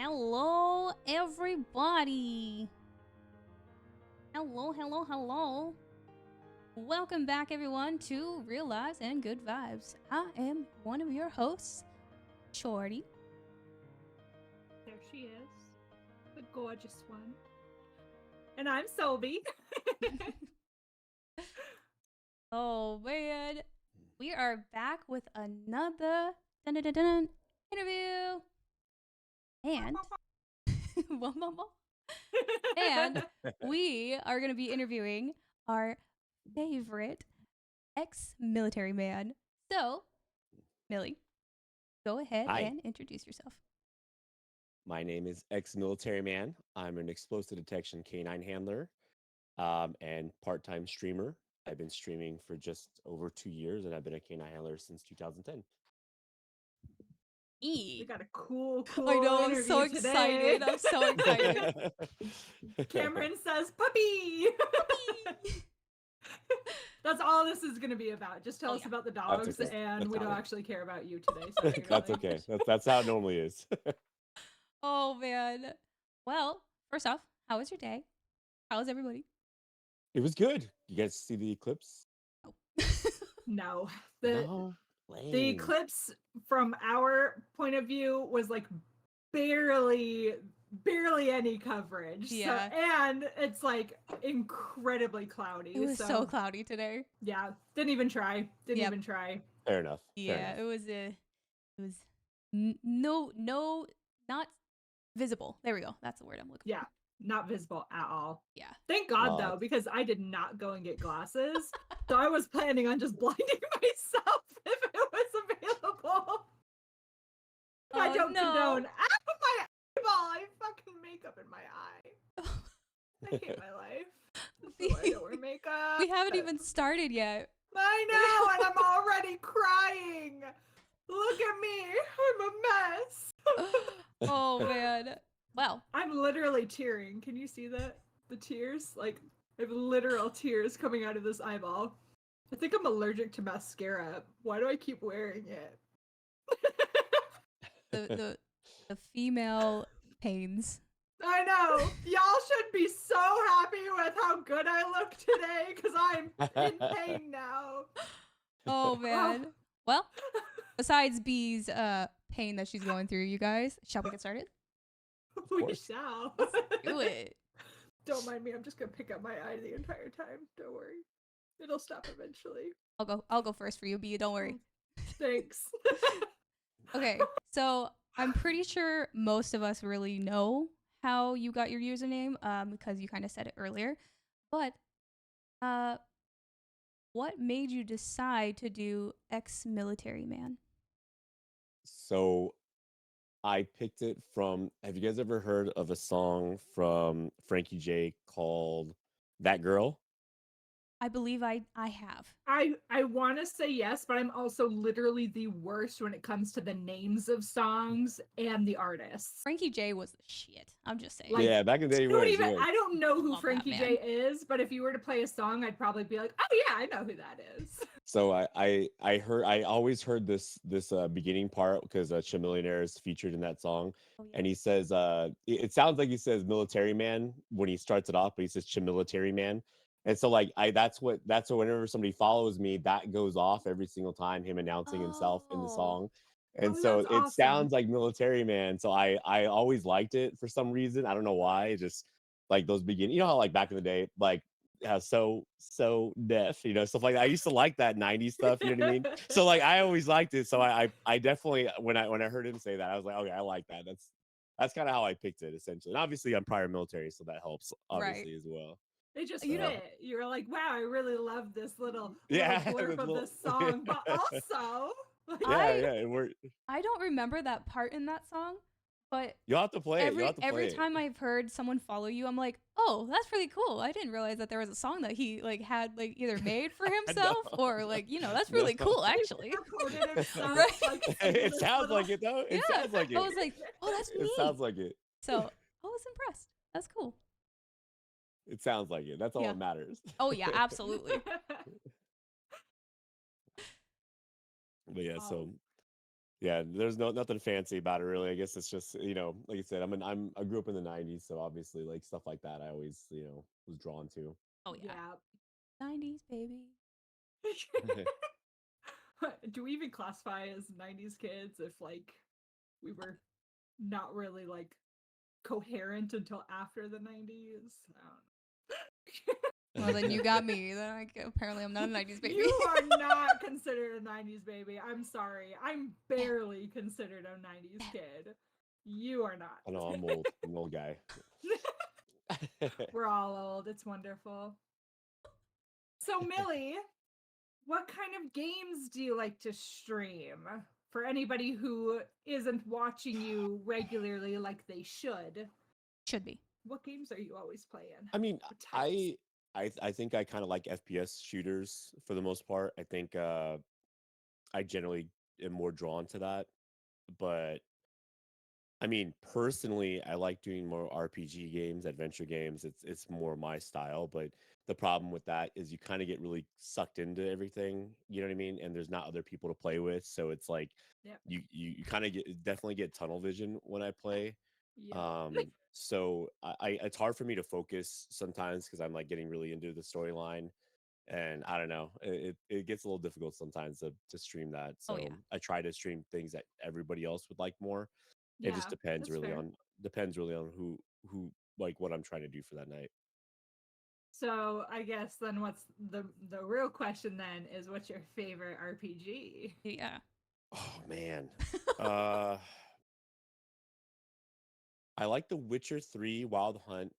Hello, everybody. Hello, hello, hello. Welcome back, everyone, to Real Lives and Good Vibes. I am one of your hosts, Shorty. There she is, the gorgeous one. And I'm Selby. Oh, man. We are back with another dun-dun-dun-dun interview. And, and we are going to be interviewing our favorite ex-military man. So, Millie, go ahead Hi, and introduce yourself. my name is XMilitaryman. I'm an explosive detection canine handler and part-time streamer. I've been streaming for just over 2 years, and I've been a canine handler since 2010. We got a cool I know, I'm interview so today. excited. I'm so excited. Cameron says, puppy! That's all this is going to be about. Just tell us about the dogs, okay. and we don't actually care about you today. So That's okay. That's how it normally is. Oh, man. Well, first off, how was your day? How was everybody? It was good. You guys see the eclipse? No. No, The eclipse, from our point of view, was like barely any coverage. Yeah. So, and it's like incredibly cloudy. It was so cloudy today. Yeah. Didn't even try. Even try. Fair enough. Yeah, Fair enough. it was not visible. There we go. That's the word I'm looking for. Yeah. Not visible at all. Yeah. Thank God, though, because I did not go and get glasses. So I was planning on just blinding myself if it was available. I don't condone my eyeball. I have fucking makeup in my eye. I hate my life. That's why I don't wear makeup. We haven't even started yet. I know, and I'm already crying. Look at me. I'm a mess. Oh, man. Well, I'm literally tearing. Can you see that? The tears? Like, I have literal tears coming out of this eyeball. I think I'm allergic to mascara. Why do I keep wearing it? the female pains. I know. Y'all should be so happy with how good I look today because I'm in pain now. Oh, man. Well, besides B's pain that she's going through, you guys, shall we get started? We shall. Let's do it. Don't mind me. I'm just gonna pick up my eye the entire time. Don't worry. It'll stop eventually. I'll go first for you, B. Don't worry. Thanks. Okay, so I'm pretty sure most of us really know how you got your username, because you kind of said it earlier. But what made you decide to do ex-military-man? So I picked it from, have you guys ever heard of a song from Frankie J called That Girl? I believe I have. I want to say yes, but I'm also literally the worst when it comes to the names of songs and the artists. Frankie J was the shit. I'm just saying. Like, yeah, back in the day, I don't know who Frankie J is, but if you were to play a song, I'd probably be like, oh yeah, I know who that is. So I always heard this beginning part because Chamillionaire is featured in that song, and he says it sounds like he says military man when he starts it off, but he says Chamilitary man. And so like that's what whenever somebody follows me, that goes off every single time, him announcing himself in the song. And so it sounds like military man. So I always liked it for some reason. I don't know why. Just like those beginning, you know how like back in the day, like so deaf, you know, stuff like that. I used to like that 90s stuff, you know what I mean? So like I always liked it. So I definitely when I heard him say that, I was like, okay, I like that. That's kind of how I picked it essentially. And obviously I'm prior military, so that helps obviously as well. They just you're like, wow, I really love this little blurb of this song, but also like, I don't remember that part in that song, but you'll have to play it. Every time I've heard someone follow you, I'm like, oh, that's pretty cool. I didn't realize that there was a song that he like had like either made for himself or like, you know, that's really cool actually. Right? It sounds like it though. It sounds like it. I was like, oh, that's me. It sounds like it. So I was impressed. That's cool. It sounds like it. That's all that matters. Oh yeah, absolutely. But yeah, so Yeah, there's nothing fancy about it really. I guess it's just, like I said, I grew up in the '90s, so obviously like stuff like that I always, was drawn to. Oh yeah. Yeah. 90s baby. Do we even classify as 90s kids if like we were not really like coherent until after the 90s? I don't know. Well, then you got me. Then apparently I'm not a 90s baby. You are not considered a 90s baby. I'm sorry. I'm barely considered a 90s kid. You are not. I know I'm old. I'm an old guy. We're all old. It's wonderful. So, Millie, what kind of games do you like to stream? For anybody who isn't watching you regularly like they should. Should be. What games are you always playing? I mean, What types? I think I kind of like FPS shooters for the most part. I think I generally am more drawn to that. But I mean, personally, I like doing more RPG games, adventure games. It's more my style. But the problem with that is you kind of get really sucked into everything. You know what I mean? And there's not other people to play with, so it's like Yep. you kind of definitely get tunnel vision when I play. Yep. So it's hard for me to focus sometimes because I'm like getting really into the storyline, and I don't know, it gets a little difficult sometimes to stream that. Oh So yeah. I try to stream things that everybody else would like more. It Yeah, just depends that's really fair. on who like what I'm trying to do for that night. So I guess then what's the real question then is what's your favorite RPG? Yeah. Oh man. uh I like The Witcher 3, Wild Hunt,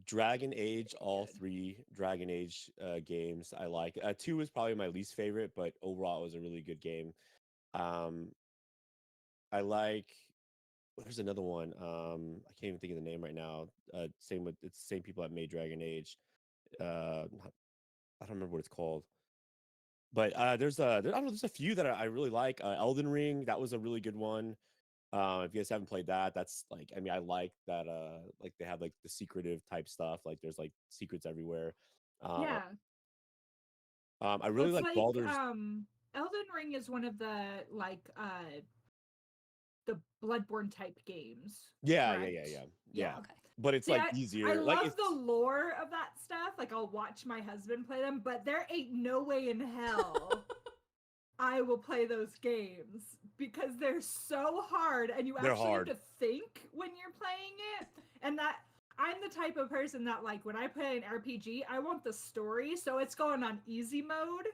Dragon Age, Very all good. three Dragon Age games I like. 2 is probably my least favorite, but overall it was a really good game. Um I like there's another one. I can't even think of the name right now. Same with it's the same people that made Dragon Age. I don't remember what it's called. But I don't know, there's a few that I really like. Elden Ring, that was a really good one. If you guys haven't played that, that's like, I mean, I like that. Like they have like the secretive type stuff. Like there's like secrets everywhere. Um, Yeah. I Well, really it's like like Baldur's. Elden Ring is one of the Bloodborne type games, Yeah, yeah, yeah, correct? yeah, Yeah. yeah. Okay. But it's See, like I easier. Like love the it's lore of that stuff. Like I'll watch my husband play them, but there ain't no way in hell I will play those games because they're so hard and you they're actually have hard. to think when you're playing it. And that I'm the type of person that like when I play an RPG, I want the story, so it's going on easy mode.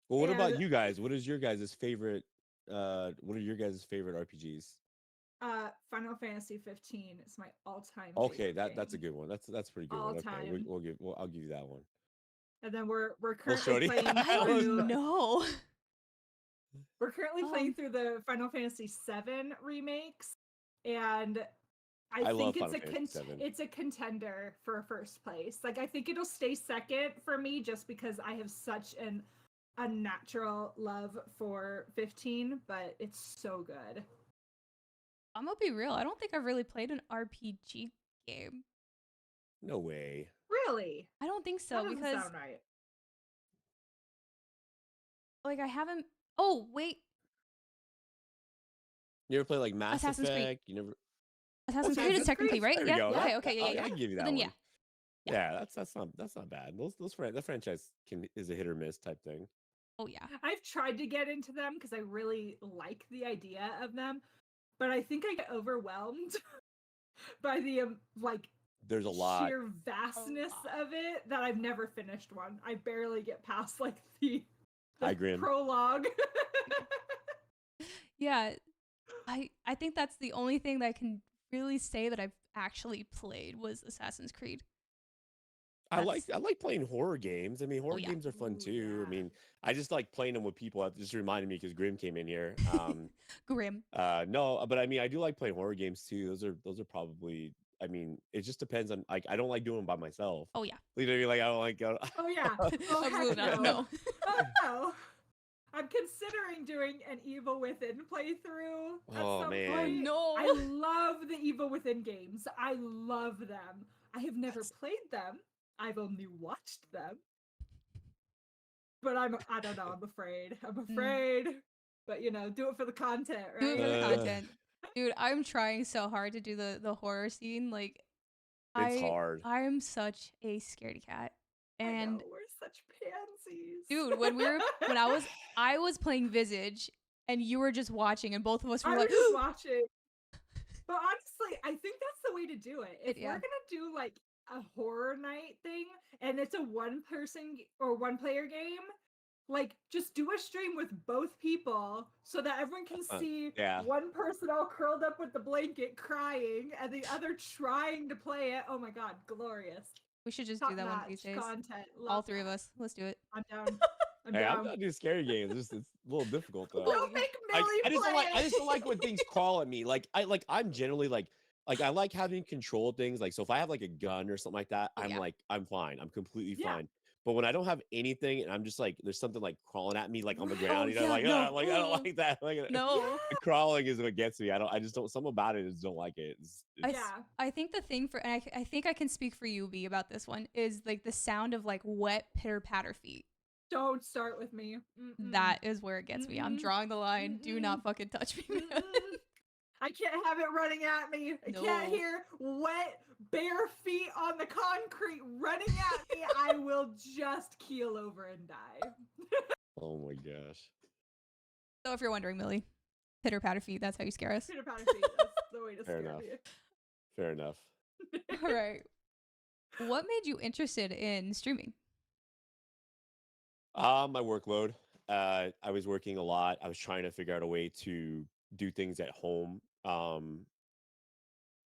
Well, what about And you guys? What is your guys' favorite? What are your guys' favorite RPGs? Final Fantasy 15 is my all-time Okay, favorite that's a game. good one. That's a pretty good All one. Okay, time. I'll give you that one. And then we're Well, currently Shorty. playing I don't through know. we're currently playing through the Final Fantasy 7 remakes, and I I love think Final Fantasy 7. it's a contender for first place. Like I think it'll stay second for me just because I have such an unnatural love for 15, but it's so good. I'm gonna be real. I don't think I've really played an RPG game. No way. Really? I don't think That so doesn't because sound right. like I haven't. Oh wait, You ever play like Mass Assassin's Creed. Effect? You never. Assassin's Creed is Assassin's technically Creed. right. There we Yeah. go. Okay. Yeah. Okay. Yeah. Yeah. I can give you So that then one. yeah. Yeah, that's not bad. That franchise is a hit or miss type thing. Oh yeah. I've tried to get into them because I really like the idea of them, but I think I get overwhelmed by the like There's a lot. sheer vastness lot. of it that I've never finished one. I barely get past like the Hi, Grim. prologue. Yeah. I think that's the only thing that I can really say that I've actually played was Assassin's Creed. I like playing horror games. I mean, horror yeah. games are fun Ooh, too. yeah. I mean, I just like playing them with people. It just reminded me because Grim came in here. Grim. No, but I mean, I do like playing horror games too. Those are probably. I mean, it just depends on like I don't like doing them by myself. Oh yeah. You know, like I don't like. Oh yeah. Oh, Absolutely heck not. no. No. Oh no. I'm considering doing an Evil Within playthrough at Oh some man. Oh point. no. I love the Evil Within games. I love them. I have never played them. I've only watched them. But I don't know, I'm afraid. I'm afraid. but do it for the content, right? Do it for the content. Dude, I'm trying so hard to do the horror scene. Like, It's hard. I'm such a scaredy cat. I know, And we're such pansies. dude, when I was playing Visage and you were just watching and both of us were I like was just watching. But honestly, I think that's the way to do it. If Yeah. we're gonna do like a horror night thing and it's a one person or one player game, like just do a stream with both people so that everyone can see one person all curled up with the blanket crying and the other trying to play it. Oh my god, glorious. we should just Top do that one of these days. content. All three of us. Let's do it. I'm down. I'm Hey, down. I'm not doing scary games. It's a little difficult though. We'll make Millie I just don't play like. I just don't like when things crawl at me. I'm generally like I like having control of things. Like, so if I have like a gun or something like that, I'm fine. I'm completely fine. But when I don't have anything and I'm just like, there's something like crawling at me like on the ground, I don't like that. Like, no, the crawling is what gets me. I just don't. Something about it is don't like it. I think the thing for, and I think I can speak for you, B, about this one is like the sound of like wet pitter patter feet. Don't start with me. That is where it gets me. I'm drawing the line. Do not fucking touch me. I can't have it running at me. I can't hear wet, bare feet on the concrete running at me. I will just keel over and die. Oh my gosh. So if you're wondering, Millie, pitter patter feet, that's how you scare us. Pitter patter feet, that's the way to scare me. Fair enough. All right. What made you interested in streaming? My workload. I was working a lot. I was trying to figure out a way to do things at home.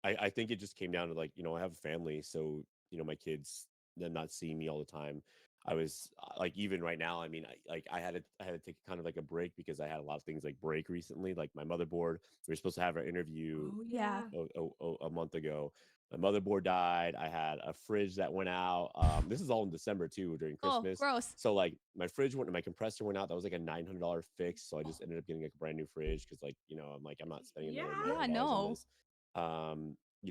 I think it just came down to like, I have a family, so my kids, them not seeing me all the time. I was like, even right now, I mean, I had to take kind of like a break because I had a lot of things like break recently, like my motherboard. We were supposed to have our interview a month ago. My motherboard died. I had a fridge that went out. This is all in December too, during Christmas. Oh, gross. So like my fridge went, my compressor went out. That was like a $900 fix. So I just ended up getting like a brand new fridge because like, I'm not spending another $900 on this.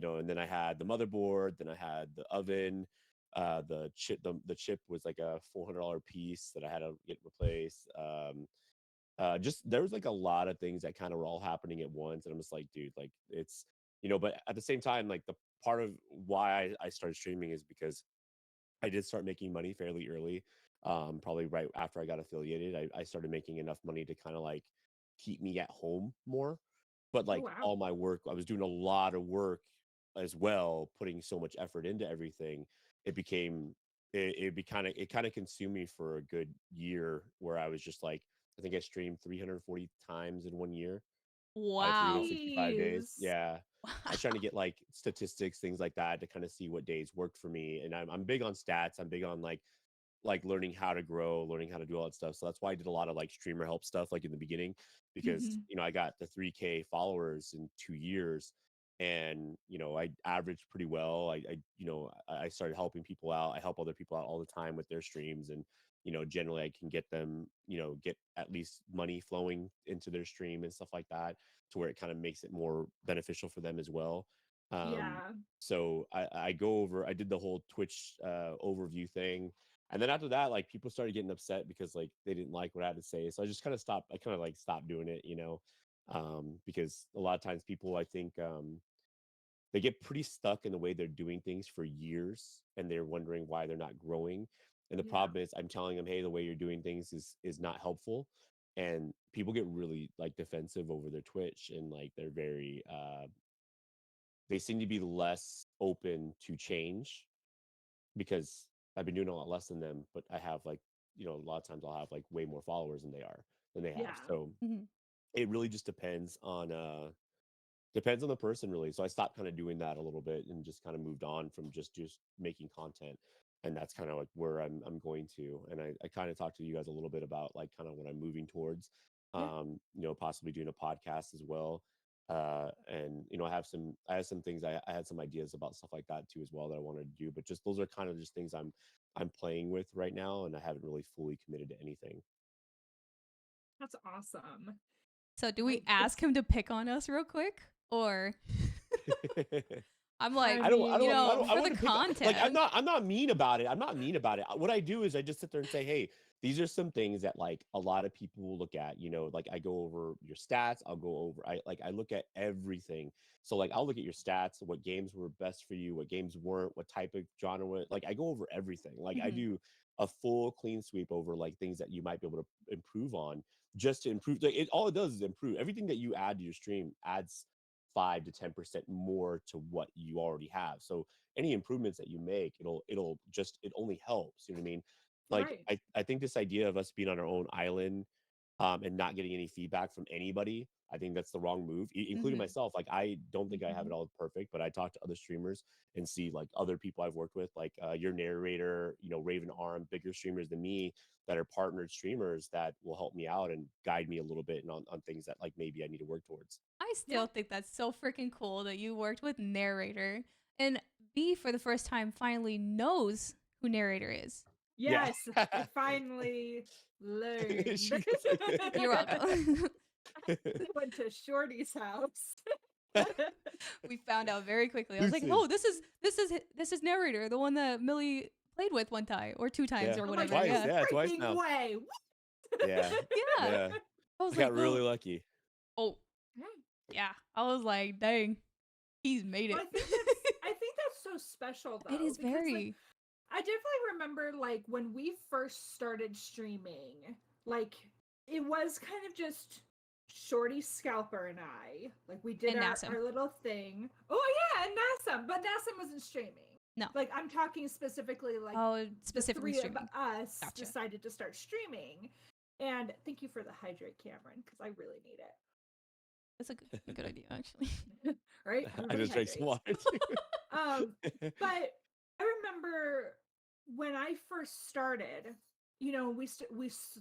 And then I had the motherboard, then I had the oven, the chip was like a $400 piece that I had to get replaced. Just there was like a lot of things that kind of were all happening at once, and I'm just like, dude, like it's but at the same time, like the part of why I started streaming is because I did start making money fairly early. Probably right after I got affiliated, I started making enough money to kind of like keep me at home more. But like all my work, I was doing a lot of work as well, putting so much effort into everything. It became it kind of consumed me for a good year where I was just like, I think I streamed 340 times in 1 year. Wow. 365 days. Yeah. Wow. I was trying to get like statistics, things like that, to kind of see what days worked for me. And I'm big on stats. I'm big on like learning how to grow, learning how to do all that stuff. So that's why I did a lot of like streamer help stuff like in the beginning, because I got the 3K followers in 2 years, and I averaged pretty well. I started helping people out. I help other people out all the time with their streams, and generally I can get them, get at least money flowing into their stream and stuff like that, to where it kind of makes it more beneficial for them as well. So I did the whole Twitch overview thing. And then after that, like people started getting upset because like they didn't like what I had to say. So I just kind of stopped. I kind of like stopped doing it, because a lot of times people, I think, they get pretty stuck in the way they're doing things for years, and they're wondering why they're not growing. And the problem is, I'm telling them, hey, the way you're doing things is not helpful. And people get really like defensive over their Twitch, and like they're very they seem to be less open to change, because I've been doing a lot less than them, but I have like, a lot of times I'll have like way more followers than they have. So it really just depends on the person, really. So I stopped kind of doing that a little bit and just kind of moved on from just making content. And that's kind of like where I'm going to. And I kind of talked to you guys a little bit about like kind of what I'm moving towards, possibly doing a podcast as well. And I have some things, I had some ideas about stuff like that too as well that I wanted to do, but just those are kind of just things I'm playing with right now, and I haven't really fully committed to anything. That's awesome. So do we ask him to pick on us real quick, or I'm like, I don't, I you don't, I know, don't, I for want the to pick. content. Like, I'm not mean about it. I'm not mean about it. What I do is I just sit there and say, hey, these are some things that like a lot of people will look at. You know, like I go over your stats. I'll go over. I look at everything. So like I'll look at your stats, what games were best for you, what games weren't, what type of genre. Like I go over everything. Like I Mhm. do a full clean sweep over like things that you might be able to improve on, just to improve. Like all it does is improve. Everything that you add to your stream adds 5 to 10% more to what you already have. So any improvements that you make, it only helps. You know what I mean? Like Right. I think this idea of us being on our own island and not getting any feedback from anybody, I think that's the wrong move, including Mhm. myself. Like I don't think I have Mhm. it all perfect, but I talk to other streamers and see like other people I've worked with, like your narrator, you know, Raven Arm, bigger streamers than me that are partnered streamers that will help me out and guide me a little bit and on things that like maybe I need to work towards. I Yeah. still think that's so freaking cool that you worked with narrator and B for the first time finally knows who narrator is. Yeah. Yes, I finally learned. You're welcome. Went to Shorty's house. We found out very quickly. I was like, Listen. "Oh, this is narrator, the one that Millie played with one time or two times Yeah. or I'm like, whatever." Twice, no Yeah. yeah, twice freaking now. way. Yeah. Yeah. Yeah. I I was like, got "Oh, really lucky. oh, yeah." I was like, "Dang, he's made Well, it." I think that's so special though. It is Because like very. I definitely remember like when we first started streaming, like it was kind of just Shorty Scalper and I. Like we did And Nassim. our little thing. Oh yeah, and Nassam, but Nassam wasn't streaming. No. Like I'm talking specifically like Oh, the specifically three streaming. of us Gotcha. decided to start streaming. And thank you for the hydrate, Cameron, because I really need it. That's a good idea, actually. Right? I Everybody just drank some hydrates. water too. But I remember when I first started, you know, we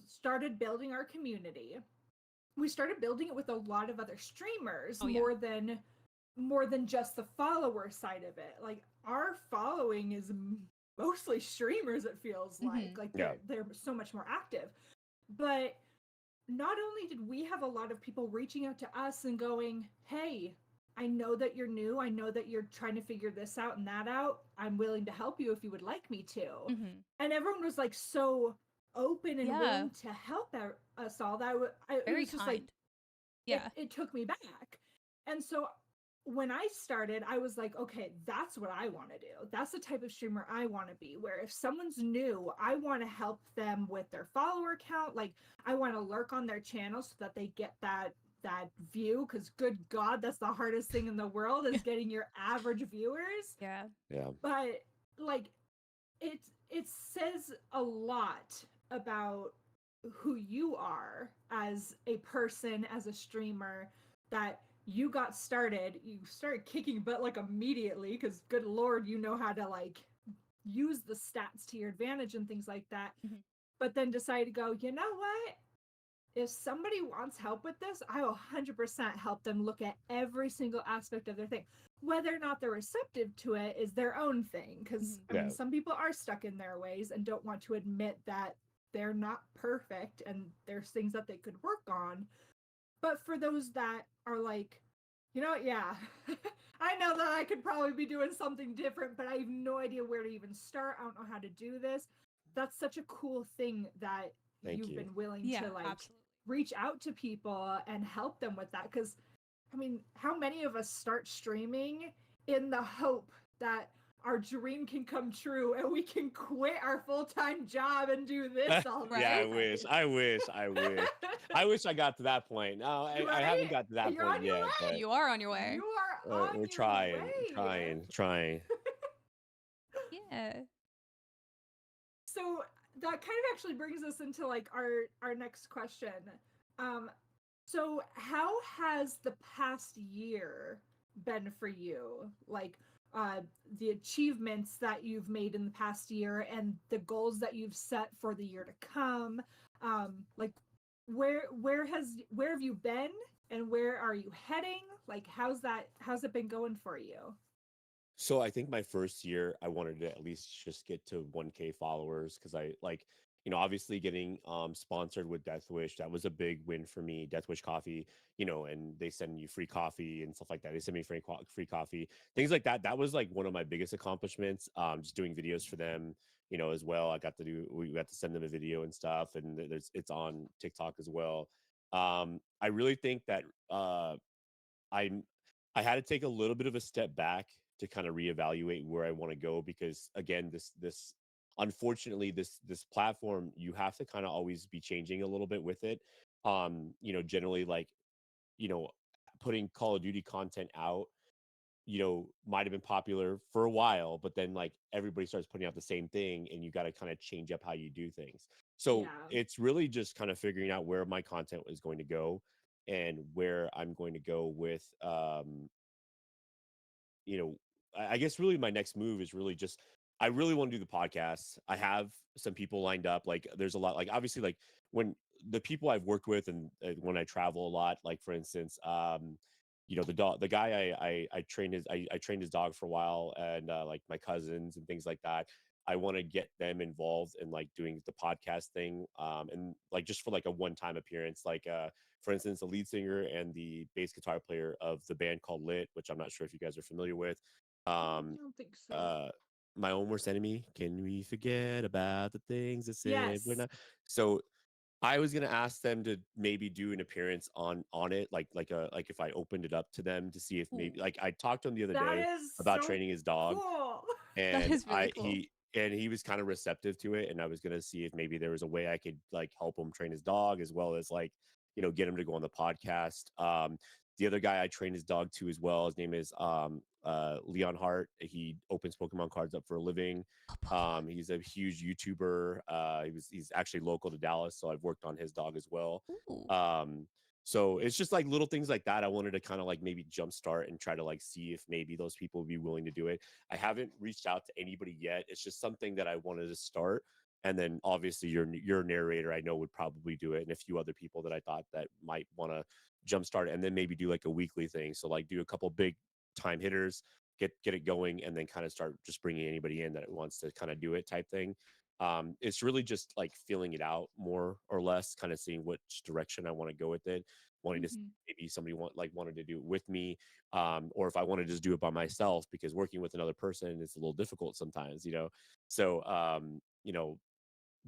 started building our community. We started building it with a lot of other streamers Oh, yeah. more than just the follower side of it. Like our following is mostly streamers. It feels Mhm. like Yeah. they're so much more active. But not only did we have a lot of people reaching out to us and going, "Hey, I know that you're new. I know that you're trying to figure this out and that out. I'm willing to help you if you would like me to." Mhm. And everyone was like so open and Yeah. willing to help us all that it Very was just like kind. Yeah. it took me back. And so when I started, I was like, okay, that's what I want to do. That's the type of streamer I want to be, where if someone's new, I want to help them with their follower count. Like I want to lurk on their channel so that they get that view, because good God, that's the hardest thing in the world is getting your average viewers. Yeah. Yeah. But like it says a lot about who you are as a person, as a streamer, that you got started, you started kicking butt like immediately, because good Lord, you know how to like use the stats to your advantage and things like that. Mhm. But then decide to go, you know what? If somebody wants help with this, I will 100% help them look at every single aspect of their thing. Whether or not they're receptive to it is their own thing. Because, Mhm. I mean, Yeah. some people are stuck in their ways and don't want to admit that they're not perfect and there's things that they could work on. But for those that are like, you know what, yeah, I know that I could probably be doing something different, but I have no idea where to even start. I don't know how to do this. That's such a cool thing that Thank you've you. been willing Yeah, to like absolutely. reach out to people and help them with that. Because I mean, how many of us start streaming in the hope that our dream can come true and we can quit our full-time job and do this all Right? Yeah, day? I wish I got to that point. No, I haven't Right? got to that You're point on your yet, way. but You are on your way. You are on we're your trying, way. trying. Yeah. So that kind of actually brings us into like our next question. Um, so how has the past year been for you? Like the achievements that you've made in the past year and the goals that you've set for the year to come. Like where have you been and where are you heading? Like how's it been going for you? So I think my first year, I wanted to at least just get to 1K followers because I like, obviously getting sponsored with Death Wish, that was a big win for me. Death Wish coffee, and they send you free coffee and stuff like that. They send me free coffee, things like that. That was like one of my biggest accomplishments. Just doing videos for them, as well. We got to send them a video and stuff, and it's on TikTok as well. I really think that I I had to take a little bit of a step back to kind of reevaluate where I want to go, because again, this unfortunately, this platform, you have to kind of always be changing a little bit with it. Generally, like, you know putting Call of Duty content out, might have been popular for a while, but then like everybody starts putting out the same thing, and you got to kind of change up how you do things. So Yeah. it's really just kind of figuring out where my content is going to go, and where I'm going to go with you know, I guess really my next move is really just, I really want to do the podcast. I have some people lined up. Like there's a lot, like obviously, like when the people I've worked with, and when I travel a lot, like for instance, the guy I trained I trained his dog for a while, and like my cousins and things like that. I want to get them involved in like doing the podcast thing, and like just for like a one-time appearance, like for instance, the lead singer and the bass guitar player of the band called Lit, which I'm not sure if you guys are familiar with. I Um, don't think so. uh, My own worst enemy. Can we forget about the things that said we're Yes. not? So I was gonna ask them to maybe do an appearance on it, like if I opened it up to them to see if Ooh, maybe, like, I talked to him the other That day is about so training his dog, cool. that and is really cool. he was kind of receptive to it, and I was gonna see if maybe there was a way I could like help him train his dog, as well as like, get him to go on the podcast. The other guy I trained his dog to as well, his name is Leon Hart. He opens Pokemon cards up for a living. Oh, Pokemon. He's a huge YouTuber. He's actually local to Dallas, so I've worked on his dog as well. Ooh. um so it's just like little things like that. I wanted to kind of like maybe jumpstart and try to like see if maybe those people would be willing to do it. I haven't reached out to anybody yet. It's just something that I wanted to start. And then obviously your narrator, I know, would probably do it, and a few other people that I thought that might want to jumpstart it, and then maybe do like a weekly thing. So like do a couple big time hitters, get it going, and then kind of start just bringing anybody in that wants to kind of do it type thing. It's really just like feeling it out more or less, kind of seeing which direction I want to go with it. Wanting to Mhm. maybe somebody wanted to do it with me, or if I want to just do it by myself, because working with another person is a little difficult sometimes. So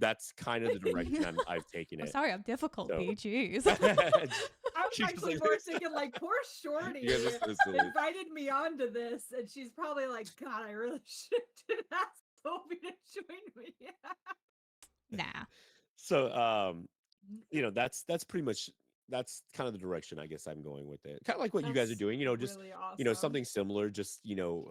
that's kind of the direction I've taken I'm it. sorry, I'm difficult, So B. Jeez. I'm she's just actually like, more thinking like poor you guys Shorty are so silly. invited me onto this, and she's probably like, God, I really should have asked Toby to join me. Nah. So that's pretty much, that's kind of the direction I guess I'm going with it. Kind of like what you guys are That's doing, just really awesome. something similar. Just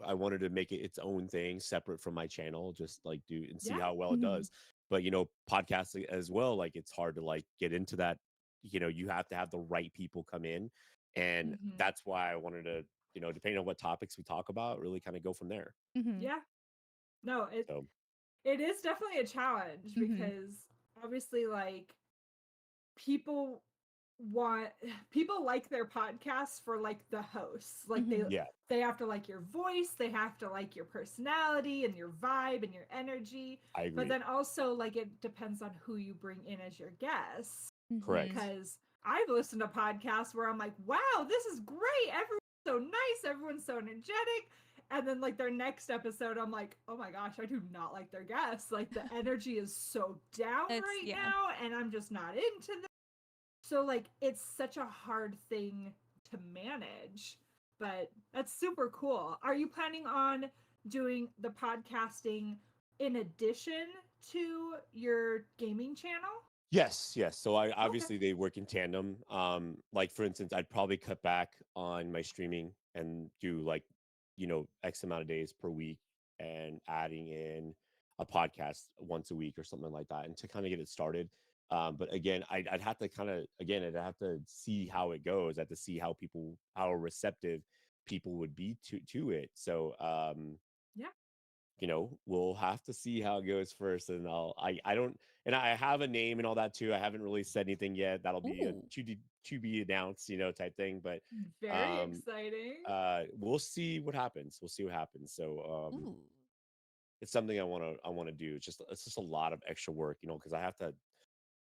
I wanted to make it its own thing, separate from my channel, just like do and see Yeah. how well it Mhm. does. But podcasting as well, like it's hard to like get into that. You have to have the right people come in, and Hmm. that's why I wanted to, depending on what topics we talk about, really kind of go from there. Mhm. Yeah. No, So it is definitely a challenge Mhm. because obviously like people want people like their podcasts for like the hosts. Like Mhm. yeah, they have to like your voice, they have to like your personality and your vibe and your energy. I But agree. then also like it depends on who you bring in as your guests. Mhm. Correct. Because I've listened to podcasts where I'm like, wow, this is great. Everyone's so nice, everyone's so energetic. And then like their next episode, I'm like, oh my gosh, I do not like their guests. Like the energy is so down It's right yeah. now, and I'm just not into this. So like it's such a hard thing to manage. But that's super cool. Are you planning on doing the podcasting in addition to your gaming channel? Yes, yes. So I Okay. obviously they work in tandem. Like for instance, I'd probably cut back on my streaming and do like, X amount of days per week, and adding in a podcast once a week or something like that, and to kind of get it started. But again, I'd have to I'd have to see how it goes. I have to see how receptive people would be to it. So Yeah. we'll have to see how it goes first, and I don't, and I have a name and all that too. I haven't really said anything yet. That'll be a Ooh. to be announced, type thing. But Very um exciting. we'll see what happens. We'll see what happens. So Ooh. it's something I want to do. It's just a lot of extra work, you know, because I have to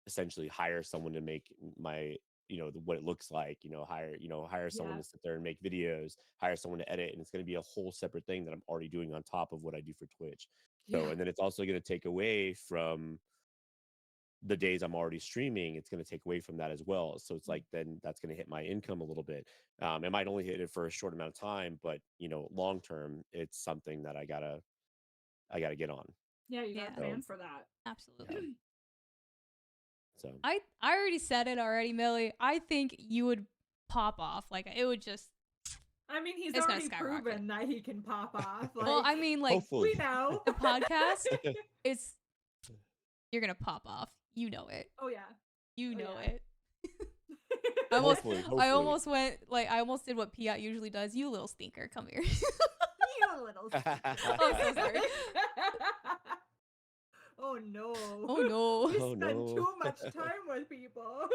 essentially hire someone to make my, you know, what it looks like, hire someone Yeah. to sit there and make videos, hire someone to edit, and it's going to be a whole separate thing that I'm already doing on top of what I do for Twitch. So, Yeah. and then it's also going to take away from the days I'm already streaming. It's going to take away from that as well. So it's like, then that's going to hit my income a little bit. It might only hit it for a short amount of time, but you know, long term, it's something that I gotta get on. Yeah, you Yeah, gotta So plan for that. yeah, absolutely. so I already said it already, Millie. I think you would pop off. Like it would just I mean, he's it's gonna already skyrocket. proven that he can pop off. Like, Well, I mean, like hopefully. we know. the podcast, it's you're gonna pop off. You know it. Oh yeah. You Oh, know yeah. it. I almost, Hopefully, I hopefully. almost went like I almost did what Piat usually does. You little stinker, come here. You little. I'm so sorry. Oh no. Oh no. We Oh, spend no. too much time with people.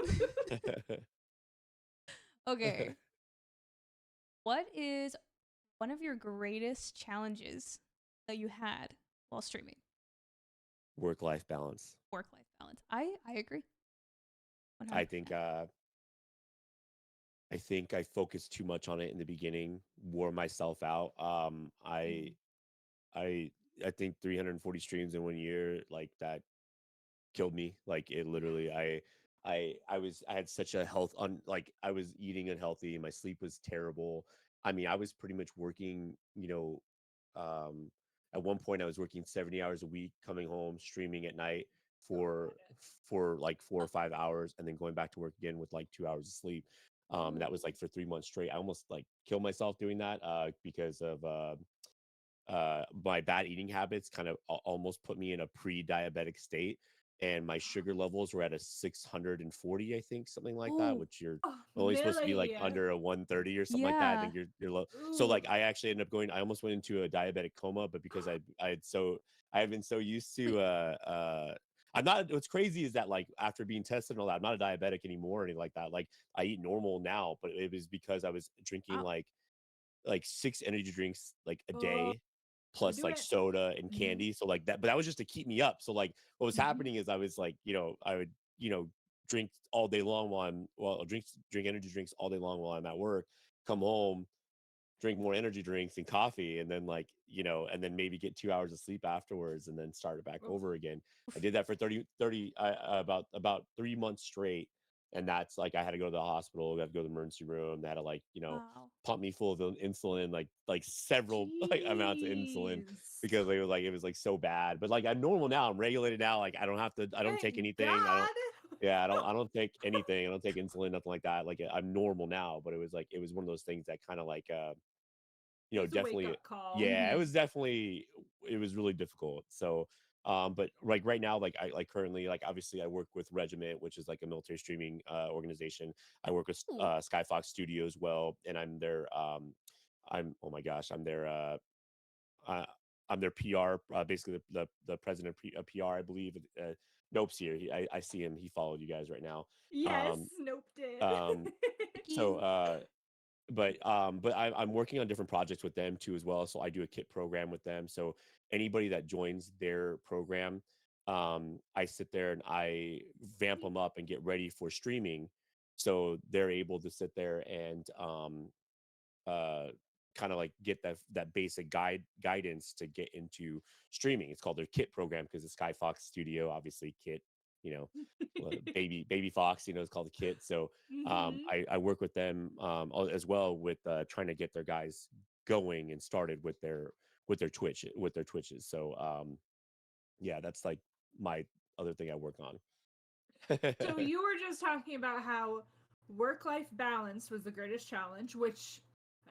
Okay. What is one of your greatest challenges that you had while streaming? Work-life balance. Work-life balance. I agree. 100%. I think I focused too much on it in the beginning, wore myself out. I I think 340 streams in 1 year, like that killed me. Like it literally, I had such a like I was eating unhealthy. My sleep was terrible. I mean, I was pretty much working, um, at one point I was working 70 hours a week, coming home, streaming at night Oh my for goodness. like 4 or 5 hours, and then going back to work again with like 2 hours of sleep. That was Ooh. like for 3 months straight. I almost like killed myself doing that because of my bad eating habits kind of almost put me in a pre-diabetic state, and my sugar levels were at a 640, I think, something like that, Oh, which you're Oh, only supposed to be like Millie. under a 130 or something like that. I yeah. think you're low. So Ooh. like I actually ended up going, I almost went into a diabetic coma, but because I have been so used Wait. to I'm not, what's crazy is that like after being tested and all that, I'm not a diabetic anymore or anything like that. Like I eat normal now, but it was because I was drinking Wow. like 6 energy drinks like a Oh, day, plus do like it. soda and Mhm. candy. So like that, but that was just to keep me up. So like what was Mhm. happening is I was like, I would, drink all day long while drink energy drinks all day long while I'm at work, come home, drink more energy drinks and coffee, and then like, and then maybe get 2 hours of sleep afterwards and then start it back Oof. over again. I did that for 30 about 3 months straight. And that's like, I had to go to the hospital, I had to go to the emergency room. They had to like, Wow. pump me full of insulin, like several like amounts of insulin, Jeez. because it was like so bad. But like I'm normal now, I'm regulated now. Like I don't take Thank anything. God. I don't take anything. I don't take insulin, nothing like that. Like I'm normal now, but it was one of those things that kind of like It was a wake definitely, up call. yeah, Mhm. it was really difficult. So but like right now, like I like currently, like obviously I work with Regiment, which is like a military streaming organization. I work with Ooh. Skyfox Studio as well, and I'm oh my gosh, uh, I'm their PR, basically the president of PR, I believe. Nope's here. I see him. He followed you guys right now. Yes, Um, Nope did. um, so, Thank but I'm working on different projects with them too as well. So I do a kit program with them. So anybody that joins their program, I sit there and I vamp them up and get ready for streaming. So they're able to sit there and uh kind of like get that basic guidance to get into streaming. It's called their kit program because the Sky Fox Studio, obviously kit, you know, baby fox, it's called the kit. So Mhm. I work with them as well with trying to get their guys going and started with their twitches. So yeah, that's like my other thing I work on. So you were just talking about how work-life balance was the greatest challenge, which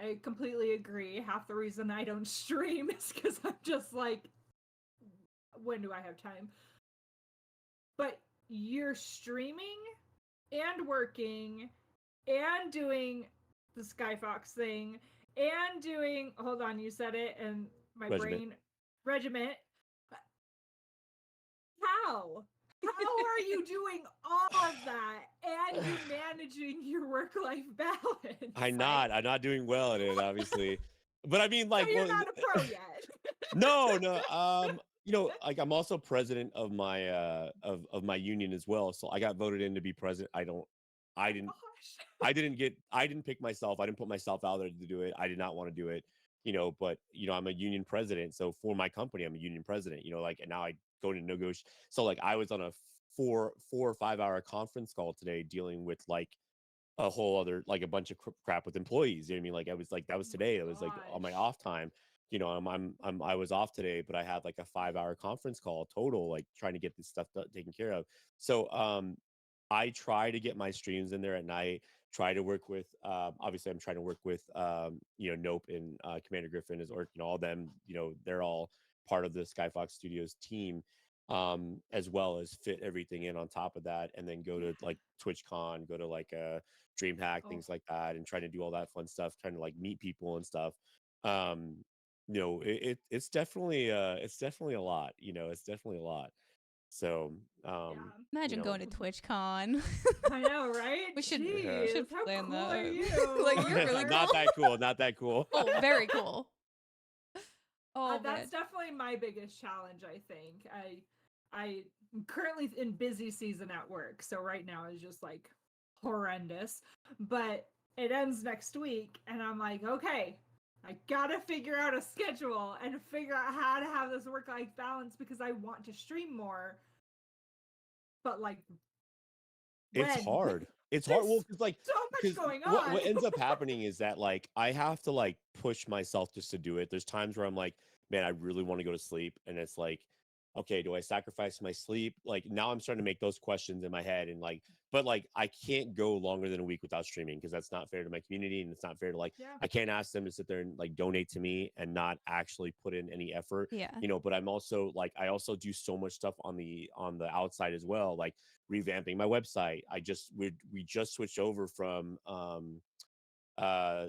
I completely agree. Half the reason I don't stream is because I'm just like, when do I have time? But you're streaming and working and doing the Skyfox thing and doing, hold on, you said it and my Regiment. brain, Regiment. How? How are you doing all of that and you're managing your work-life balance? I'm not doing well at it, obviously. But I mean, So like, you're well, not a pro yet. no. Like I'm also president of my of my union as well. So I got voted in to be president. I Oh didn't gosh. I didn't pick myself. I didn't put myself out there to do it. I did not want to do it, but I'm a union president. So for my company, I'm a union president, like, and now I go to negotiate. So like I was on a 4 or 5 hour conference call today dealing with like a whole other, like a bunch of crap with employees. You know what I mean? Like I was like, that was Oh today. It my was like on my gosh. off time. I was off today, but I had like a 5 hour conference call total, like trying to get this stuff taken care of. So I try to get my streams in there at night. Try to work with obviously I'm trying to work with Nope and Commander Griffin is, or all them, they're all part of the Skyfox Studios team, as well as fit everything in on top of that, and then go Yeah. to like TwitchCon, go to like DreamHack, Oh, things like that, and trying to do all that fun stuff, trying to like meet people and stuff. um it's definitely a lot. It's definitely a lot. So yeah. you Imagine know going to TwitchCon. I know, right? We should yeah. Jeez, how plan cool are that. you? Like, you're really cool. Not that cool, not that cool. Oh, very cool. Oh man. That's definitely my biggest challenge, I think. I'm currently in busy season at work, so right now is just like horrendous. But it ends next week, and I'm like, okay, I gotta figure out a schedule and figure out how to have this work-life balance because I want to stream more. But like, It's when? hard. It's hard. Well, There's because like, so much because going what on. what ends up happening is that like I have to like push myself just to do it. There's times where I'm like, man, I really want to go to sleep, and it's like, okay, do I sacrifice my sleep? Like now I'm starting to make those questions in my head, and like, but like I can't go longer than a week without streaming because that's not fair to my community, and it's not fair to like Yeah. I can't ask them to sit there and like donate to me and not actually put in any effort. Yeah. But I'm also like I also do so much stuff on the outside as well, like revamping my website. We just switched over from uh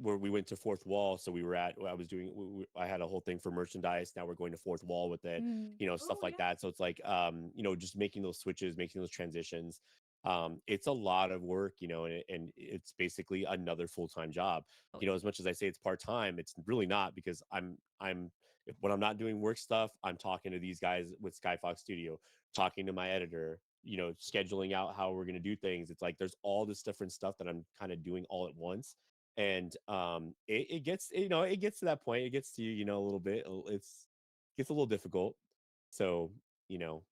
where we went to fourth wall. So I had a whole thing for merchandise. Now we're going to fourth wall with it, Mm. stuff Oh like yeah. that. So it's like just making those switches, making those transitions. It's a lot of work, and it's basically another full-time job. Oh, As much as I say it's part-time, it's really not, because I'm when I'm not doing work stuff, I'm talking to these guys with Skyfox Studio, talking to my editor, scheduling out how we're going to do things. It's like there's all this different stuff that I'm kind of doing all at once. And it gets, it gets to that point. It gets to a little bit, gets a little difficult. So you know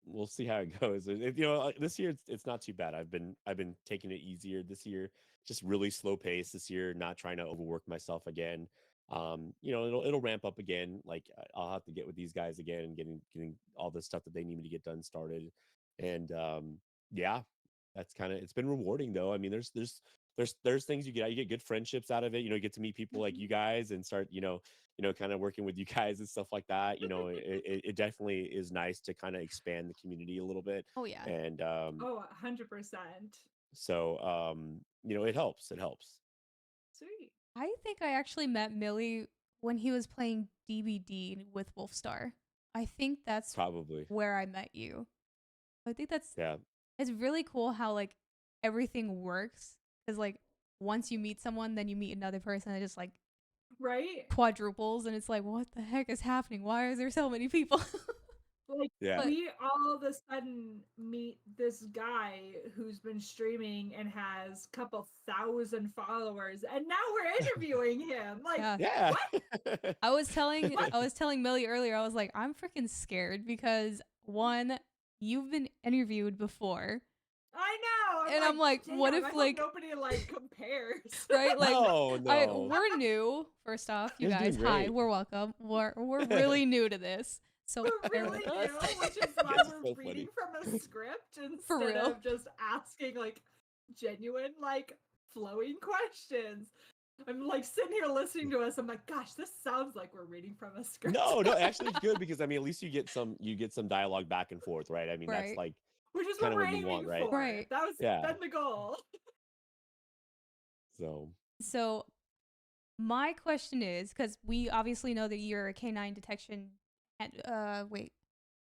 we'll see how it goes. This year it's not too bad. I've been taking it easier this year, just really slow pace this year, not trying to overwork myself again. It'll ramp up again. Like I'll have to get with these guys again and getting all the stuff that they need me to get done started. And yeah, that's kind of, it's been rewarding though. I mean, there's things you get good friendships out of it. You get to meet people like Mhm. you guys and start kind of working with you guys and stuff like that. It definitely is nice to kind of expand the community a little bit. oh yeah. And Oh, 100%. so it helps. Sweet. I think I actually met Millie when he was playing DBD with Wolfstar. I think that's Probably. where I met you. I think Yeah. it's really cool how like everything works, because like once you meet someone, then you meet another person that just like Right? quadruples, and it's like, what the heck is happening? Why is there so many people? Like, Yeah. But we all of a sudden meet this guy who's been streaming and has a couple thousand followers, and now we're interviewing him. Like, yeah. Yeah. what? I was telling What? I was telling Millie earlier, I was like, I'm freaking scared because one, you've been interviewed before. I know. And I'm like, what damn, if I hope like nobody like compares. right? Like No. we're new. First off, you You're guys, doing hi, great. we're welcome. We're really new to this. So We're bear really with us. new, which is why That's we're so reading funny. from a script For instead real. of just asking like genuine, like flowing questions. I'm like sitting here listening to us. I'm like, gosh, this sounds like we're reading from a script. No, actually it's good, because I mean at least you get some dialogue back and forth, right? I mean that's Right. like Which is kind what of we're what you want, aiming right? for. Right. That was Yeah. been the goal. So So my question is, because we obviously know that you're a canine detection wait.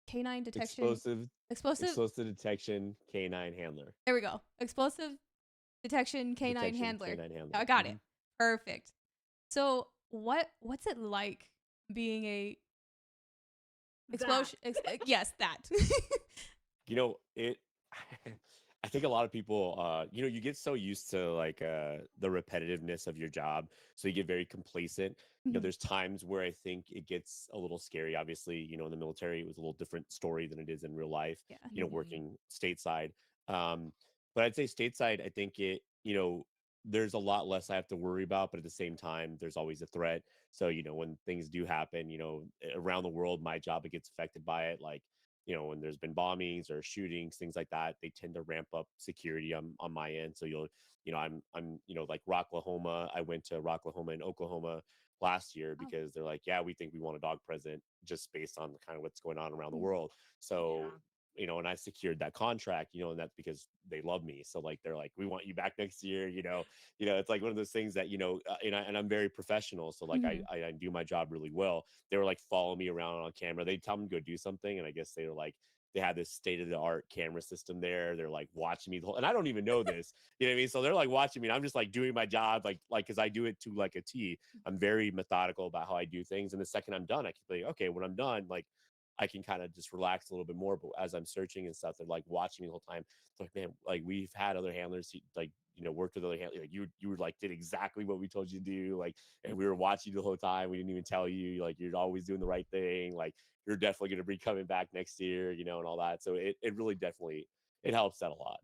Canine detection explosive explosive detection canine handler. there we go. Explosive detection canine handler. Canine handler. I got Mhm. it. Perfect. So what's it like being a That. yes, that. You know, it I think a lot of people you know, you get so used to like the repetitiveness of your job, so you get very complacent. You know, Mhm. there's times where I think it gets a little scary. Obviously, you know, in the military it was a little different story than it is in real life, Yeah. you know, Mhm. working stateside. Um but I'd say stateside, I think it, you know, there's a lot less I have to worry about, but at the same time there's always a threat. So, you know, when things do happen, you know, around the world, my job, it gets affected by it. Like, you know, when there's been bombings or shootings, things like that, they tend to ramp up security on my end. So you'll, you know, you know, like Rocklahoma. I went to Rocklahoma in Oklahoma last year Oh. because they're like, yeah, we think we want a dog president just based on kind of what's going on around the Mhm. world. So, Yeah. you know, and I secured that contract, you know, and that's because they love me. So like, they're like, we want you back next year, you know, it's like one of those things that, you know, and I'm very professional. So like, Mhm. I do my job really well. They were like follow me around on camera. They tell me to go do something, and I guess they were like they had this state of the art camera system there. They're like watching me the whole, and I don't even know this. You know what I mean? So they're like watching me, and I'm just like doing my job, like because I do it to like a T. I'm very methodical about how I do things, and the second I'm done, I can be like, okay, when I'm done, like I can kind of just relax a little bit more. But as I'm searching and stuff, they're like watching me the whole time. It's like, man, like we've had other handlers, like, you know, worked with other handlers. Like you were like did exactly what we told you to do. Like, and we were watching you the whole time. We didn't even tell you. Like, you're always doing the right thing. Like, you're definitely going to be coming back next year, you know, and all that. So it really definitely it helps out a lot.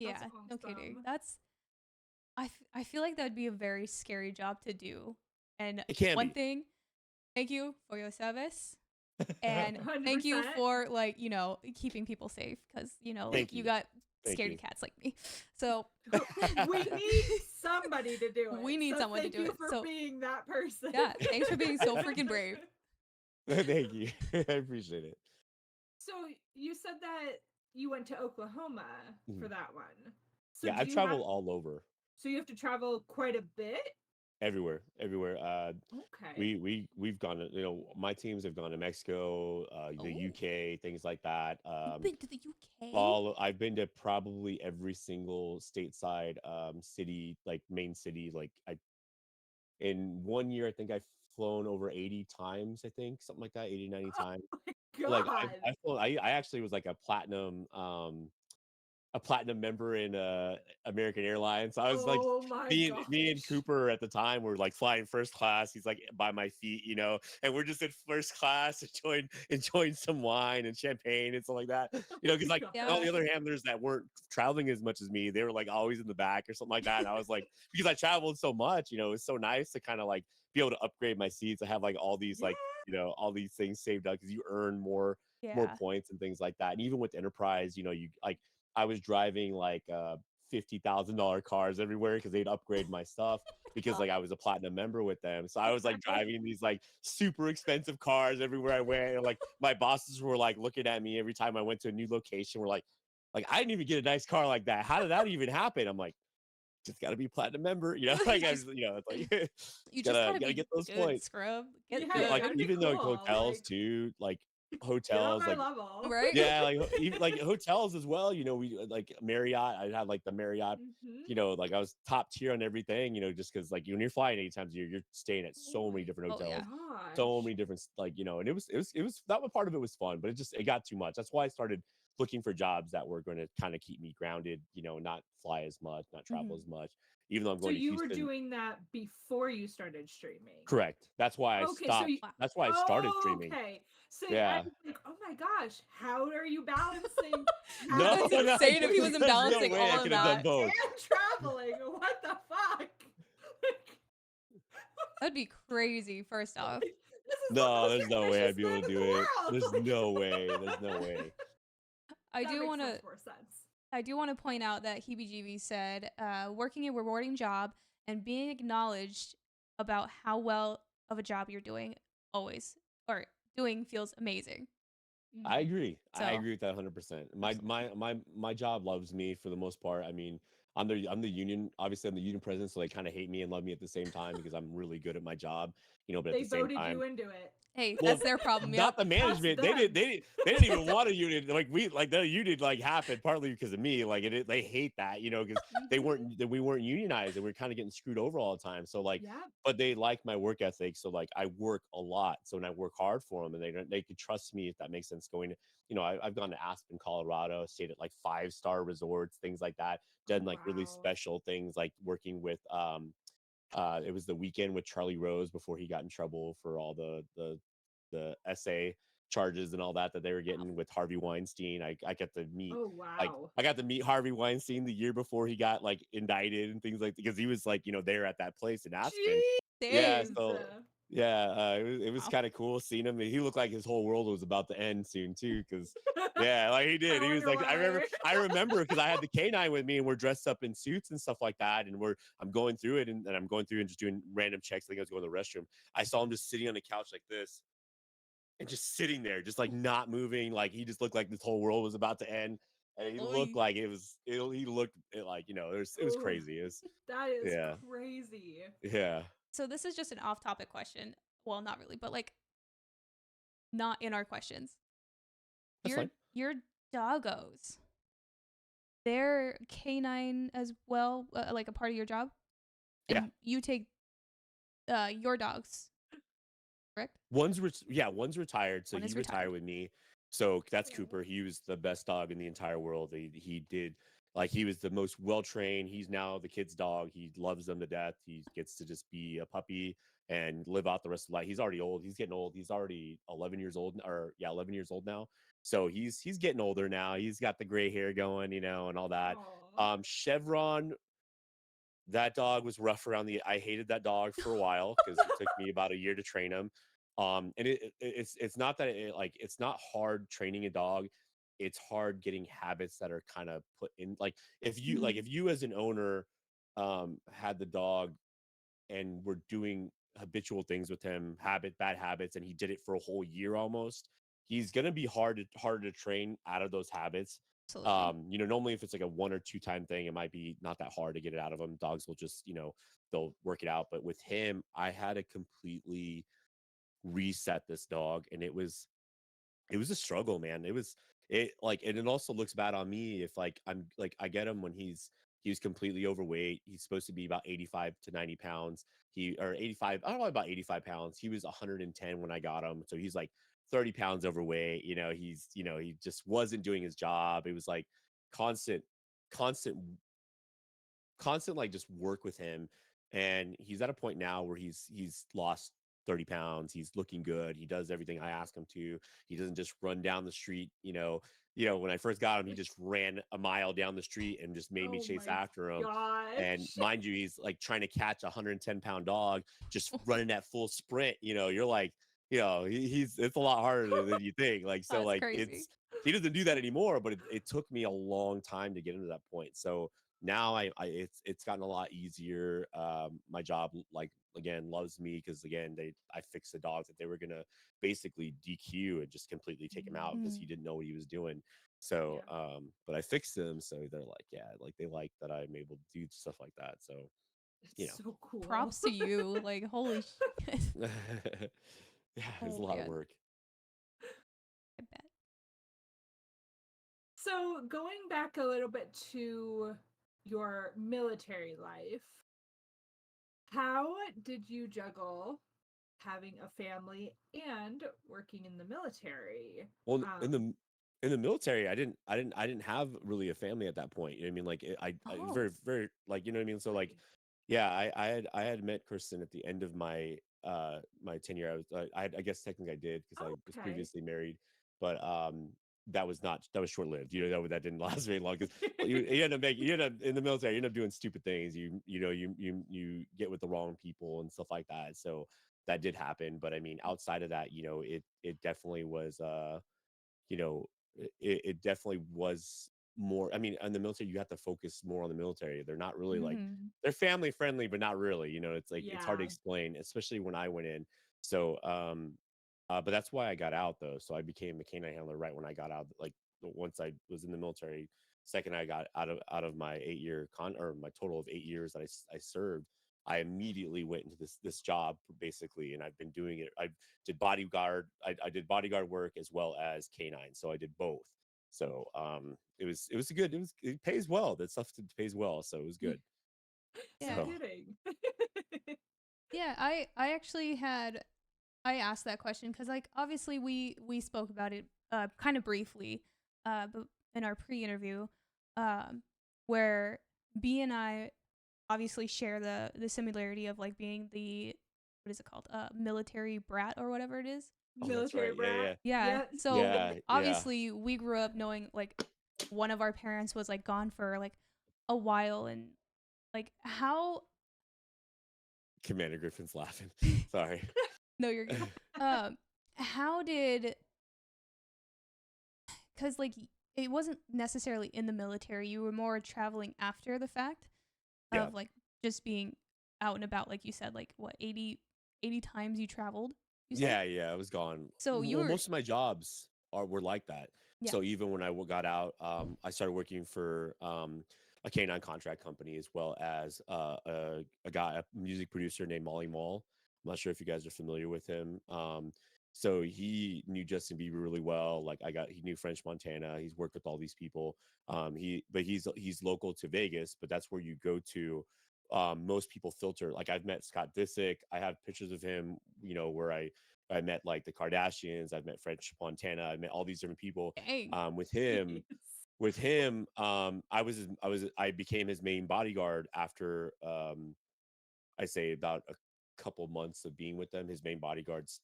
That's Yeah, no kidding. awesome. I feel like that would be a very scary job to do. And It can one be. thing, thank you for your service. And thank you 100%. for like, keeping people safe cuz Thank you you. got Thank scaredy you. cats like me. So We need somebody to do it. we need So someone to thank do you it. for So being that person. yeah, thanks for being so freaking brave. Thank you. I appreciate it. So you said that you went to Oklahoma for Mhm. that one. So Yeah, do I've you have traveled all over. so you have to travel quite a bit? Everywhere. Okay. We've gone to, you know, my teams have gone to Mexico, the Oh, UK, things like that. you've been to the UK? All I've been to probably every single stateside city, like main city. Like I in 1 year, I think I've flown over 80 times. I think something like that, 80, 90 Oh times. my Like god. I've flown, I actually was like a platinum member in American Airlines. So I was like Oh my me and gosh. Cooper at the time were like flying first class. He's like by my feet, you know, and we're just in first class enjoying some wine and champagne and stuff like that. Oh You know, because like my all Yeah. the other handlers that weren't traveling as much as me, they were like always in the back or something like that. And I was like, because I traveled so much, you know, it's so nice to kind of like be able to upgrade my seats. I have like all these Yeah. like, you know, all these things saved up because you earn more Yeah. points and things like that. And even with enterprise, you know, you like I was driving like $50,000 cars everywhere because they'd upgrade my stuff because like I was a platinum member with them. So I was like Okay. driving these like super expensive cars everywhere I went. And like my bosses were like looking at me every time I went to a new location. We're like I didn't even get a nice car like that. How did that even happen? I'm like, just gotta be a platinum member, you know, you like I just was, you know, it's like you just gotta gotta gotta be get those good, points. scrub. Yeah, Get you Like gotta be even though cool. hotels Like, too, like get on hotels, my like level. right? yeah, like even like hotels as well. You know, we like Marriott. I had like the Marriott. Hmm. You know, like I was top tier on everything. You know, just because like when you're flying 8 times a year, you're staying at Oh so many my different Oh yeah. hotels, so gosh. many different like you know. And it was that one part of it was fun, but it got too much. That's why I started looking for jobs that were going to kind of keep me grounded. You know, not fly as much, not travel Hmm. as much. Even though I'm So going to you were Houston, doing that before you started streaming. correct. That's why I Okay, so stopped. you Wow. That's why I started streaming. okay. So I Yeah. was like, oh my gosh, how are you balancing No, That's having no, insane if he wasn't there's no balancing way I all of could have done that. both. and traveling? What the fuck? That'd be crazy, first off. This is the No, most there's no way ambitious I'd be able man to in do the it. world. There's no way. There's no way. I That do makes want so to much more sense. I do want to point out that Heebie said, working a rewarding job and being acknowledged about how well of a job you're doing always or doing feels amazing. I Mhm. agree. I So, agree with that 100%. My absolutely. my my my job loves me for the most part. I mean, I'm the union, obviously I'm the union president, so they kind of hate me and love me at the same time because I'm really good at my job, you know, but at They the same voted time, you into it. Hey, Well, that's their problem. not Yep. the management. They them. didn't even want a unit. Like the unit like happened partly because of me. Like they hate that, you know, because we weren't unionized and we are kind of getting screwed over all the time. So like, Yeah. but they like my work ethic. So like I work a lot. So when I work hard for them, and they could trust me, if that makes sense. Going, you know, I've gone to Aspen, Colorado, stayed at like 5-star resorts, things like that. Oh Done like really wow. special things, like working with it was the weekend with Charlie Rose before he got in trouble for all the SA charges and all that they were getting with Harvey Weinstein. I got to meet Oh like wow. I got to meet Harvey Weinstein the year before he got like indicted and things like, because he was like, you know, there at that place in Aspen. Yeah, Dang. so yeah, it was Wow. kind of cool seeing him. He looked like his whole world was about to end soon too, because yeah, like he did. I He was wonder like, why. I remember because I had the canine with me and we're dressed up in suits and stuff like that, and I'm going through it, and I'm going through and just doing random checks. I think I was going to the restroom. I saw him just sitting on the couch like this, and just sitting there, just like not moving. Like he just looked like this whole world was about to end, and he looked Oy. like he looked like, you know, it was Ooh, crazy. It was that is yeah, crazy. yeah. So this is just an off-topic question. Well, not really, but like not in our questions. That's Your fine. your doggos, they're canine as well, like a part of your job, Yeah. and you take your dogs, correct? One's retired, so One he is retired retired. with me. So that's Oh, Cooper. He was the best dog in the entire world. He did, like, he was the most well trained. He's now the kid's dog. He loves them to death. He gets to just be a puppy and live out the rest of life. He's already old. He's getting old. He's already 11 years old, or yeah, 11 years old now. So he's getting older now. He's got the gray hair going, you know, and all that. aw. Chevron, that dog was rough around the. I hated that dog for a while because it took me about a year to train him. And it's not that it's not hard training a dog. It's hard getting habits that are kind of put in. Like if you as an owner had the dog and were doing habitual things with him, bad habits, and he did it for a whole year almost, he's gonna be harder to train out of those habits. Absolutely. You know, normally if it's like a 1 or 2 time thing, it might be not that hard to get it out of them. Dogs will just, you know, they'll work it out. But with him, I had to completely reset this dog, and it was a struggle, man. It like, and it also looks bad on me if like I'm like I get him when he's completely overweight. He's supposed to be about 85 to 90 pounds. He or 85, I don't know, about 85 pounds. He was 110 when I got him. So he's like 30 pounds overweight. You know, he just wasn't doing his job. It was like constant, constant like just work with him, and he's at a point now where he's lost 30 pounds. He's looking good. He does everything I ask him to. He doesn't just run down the street. When I first got him, he just ran a mile down the street and just made me Oh chase my after him. And gosh. mind you, he's like trying to catch a 110-pound dog just running that full sprint. You're like, he's it's a lot harder than you think. Like, so That's like crazy. he doesn't do that anymore, but it took me a long time to get into that point. So now it's gotten a lot easier. My job, like, again, loves me because, again, I fixed the dogs that they were gonna basically DQ and just completely take him out because Mm. he didn't know what he was doing. So Yeah. but I fixed them, so they're like, yeah, like they like that I'm able to do stuff like that. So you It's so cool. Props to you. Like, holy shit. know. Yeah, it was Oh a lot of man. work. I bet. So, going back a little bit to your military life, how did you juggle having a family and working in the military? Well, Um, in the military, I didn't have really a family at that point. You know what I mean? Like I Oh. very very, like, you know what I mean. So like, nice. yeah, I had met Kristen at the end of my tenure. I guess technically I did because I was Okay. previously married, but that was short lived. That didn't last very long because you end up in the military. You end up doing stupid things. You get with the wrong people and stuff like that. So that did happen. But I mean, outside of that, it definitely was. You know, it definitely was more. I mean, in the military, you have to focus more on the military. They're not really like, Mm-hmm. they're family friendly, but not really. It's like it's hard to Yeah. explain, especially when I went in. So, but that's why I got out though. So I became a canine handler right when I got out. Like once I was in the military, second I got out of my 8-year or my total of 8 years that I served, I immediately went into this job basically, and I've been doing it. I did bodyguard. I did bodyguard work as well as canine, so I did both. So it was good. It pays well. That stuff pays well, so it was good. No Yeah. So kidding. Yeah, I actually had I asked that question because like obviously we spoke about it kind of briefly but in our pre-interview um where B and I obviously share the similarity of like being the what is it called military brat or whatever it is. oh, that's Military right. Yeah, brat. yeah, Yeah, Yeah. so yeah, yeah. obviously we grew up knowing like one of our parents was like gone for like a while and like how Commander Griffin's laughing. Sorry. no you're good how did because like it wasn't necessarily in the military, you were more traveling after the fact Yeah. of like just being out and about, like you said, like what 80 times you traveled, you said. Yeah, yeah, I was gone. So you Well, were most of my jobs were like that. yeah. So even when I got out, I started working for a canine contract company as well as a music producer named Molly Mall. I'm not sure if you guys are familiar with him. So he knew Justin Bieber really well. Like he knew French Montana. He's worked with all these people. He's local to Vegas, but that's where you go to. Most people filter. Like I've met Scott Disick. I have pictures of him, where I met like the Kardashians. I've met French Montana. I met all these different people. Dang. With him, I became his main bodyguard after I say about a couple months of being with them. His main bodyguards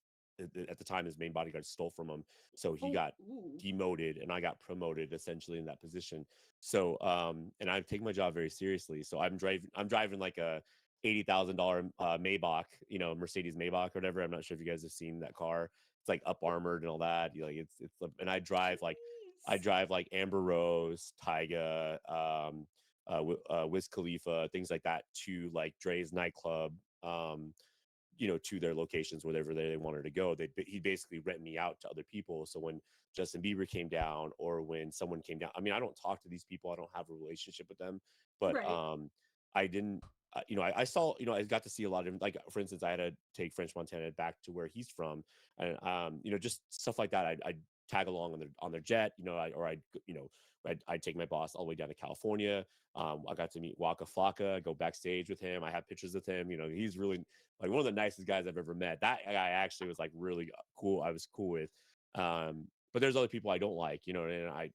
at the time, his main bodyguard stole from him, so he Oh, got ooh. demoted, and I got promoted essentially in that position. So, and I take my job very seriously. So I'm driving like a $80,000 Maybach, Mercedes Maybach or whatever. I'm not sure if you guys have seen that car. It's like up armored and all that. Like and I Jeez. drive like Amber Rose, Tyga, Wiz Khalifa, things like that to like Dre's nightclub, to their locations, wherever they wanted to go. He basically rent me out to other people. So when Justin Bieber came down or when someone came down, I mean, I don't talk to these people. I don't have a relationship with them, but Right. I didn't. I saw, I got to see a lot of, like, for instance, I had to take French Montana back to where he's from, and just stuff like that. I'd tag along on their jet, I'd take my boss all the way down to California. I got to meet Waka Flocka, go backstage with him. I have pictures with him. He's really like one of the nicest guys I've ever met. That guy actually was like really cool. I was cool with. But there's other people I don't like, and I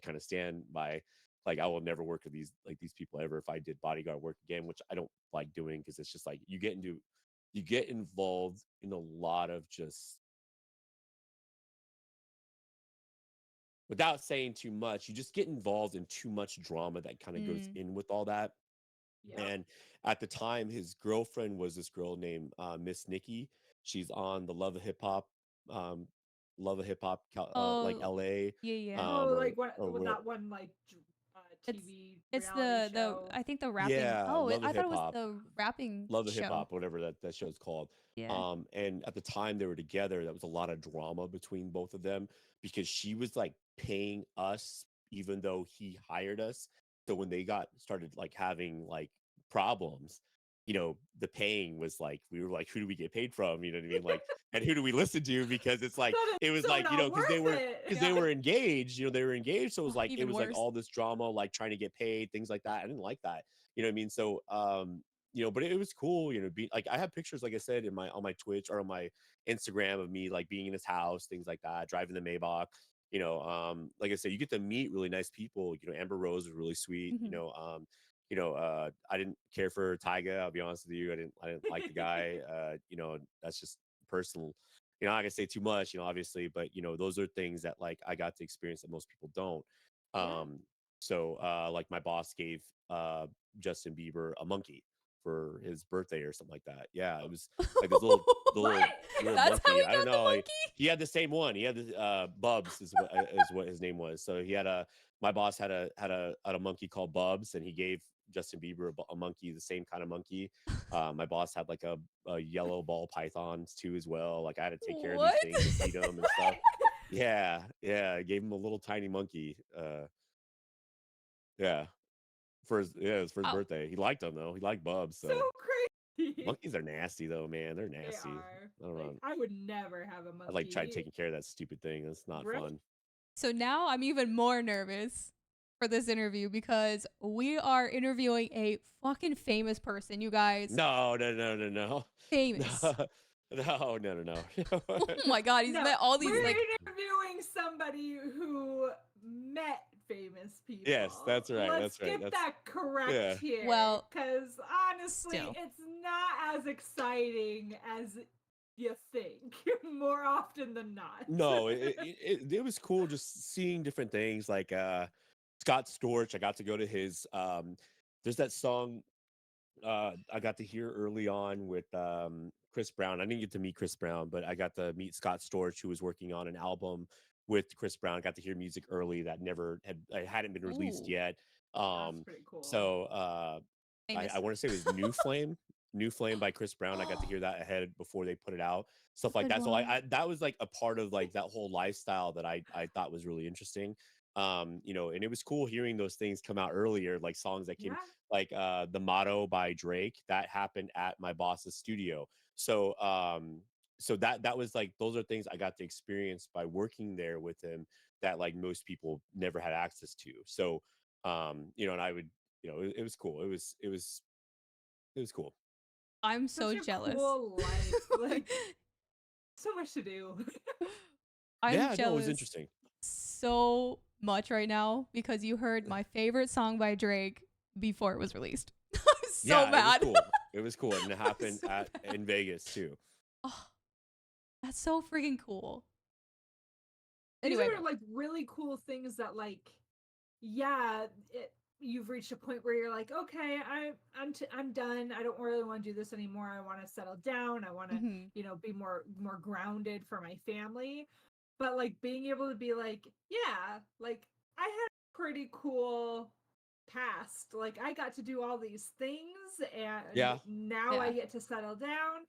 kind of stand by, like, I will never work with these people ever if I did bodyguard work again, which I don't like doing because it's just like you get involved in a lot of just, without saying too much, you just get involved in too much drama that kind of goes Mm. in with all that. Yep. And at the time, his girlfriend was this girl named Miss Nikki. She's on the um, Love of Hip Hop, like Oh LA, yeah, yeah. Oh, or like what or with where. that one like it's TV it's reality the show? I think the rapping Yeah, oh Love I of thought it Hip was Hop. the rapping Love of Hip show. Hop, whatever that show's called. Yeah. And at the time they were together, there was a lot of drama between both of them because she was like paying us even though he hired us. So when they got started like having like problems, the paying was like, we were like, who do we get paid from? You know what I mean? Like, and who do we listen to? Because it's like That it is was so like, not because worth it. they Yeah. were engaged, they were engaged. So Oh, it even was like worse. all this drama, like trying to get paid, things like that. I didn't like that. You know what I mean? So but it was cool, be like, I have pictures, like I said, on my Twitch or on my Instagram of me like being in his house, things like that, driving the Maybach. Like I said, you get to meet really nice people. Amber Rose was really sweet. Mhm. I didn't care for Tyga. I'll be honest with you. I didn't like the guy. That's just personal. I'm not gonna say too much, obviously, but those are things that like I got to experience that most people don't. Yeah. So like my boss gave Justin Bieber a monkey for his birthday or something like that. Yeah, it was like this little What? little That's how monkey. he I don't got the know. Like, monkey. he had the same one. He had the Bubs is what his name was. So he had my boss had a monkey called Bubs, and he gave Justin Bieber a monkey, the same kind of monkey. My boss had like a yellow ball pythons too as well. Like I had to take care of these What? things and feed them and stuff. Yeah, yeah. I gave him a little tiny monkey. Yeah, it was for his Wow. birthday. He liked them though. He liked Bubs. So So crazy. Monkeys are nasty though, man. They're They nasty. are. I don't Like, know. I would never have a I like tried monkey. taking care of that stupid thing. That's not Really? fun. So now I'm even more nervous for this interview because we are interviewing a fucking famous person, you guys. No, no, no, no, no. Famous. No, no, no, no, no. Oh my god, he's No, met all these we're like interviewing somebody who met famous people. Yes, that's right. Let's That's right. get that yeah. correct here. Well, Because honestly, still. it's not as exciting as you think, more often than not. No, it was cool just seeing different things like Scott Storch. I got to go to his there's that song I got to hear early on with Chris Brown. I didn't get to meet Chris Brown, but I got to meet Scott Storch, who was working on an album with Chris Brown. I got to hear music early that never hadn't been released Ooh, yet. That's Um, pretty cool. so famous. I want to say it was New Flame. New Flame by Chris Brown. I got to hear that ahead before they put it out, It's a stuff like good that. So one. I that was like a part of like that whole lifestyle that I thought was really interesting. And it was cool hearing those things come out earlier, like songs that came Yeah. like The Motto by Drake that happened at my boss's studio. So that was like those are things I got to experience by working there with him that like most people never had access to. So and I would, it was cool. It was cool. I'm Such so a jealous. cool life. Like, so much to do. I'm Yeah, no, it was jealous interesting. so much right now because you heard my favorite song by Drake before it was released. I'm so Yeah, mad. It was cool. And it happened so at bad. in Vegas too. Oh, that's so freaking cool. These Anyway, are like really cool things that like, yeah, you've reached a point where you're like, okay, I'm done. I don't really want to do this anymore. I want to settle down. I want to, mhm, be more grounded for my family. But like being able to be like, yeah, like I had a pretty cool past. Like I got to do all these things and Yeah. now I yeah, get to settle down.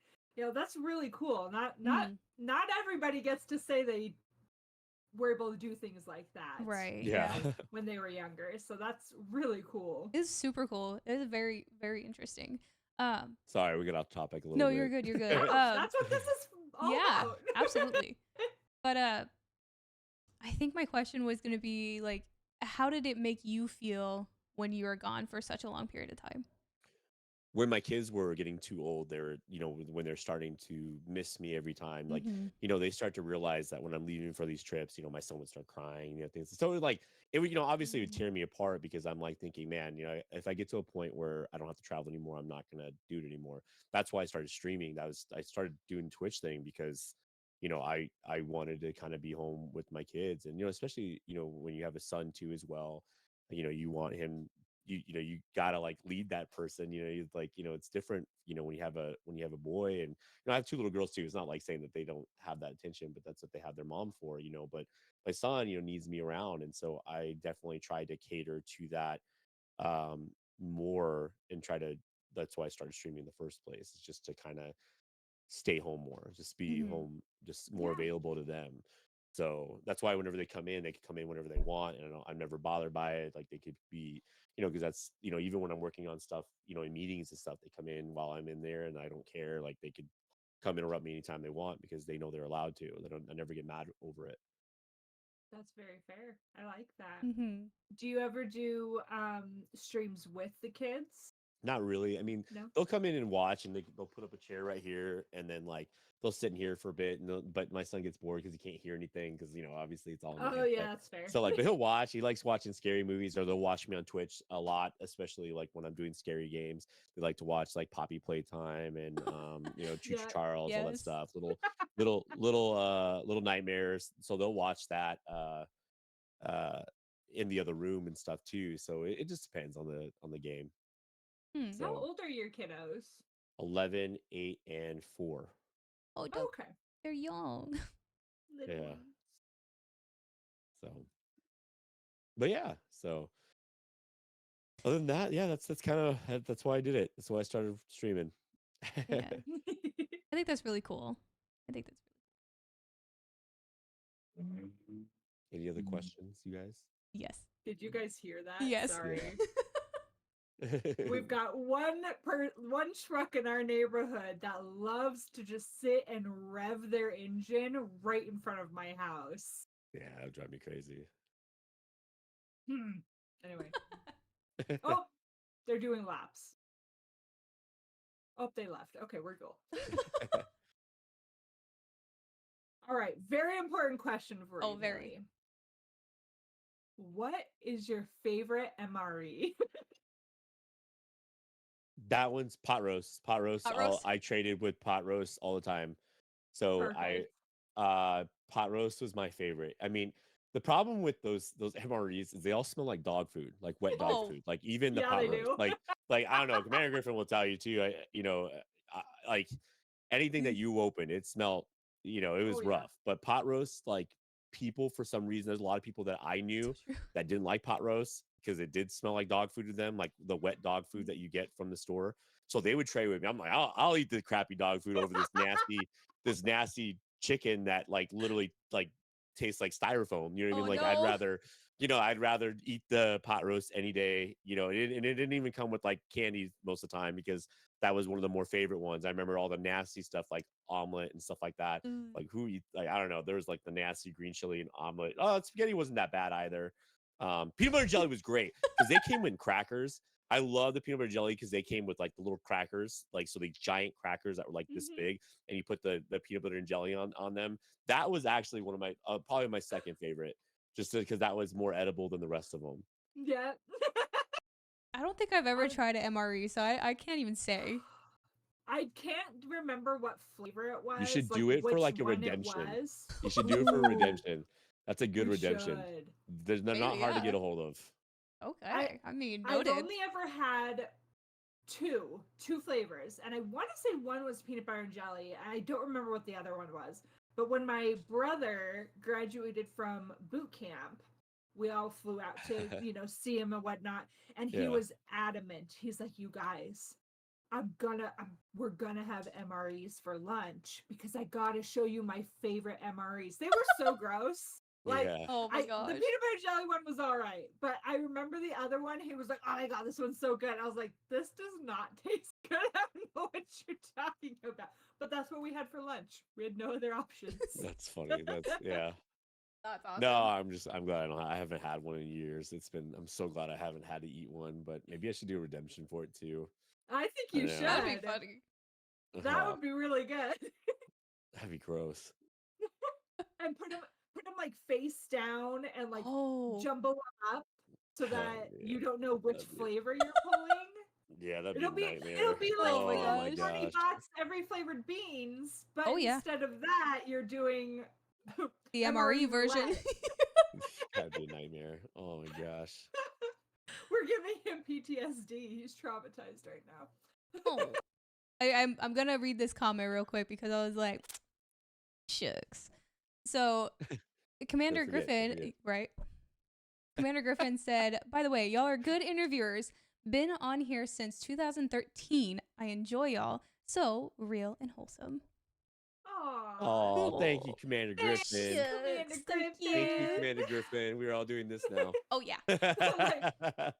That's really cool. mhm, Not everybody gets to say they were able to do things like that, right, Yeah. yeah. when they were younger. So that's really cool. It's super cool. It's very, very interesting. Um, Sorry, we got off topic a little no, you're bit. good, you're No, good. that's what this is all Yeah, about. absolutely. But I think my question was gonna be like, how did it make you feel when you were gone for such a long period of time? When my kids were getting too old, they're, when they're starting to miss me every time, like, Mm-hmm. they start to realize that when I'm leaving for these trips, my son would start crying, things. So like it would, obviously it would tear me apart because I'm like thinking, man, if I get to a point where I don't have to travel anymore, I'm not gonna do it anymore. That's why I started streaming. I started doing Twitch thing because I wanted to kind of be home with my kids, and especially when you have a son too as well, you want him, you gotta like lead that person, you like, it's different, when you have a boy. And I have two little girls too. It's not like saying that they don't have that attention, but that's what they have their mom for. But my son, needs me around, and so I definitely try to cater to that more, and try to that's why I started streaming in the first place. It's just to kind of stay home more, just be Mm-hmm. home, just more Yeah, available to them. So that's why whenever they come in, they can come in whenever they want, and I'm never bothered by it. Like they could be, because that's, even when I'm working on stuff, in meetings and stuff, they come in while I'm in there, and I don't care. Like they could come interrupt me anytime they want because they know they're allowed to. I never get mad over it. that's very fair. I like that. Mm-hmm. Do you ever do streams with the kids? Not really. I mean, No. they'll come in and watch, and they'll put up a chair right here, and then like they'll sit in here for a bit. And but my son gets bored because he can't hear anything because obviously it's all in the Oh headset. yeah, that's fair. So like, but he'll watch. He likes watching scary movies, or they'll watch me on Twitch a lot, especially like when I'm doing scary games. They like to watch like Poppy Playtime and Chooch Yeah. Charles, all that Yes. stuff. Little nightmares. So they'll watch that uh in the other room and stuff too. So it just depends on the game. Hmm. How So old are your kiddos? 11, 8, and 4. Oh, don't, Okay, they're young. little Yeah. ones. So, but yeah. So other than that, yeah, that's kind of that's why I did it. That's why I started streaming. Yeah, I think that's really cool. I think that's Any other questions, you guys? yes, Did you guys hear that? yes. Yeah. Sorry. We've got one truck in our neighborhood that loves to just sit and rev their engine right in front of my house. Yeah, that would drive me crazy. Anyway. Oh, they're doing laps. Oh, they left. Okay, we're cool. All right, very important question for you. Oh, very. Millie. What is your favorite MRE? That one's pot roast. Pot roast. Pot roast? I traded with pot roast all the time. So Perfect. pot roast was my favorite. I mean, the problem with those MREs is they all smell like dog food, like wet dog Oh. food. Like even the Yeah, pot they roast. do. Like I don't know. Commander Griffin will tell you too. Like anything that you open, it smelled. It was Oh, yeah. rough. But pot roast, like people for some reason, there's a lot of people that I knew So true. that didn't like pot roast because it did smell like dog food to them, like the wet dog food that you get from the store. So they would trade with me. I'm like, I'll eat the crappy dog food over this nasty chicken that like literally like tastes like styrofoam. You know what I mean? Oh, Like no. I'd rather eat the pot roast any day. And it didn't even come with like candy most of the time because that was one of the more favorite ones. I remember all the nasty stuff like omelet and stuff like that. Mm. Like who eat like I don't know. There was like the nasty green chili and omelet. Oh, spaghetti wasn't that bad either. Peanut butter jelly was great because they came in crackers. I love the peanut butter jelly because they came with like the little crackers, like so these giant crackers that were like this big, and you put the peanut butter and jelly on them. That was actually one of my probably my second favorite, just because that was more edible than the rest of them. Yeah. I don't think I've ever tried an MRE, so I can't even say. I can't remember what flavor it was. You should like, do it for which like a one it redemption. was. You should do it for a Ooh, redemption. That's a good we redemption. should. They're not Maybe, hard to get yeah. a hold of. Okay. I mean, I've noted. only ever had two flavors, and I want to say one was peanut butter and jelly, and I don't remember what the other one was. But when my brother graduated from boot camp, we all flew out to see him and whatnot, and he Yeah. was adamant. He's like, "You guys, we're gonna have MREs for lunch because I gotta show you my favorite MREs." They were so gross. Like, Yeah. Oh my the gosh. peanut butter jelly one was all right, but I remember the other one. He was like, "Oh my god, this one's so good." I was like, "This does not taste good." I don't know what you're talking about, but that's what we had for lunch. We had no other options. That's funny. That's yeah. That's awesome. No, I'm glad I haven't had one in years. I'm so glad I haven't had to eat one, but maybe I should do a redemption for it too. I think you should. That'd be funny. That would be really good. That'd be gross. And put them like face down and like Oh. jumble them up so that you don't know which That'd be- flavor you're pulling. Yeah, that'd It'll be a be nightmare. it'll be like Oh my gosh. 20 bucks every flavored beans, but Oh, yeah. instead of that, you're doing The MRE version. roulette. That'd be a nightmare. Oh my gosh. We're giving him PTSD. He's traumatized right now. Oh. I'm gonna read this comment real quick because I was like, shucks. So Commander Don't forget, don't Griffin, forget. right? Commander Griffin said, "By the way, y'all are good interviewers. Been on here since 2013. I enjoy y'all. So real and wholesome." Aww. Oh, thank you, Commander Thank Griffin. you, Commander Thank Griffin. Thank you, Commander Griffin. We're all doing this now. Oh yeah, I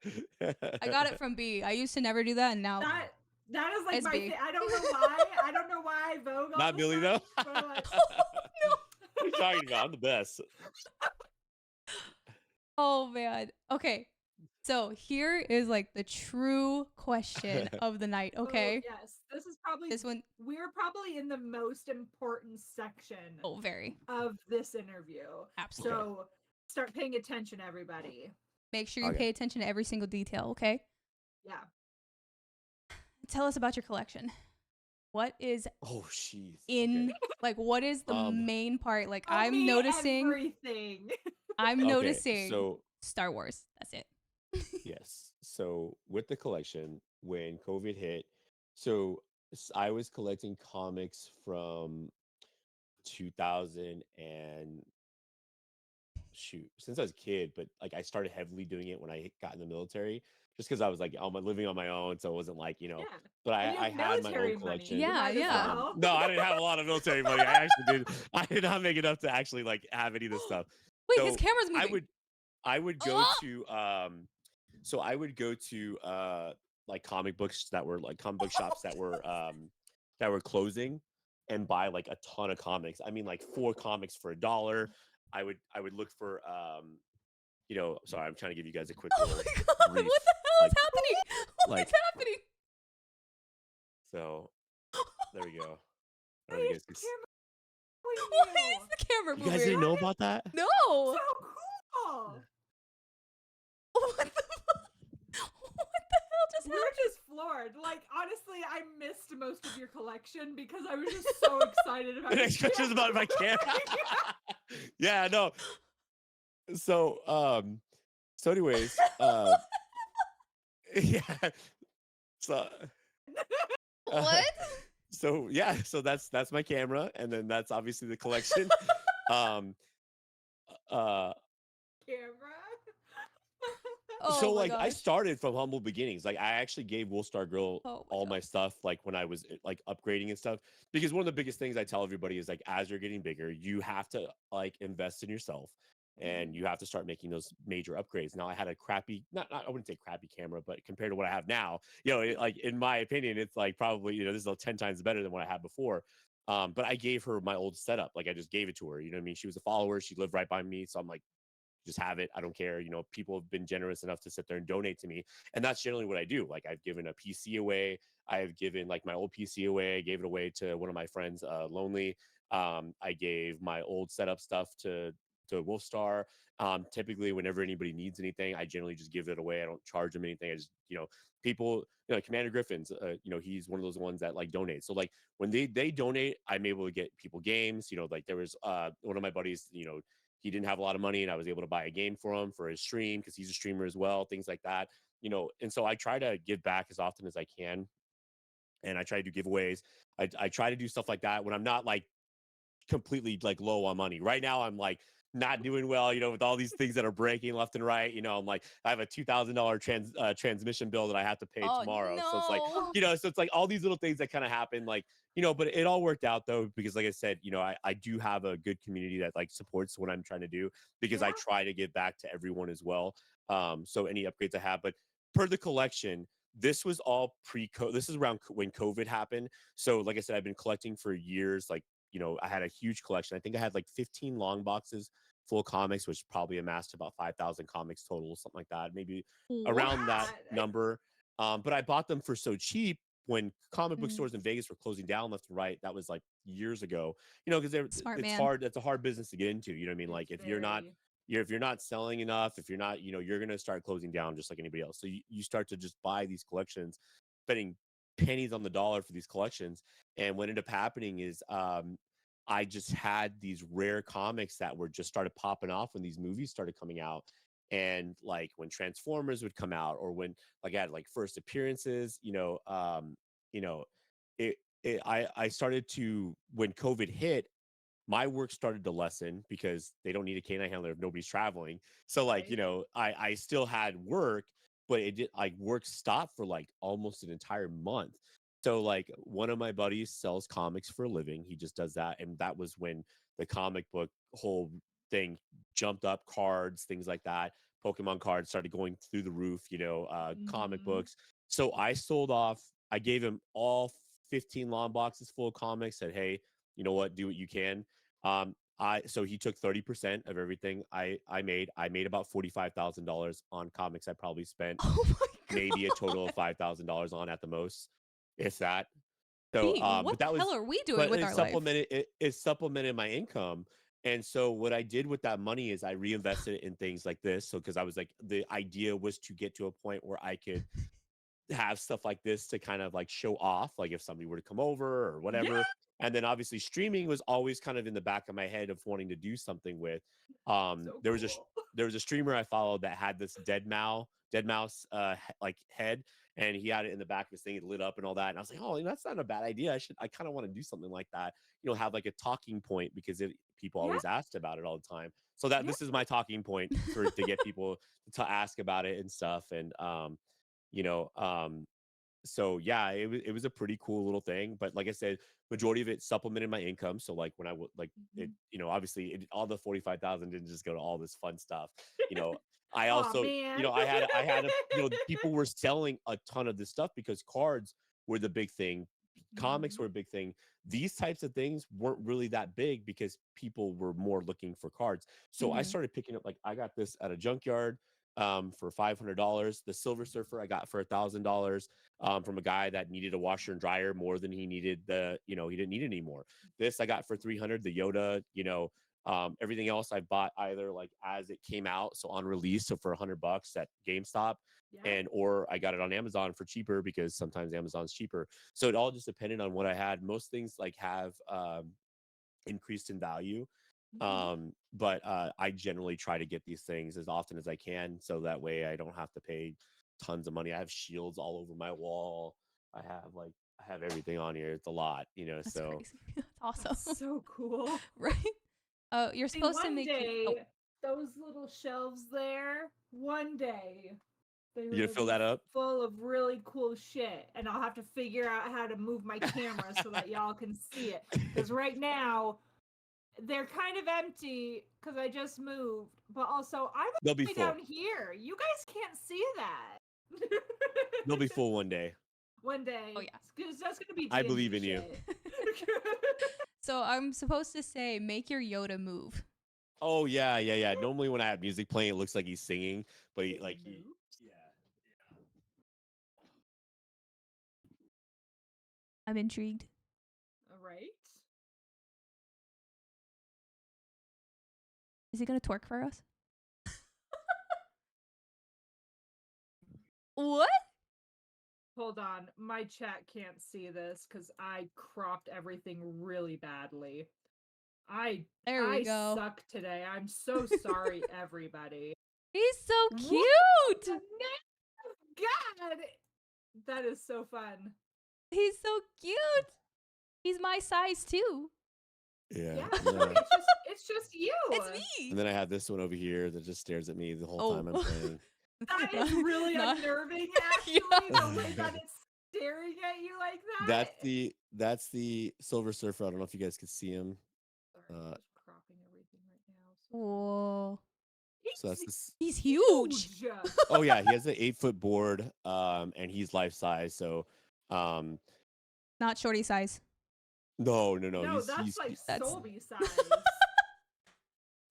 I got it from B. I used to never do that, and now That is like It's my big. I don't know why. I don't know why I vogue all Not the Millie, time, though. but, like, What are you talking about? I'm the best. oh man. Okay, so here is like the true question of the night. Okay, oh, yes, this is probably this one. we're probably in the most important section Oh, very of this interview. absolutely. So start paying attention, everybody. Make sure you Okay. pay attention to every single detail. Okay. Yeah. Tell us about your collection. What is Oh, jeez. in Okay. like what is the main part? Like Tell I'm me noticing everything. I'm Okay, noticing so Star Wars. That's it. yes. So with the collection, when COVID hit, so I was collecting comics from 2000 and shoot, since I was a kid, but like I started heavily doing it when I got in the military, just because I was like living on my own, so it wasn't like Yeah. But And you I have had my military own money. collection. Yeah, Might as yeah. well. No, I didn't have a lot of military money. I actually did. I did not make enough to actually like have any of this stuff. Wait, So his camera's moving. I would go Oh! to so I would go to like comic books that were like comic book shops that were closing and buy like a ton of comics. I mean, like 4 comics for $1. I would look for sorry, I'm trying to give you guys a quick Oh little my god, brief, what the hell is like happening? What like is happening? so. There we go. I Why don't know if you is guys the can. camera Why moving is the camera You guys moving? didn't know about that? No. So cool. What the what the hell just We're happened? just floored. Like, honestly, I missed most of your collection because I was just so excited about The your next question is about my camera. Yeah, no. So anyways, yeah. So What? so yeah, so that's my camera, and then that's obviously the collection. um uh camera. Oh so my like I gosh. started from humble beginnings. Like I actually gave Wool Star Grill Oh my all god. my stuff like when I was like upgrading and stuff, because one of the biggest things I tell everybody is like as you're getting bigger, you have to like invest in yourself and you have to start making those major upgrades. Now I had a crappy, not I wouldn't say crappy camera, but compared to what I have now, like in my opinion, it's like probably, this is 10 times better than what I had before. But I gave her my old setup. Like I just gave it to her. You know what I mean? She was a follower. She lived right by me. So I'm like, just have it. I don't care. People have been generous enough to sit there and donate to me. And that's generally what I do. Like I've given a PC away. I've given like my old PC away. I gave it away to one of my friends, Lonely. I gave my old setup stuff to Wolfstar. Typically, whenever anybody needs anything, I generally just give it away. I don't charge them anything. I just, people, Commander Griffin's, he's one of those ones that like donate. So like when they donate, I'm able to get people games. Like there was one of my buddies, he didn't have a lot of money and I was able to buy a game for him for his stream because he's a streamer as well, things like that. And so I try to give back as often as I can. And I try to do giveaways. I try to do stuff like that when I'm not like completely like low on money. Right now, I'm like not doing well, with all these things that are breaking left and right. I'm like, I have a $2,000 transmission bill that I have to pay Oh tomorrow. So it's like, no. so it's like all these little things that kind of happen, like, but it all worked out though, because like I said, I do have a good community that like supports what I'm trying to do because Yeah. I try to give back to everyone as well. So any upgrades I have, but per the collection, this was all pre-COVID. This is around when COVID happened. So like I said, I've been collecting for years, like, I had a huge collection. I think I had like 15 long boxes full of comics, which probably amassed about 5,000 comics total, something like that, maybe around that What? number. But I bought them for so cheap when comic book Mm. stores in Vegas were closing down left and right. That was like years ago, because Smart it's man. hard. It's a hard business to get into. You know what I mean? Like It's if you're not, very- if you're not selling enough, if you're not, you're going to start closing down just like anybody else. So you start to just buy these collections, spending pennies on the dollar for these collections. And what ended up happening is I just had these rare comics that were just started popping off when these movies started coming out. And like when Transformers would come out, or when like I had like first appearances, you know, I started to, when COVID hit, my work started to lessen because they don't need a canine handler if nobody's traveling. So like, Right. I still had work, but it did like work stopped for like almost an entire month. So like one of my buddies sells comics for a living. He just does that. And that was when the comic book whole thing jumped up, cards, things like that. Pokemon cards started going through the roof, comic Mhm. books. So I sold off, I gave him all 15 long boxes full of comics, said, hey, you know what, do what you can. So he took 30% of everything I made. I made about $45,000 on comics. I probably spent Oh my god. maybe a total of $5,000 on at the most, if that. So, Pete, what but the that hell was, are we doing but with it our life? supplemented it supplemented my income. And so what I did with that money is I reinvested it in things like this. So because I was like, the idea was to get to a point where I could have stuff like this to kind of like show off, like if somebody were to come over or Yeah. whatever. And then obviously streaming was always kind of in the back of my head of wanting to do something with. So There was cool. there was a streamer I followed that had this dead mouse like head, and he had it in the back of his thing, it lit up and all that. And I was like, oh, that's not a bad idea. I kind of want to do something like that, have like a talking point, because people Yeah. always asked about it all the time. So that Yeah. this is my talking point to get people to ask about it and stuff. And you know, um, So yeah, it was a pretty cool little thing. But like I said, majority of it supplemented my income. So like when I would like it, obviously all the 45,000 didn't just go to all this fun stuff. You know, I Oh also, man. I had a, people were selling a ton of this stuff because cards were the big thing. Comics Mhm. were a big thing. These types of things weren't really that big because people were more looking for cards. So I Mhm. started picking up, like I got this at a junkyard for $500. The Silver Surfer I got for $1,000 from a guy that needed a washer and dryer more than he needed he didn't need it anymore. This I got for 300. The Yoda, everything else I bought either like as it came out, so on release, so for $100 at GameStop, Yeah. and or I got it on Amazon for cheaper because sometimes Amazon's cheaper. So it all just depended on what I had. Most things like have increased in value. Mhm. But I generally try to get these things as often as I can, so that way I don't have to pay tons of money. I have shields all over my wall. I have everything on here. It's a lot, That's so crazy. That's awesome. That's so cool. Right? You're See, supposed to one make your day, those little shelves there, one day, they're you gonna gonna fill be that up? full of really cool shit. And I'll have to figure out how to move my camera so that y'all can see it. Because right now, they're kind of empty because I just moved. But also, I'm They'll be way full. down here. You guys can't see that. They'll be full one day. One day. Oh, yeah. It's just gonna be I TNT believe in you. shit. So I'm supposed to say, make your Yoda move. Oh yeah. Normally when I have music playing, it looks like he's singing, but he, like he, Moves. yeah. I'm intrigued. All right. Is he gonna twerk for us? What? Hold on. My chat can't see this because I cropped everything really badly. There we I go. suck today. I'm so sorry, everybody. He's so What cute. the name of God? That is so fun. He's so cute. He's my size too. Yeah. Yeah, And then, it's just you. It's and me. then I have this one over here that just stares at me the whole Oh. time I'm playing. That is really unnerving, actually, the way that it's staring at you like that. That's the Silver Surfer. I don't know if you guys could see him. Sorry, I'm just cropping everything right now. Whoa. So that's this. He's huge. Oh yeah, he has an 8-foot board, and he's life size. So, Not shorty size. no, No, that's like That's- Solby size.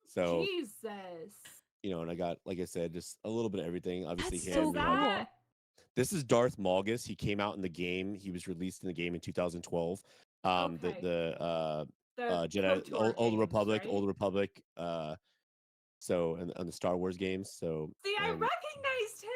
so Jesus. and I got, like I said, just a little bit of everything. Obviously, That's him. so Is you know, that this is Darth Malgus. He came out in the game. He was released in the game in 2012. okay? The Jedi, KOTOR Old games, Republic, right? Old Republic. So and on the Star Wars games. So See, I and recognized him.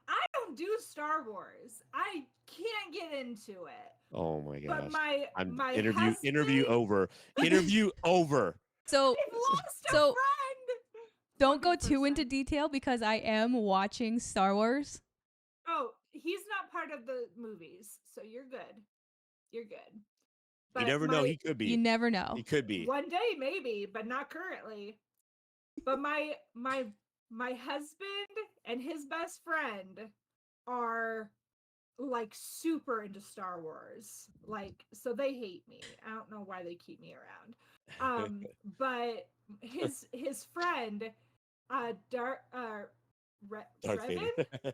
I don't do Star Wars. I can't get into it. oh my gosh, But my I'm my interview husband, over. Interview over. So I've lost a So- friend. don't go too 100%. into detail because I am watching Star Wars. Oh, he's not part of the movies, so you're good. You're good. You never know. He could be. You never know. He could be. One day maybe, but not currently. But my husband and his best friend are like super into Star Wars. Like, so they hate me. I don't know why they keep me around. But his friend, Darth Darth Revan? Vader.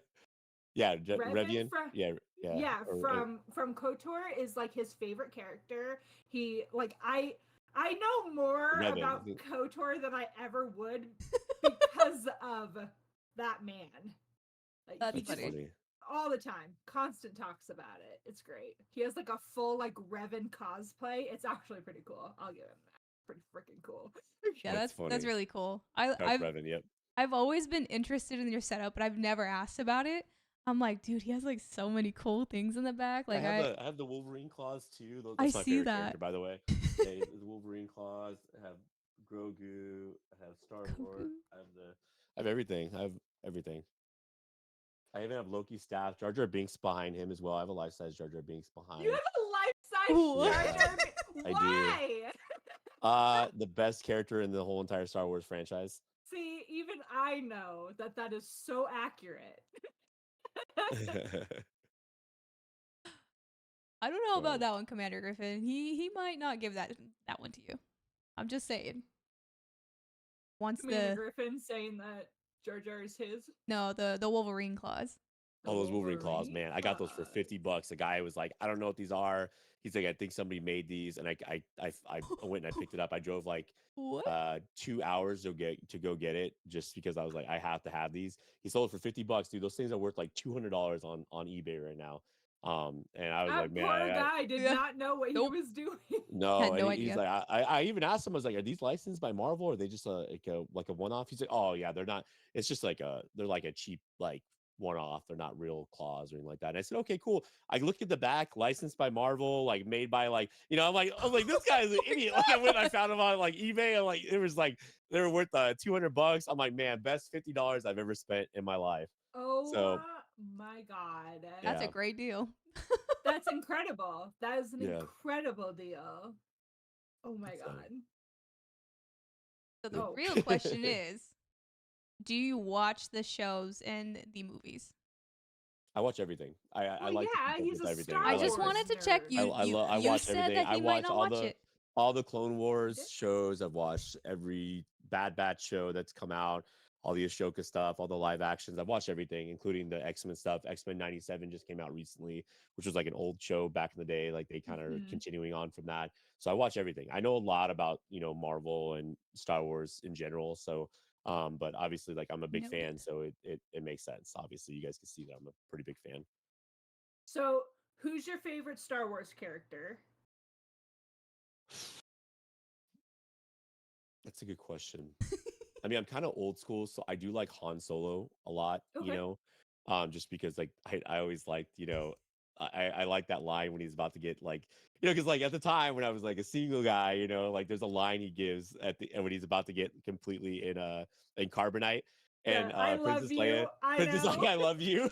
Yeah, Revan Revian. from Yeah. from KOTOR is like his favorite character. He like I know more Revan, about I think. KOTOR than I ever would because of that man. Like That's he That's just funny. all the time, constant talks about it. It's great. He has like a full like Revan cosplay. It's actually pretty cool. I'll give him that. Pretty freaking cool. Yeah, That's that's funny. really cool. Darth I've Revan. Yep. I've always been interested in your setup, but I've never asked about it. I'm like, dude, he has like so many cool things in the back. Like I have the Wolverine claws too. I That's my see favorite that. character, by the way. Yeah, the Wolverine claws. I have Grogu. I have Star Lord. I have everything. I have everything. I even have Loki's staff. Jar Jar Binks behind him as well. I have a life size Jar Jar Binks behind. You have a life-size What? Jar Jar I do. Why? The best character in the whole entire Star Wars franchise. See, even I know that that is so accurate. I don't know about So- that one, Commander Griffin. He might not give that one to you. I'm just saying. Once Commander Griffin saying that Jar Jar is his. the Wolverine claws. Oh, those Wolverine claws, man! I got those for $50. The guy was like, "I don't know what these are." He's like, "I think somebody made these," and I went and I picked it up. I drove like What? 2 hours to go get it just because I was like, I have to have these. He sold it for $50, dude. Those things are worth like $200 on eBay right now. And I was That like, man, poor guy did Yeah. not know what Nope. he was doing. no, Had no and he's idea. like, I even asked him, I was like, are these licensed by Marvel? Or are they just like a one-off? He's like, oh yeah, they're not. It's just like they're like a cheap like one-off. They're not real claws or anything like that. And I said, okay, cool. I looked at the back, licensed by Marvel, like made by like, I'm like, this guy is an idiot. Like I went, I found him on like eBay, and like it was like they were worth $200. I'm like, man, best $50 I've ever spent in my life. Oh So my god. That's yeah. a great deal. That's incredible. That is an Yeah. incredible deal. Oh my So- god. So the Oh. real question is, do you watch the shows and the movies? I watch everything. I Well, like to yeah, keep up he's with a everything. Star I like just Wars wanted to check. nerd. You I you watch said everything. that I he might watch not all watch the it. all the Clone Wars Okay. shows. I've watched every Bad Batch show that's come out, all the Ashoka stuff, all the live actions. I've watched everything, including the X-Men stuff. X-Men 97 just came out recently, which was like an old show back in the day. Like they kind of are Mhm. continuing on from that. So I watch everything. I know a lot about, Marvel and Star Wars in general. So but obviously like I'm a big Noted. fan, so it makes sense. Obviously, you guys can see that I'm a pretty big fan. So, who's your favorite Star Wars character? That's a good question. I mean, I'm kind of old school, so I do like Han Solo a lot, Okay. just because like I always liked, I like that line when he's about to get like, because like at the time when I was like a single guy, like there's a line he gives at the when he's about to get completely in carbonite, and I love Princess you. Leia, I Princess know. like I love you,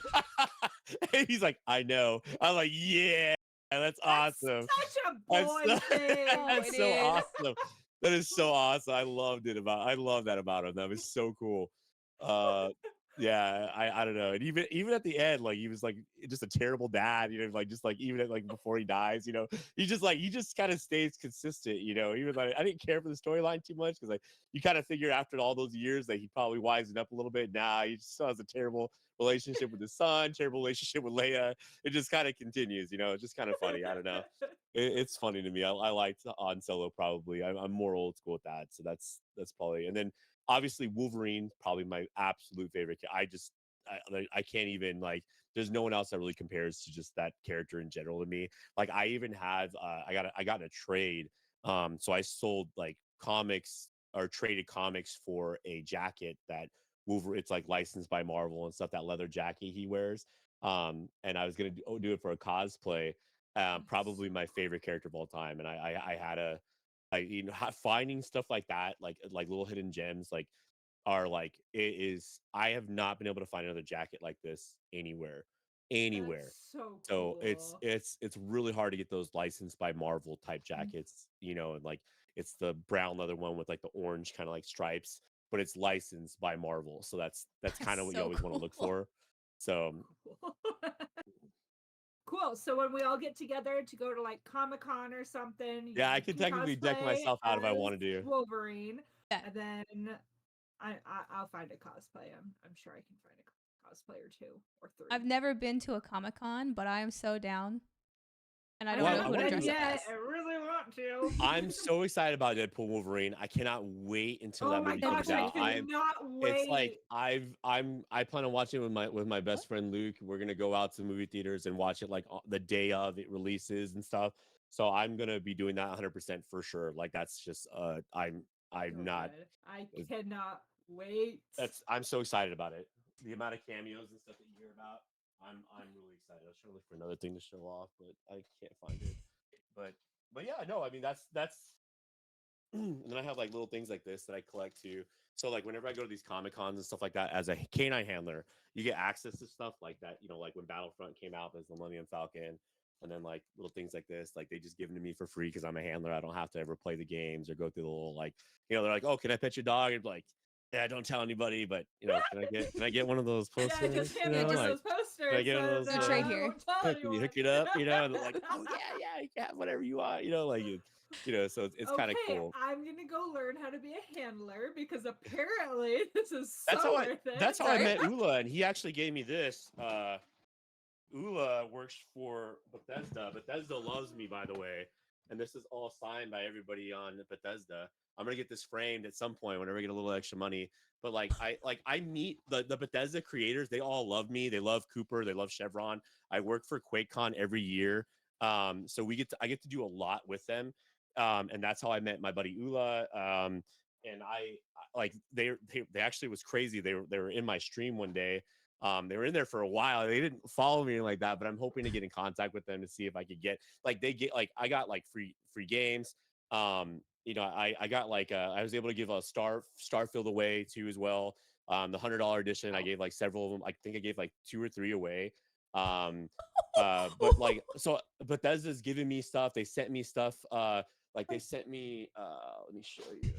and he's like I know. I'm like yeah, that's That's awesome. such a That's boy so, thing. Oh, that's it so is. awesome. That is so awesome. I love that about him. That was so cool. Uh yeah, I don't know. And even at the end, like he was like just a terrible dad, like just like even at, like before he dies, he just kind of stays consistent, even like I didn't care for the storyline too much because like you kind of figure after all those years that he probably wised up a little bit. Nah, he just still has a terrible relationship with his son, terrible relationship with Leia. It just kind of continues, it's just kind of funny. I don't know. It's funny to me. I liked Han Solo probably. I'm more old school with that, so that's probably. And then obviously Wolverine, probably my absolute favorite. I can't even like. There's no one else that really compares to just that character in general to me. Like I even had I got in a trade. So I sold like comics or traded comics for a jacket that Wolverine. It's like licensed by Marvel and stuff. That leather jacket he wears. And I was gonna do it for a cosplay. Probably my favorite character of all time, and I had a finding stuff like that, like little hidden gems, like are like it is. I have not been able to find another jacket like this anywhere. That's so So cool. it's really hard to get those licensed by Marvel type jackets, and like it's the brown leather one with like the orange kind of like stripes, but it's licensed by Marvel. So that's kind of what you so always want to look cool. for. So Cool. Cool. So when we all get together to go to like Comic-Con or something, yeah, I you could can technically deck cosplay myself out if I as wanted to. Wolverine, Yeah. and then I'll find a cosplay. I'm sure I can find a cosplay or two or three. I've never been to a Comic-Con, but I am so down. And I don't Well, know I who to wanna dress do up yet. as. I really want to. I'm so excited about Deadpool Wolverine. I cannot wait until Oh that my movie gosh, comes I out. cannot wait. It's like I plan on watching it with my best friend Luke. We're gonna go out to movie theaters and watch it like the day of it releases and stuff. So I'm gonna be doing that 100% for sure. Like that's just I'm So not. good. I cannot wait. I'm so excited about it. The amount of cameos and stuff that you hear about, I'm really excited. I was trying to look for another thing to show off, but I can't find it. But yeah, no, I mean that's and then I have like little things like this that I collect too. So like whenever I go to these Comic Cons and stuff like that, as a canine handler, you get access to stuff like that. Like when Battlefront came out, there's the Millennium Falcon, and then like little things like this, like they just give them to me for free because I'm a handler. I don't have to ever play the games or go through the little like, they're like, oh, can I pet your dog? And like, yeah, don't tell anybody, but can I get one of those posters? Yeah, just hand me one of Like, those posters. sister. Can I get a little So, Good trade here. I won't tell Can you anyone. hook it up? You know, and they're like, oh yeah, you can have whatever you want. You know, like so it's kind of Okay, cool. I'm gonna go learn how to be a handler because apparently this is That's so how I worth it. that's how I Sorry. met Ula, and he actually gave me this. Ula works for Bethesda. Bethesda loves me, by the way. And this is all signed by everybody on Bethesda. I'm gonna get this framed at some point whenever I get a little extra money. But I meet the Bethesda creators. They all love me. They love Cooper. They love Chevron. I work for QuakeCon every year. So I get to do a lot with them. And that's how I met my buddy Ula. And I like they actually was crazy. They were in my stream one day. They were in there for a while. They didn't follow me like that, but I'm hoping to get in contact with them to see if I could get I got like free games. I got I was able to give a Starfield away too as well. The $100 edition, I gave like several of them. I think I gave like 2 or 3 away. But like so Bethesda's giving me stuff. They sent me stuff. They sent me. Let me show you.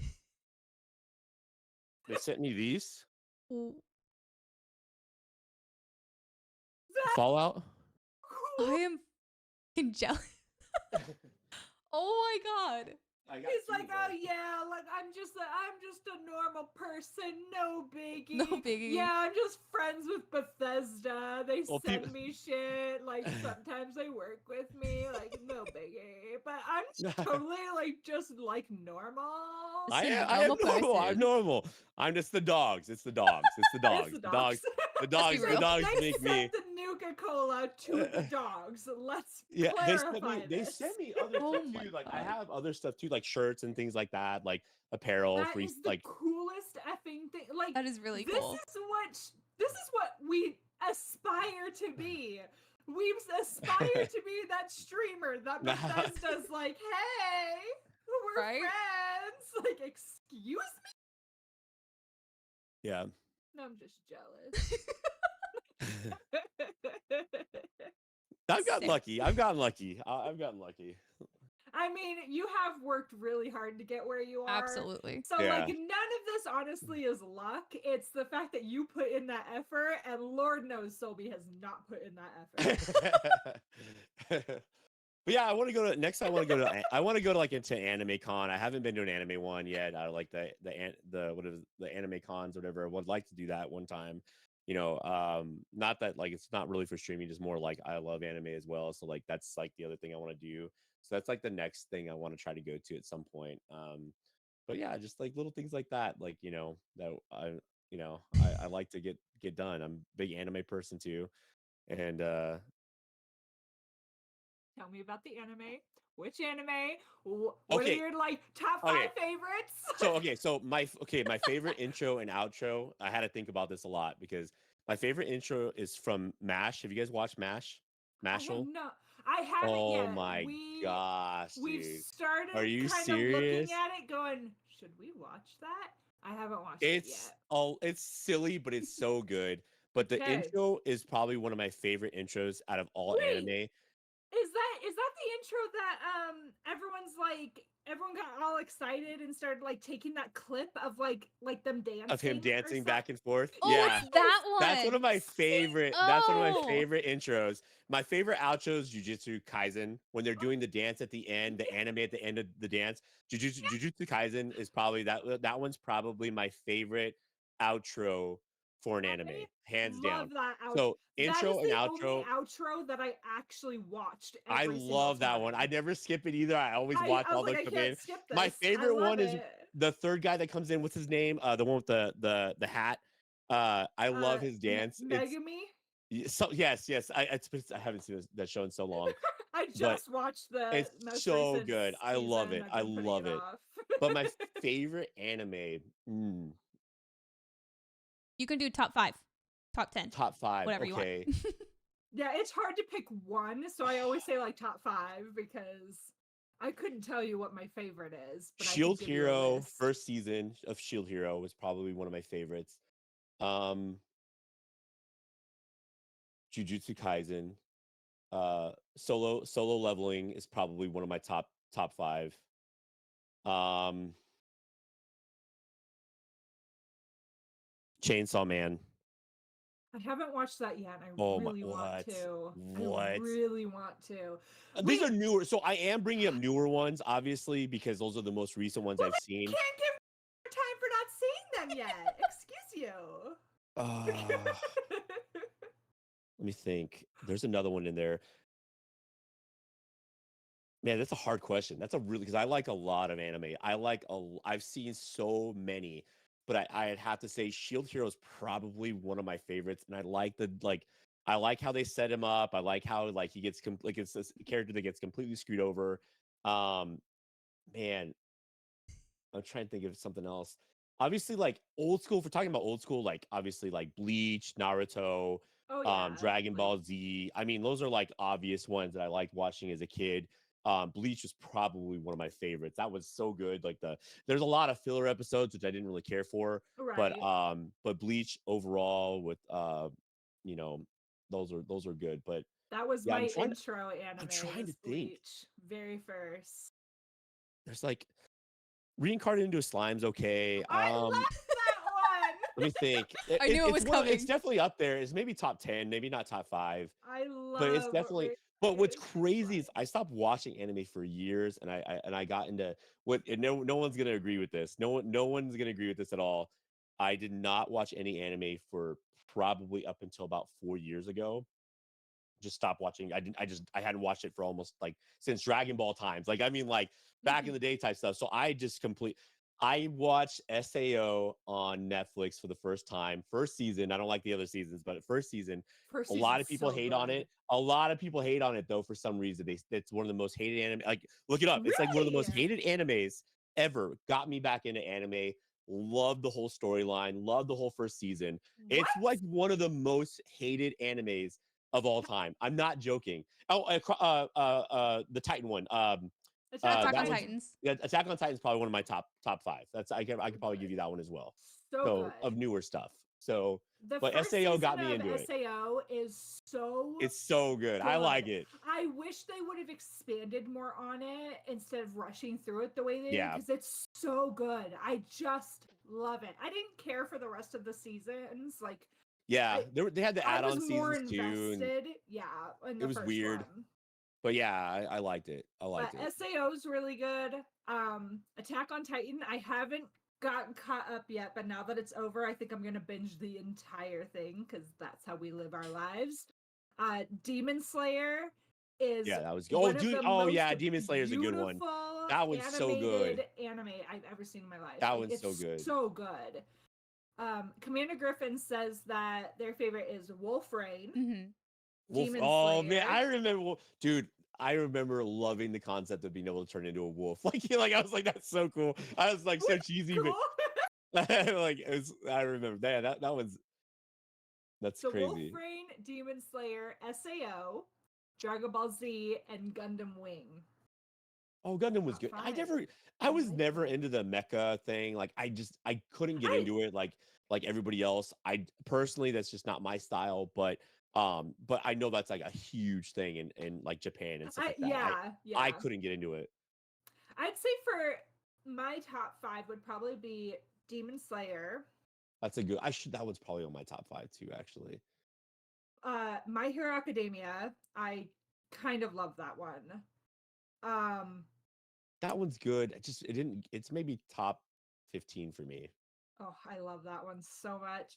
They sent me these That's Fallout. cool. I am fucking jealous. Oh my god. He's like, oh yeah, like I'm just a normal person, no biggie. No biggie. Yeah, I'm just friends with Bethesda. They Well, send me shit. Like sometimes they work with me, like no biggie. But I'm totally like just like normal. Just a I am normal normal. I'm person. normal. I'm just the dogs. It's the dogs. It's the dogs. It's the The dogs. dogs. The dogs. Let's be The real. dogs They make sent me. the Nuka-Cola to the dogs. Let's Yeah, clarify they this. sent me other Oh stuff my too. Like I God. have other stuff too, like shirts and things like that, like apparel, That free is the coolest effing thing. Like That is really this cool. this is what we aspire to be. We aspire to be that streamer that Bethesda's like, hey, we're Right? friends. Like, excuse me? Yeah. No, I'm just jealous. I've gotten Sick. lucky. I've gotten lucky. I've gotten lucky. I mean, you have worked really hard to get where you are. Absolutely. So, Yeah. like, none of this honestly is luck. It's the fact that you put in that effort, and Lord knows Sobe has not put in that effort. But yeah, I want to go to next. I want to go to like into anime con. I haven't been to an anime one yet. I like the what is the anime cons or whatever. I would like to do that one time. Not that like it's not really for streaming, just more like I love anime as well. So like that's like the other thing I want to do. So that's like the next thing I want to try to go to at some point. But yeah, just like little things like that, like that I like to get done. I'm a big anime person too, and Tell me about the anime. Which anime? What are Okay. your like top 5 favorites? So my favorite intro and outro. I had to think about this a lot because my favorite intro is from MASH. Have you guys watched MASH? Mashal? I haven't yet. Oh my gosh, We've dude. started Are you kind serious? of looking at it going, should we watch that? I haven't watched it yet. It's silly, but it's so good. But the Okay. intro is probably one of my favorite intros out of all anime. Is that the intro that everyone got all excited and started like taking that clip of like them dancing Of him dancing back and forth. Oh, Yeah. it's that one. That's one of my favorite. That's one of my Oh. favorite intros. My favorite outro is Jujutsu Kaisen when they're doing the dance at the end, the anime at the end of the dance. Jujutsu Kaisen is probably that one's probably my favorite outro for an anime, hands down. That outro. So intro and that is the outro. only outro that I actually watched. I love that one. I never skip it either. I always watch all the come in. My favorite one is the third guy that comes in. What's his name? The one with the hat. I love his dance. Megumi? So yes. I haven't seen that show in so long. I just watched the It's most so recent good. I love it. season. I I've been putting love it. off. But my favorite anime, You can do top 5, top 10, top 5. whatever you want. Okay. Yeah, it's hard to pick one, so I always say like top 5 because I couldn't tell you what my favorite is. But Shield Hero, first season of Shield Hero was probably one of my favorites. Jujutsu Kaisen, solo leveling is probably one of my top 5. Chainsaw Man. I haven't watched that yet. And I Oh my, really want what? to. What? I really want to. These Wait, are newer, so I am bringing up newer ones, obviously, because those are the most recent ones well, I've seen. can't give time for not seeing them yet. Excuse you. Let me think. There's another one in there. Man, that's a hard question. That's a really, because I like a lot of anime. I've seen so many, but I'd have to say Shield Hero is probably one of my favorites, and I like how they set him up. I like how like he gets like it's this character that gets completely screwed over. Um, man, I'm trying to think of something else. Obviously, like old school. If we're talking about old school, like obviously like Bleach, Naruto, Oh yeah. Dragon Ball Z. I mean, those are like obvious ones that I liked watching as a kid. Bleach was probably one of my favorites. That was so good. Like there's a lot of filler episodes which I didn't really care for, Right. but Bleach overall with you know, those are good. But That was yeah, my intro anime. I'm trying to Bleach. think. Very first. There's like reincarnated into a slime's okay. I love that one. Let me think. I knew it was coming. It's definitely up there. It's maybe top 10, maybe not top 5. I love. But it's definitely. But what's crazy is I stopped watching anime for years, and I got into what. And no one's gonna agree with this. No one's gonna agree with this at all. I did not watch any anime for probably up until about 4 years ago. Just stopped watching. I hadn't watched it for almost like since Dragon Ball times. Like I mean, like back in the day type stuff. So I watched SAO on Netflix for the first time. First season. I don't like the other seasons, but first season, a lot of people hate on it. A lot of people hate on it though for some reason. It's one of the most hated anime. Like look it up. It's like one of the most hated animes ever. Got me back into anime. Loved the whole storyline. Loved the whole first season. It's like one of the most hated animes of all time. I'm not joking. Oh, the Titan one. Attack on Titans. Yeah, Attack on Titan is probably one of my top 5. I could probably give you that one as well. So of newer stuff. So but first SAO got me into it. SAO is so. It's so good. I like it. I wish they would have expanded more on it instead of rushing through it the way they did, because it's so good. I just love it. I didn't care for the rest of the seasons. Like yeah, they had the add-on seasons too. And it was weird. One. But yeah, I liked it. I liked it. SAO is really good. Attack on Titan, I haven't gotten caught up yet, but now that it's over, I think I'm gonna binge the entire thing because that's how we live our lives. Demon Slayer is that was good. Demon Slayer is a good one. That one's so good. Anime I've ever seen in my life. That one's so good. So good. Commander Griffin says that their favorite is Wolf Rain. Mm-hmm. Oh man, I remember loving the concept of being able to turn into a wolf. Like I was like, that's so cool. I was like so cheesy, cool. But I remember that's so crazy. Wolf Rain, Demon Slayer, SAO, Dragon Ball Z, and Gundam Wing. Oh, Gundam was good. I was never into the mecha thing. Like I couldn't get into it like everybody else. I personally, that's just not my style, but I know that's like a huge thing in like Japan and stuff like that. I couldn't get into it. I'd say for my top 5 would probably be Demon Slayer. That's a good. That one's probably on my top 5 too, actually. My Hero Academia. I kind of love that one. That one's good. It's maybe top 15 for me. Oh, I love that one so much.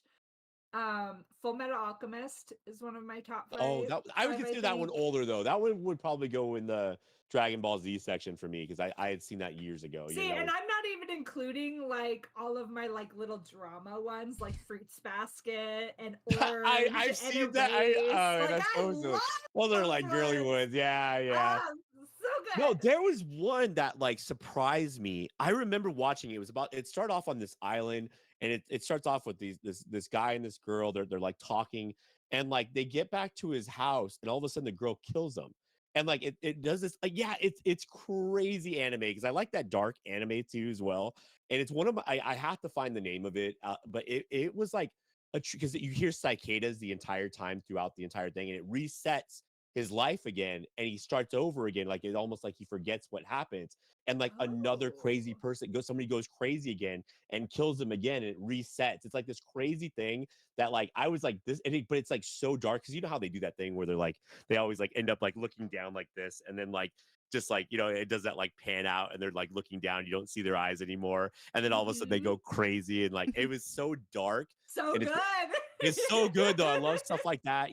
Full Metal Alchemist is one of my top 5. Oh, I would consider that one older though. That one would probably go in the Dragon Ball Z section for me because I had seen that years ago. See, and I'm not even including like all of my like little drama ones like Fruits Basket and Orange. I've seen that. Well, they're like girly ones. Yeah. So good. No, there was one that like surprised me. I remember watching it. It started off on this island, and it starts off with this guy and this girl. They're like talking, and like they get back to his house, and all of a sudden the girl kills him. And like it does this, it's crazy anime because I like that dark anime too as well. And it's one of my I have to find the name of it, but it was like because you hear cicadas the entire time throughout the entire thing, and it resets his life again, and he starts over again. Like, it's almost like he forgets what happens, and like another crazy Oh. person somebody goes crazy again and kills him again, and it resets. It's like this crazy thing that, like, I was like this, but it's like so dark, because you know how they do that thing where they're like, they always like end up like looking down like this, and then like just like, it does that like pan out, and they're like looking down, you don't see their eyes anymore, and then all of a sudden they go crazy, and like it was so dark. So And good. it's so good though. I love stuff like that,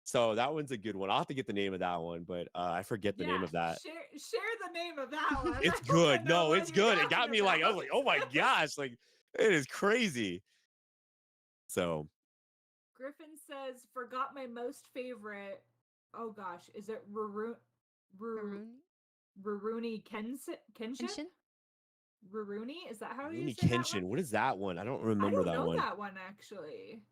so that one's a good one. I'll have to get the name of that one, but I forget the name of that. Share the name of that one. It's I wanna good. know No, what it's you're good. It got talking me like, I was about. like, oh my gosh, like it is crazy. So Griffin says, forgot my most favorite. Oh gosh, is it Maroon? Rurouni Kenshin? Kenshin? Rurouni? Is that how you Rurouni say that one? Kenshin, what is that one? I don't I remember don't that know one. that one actually.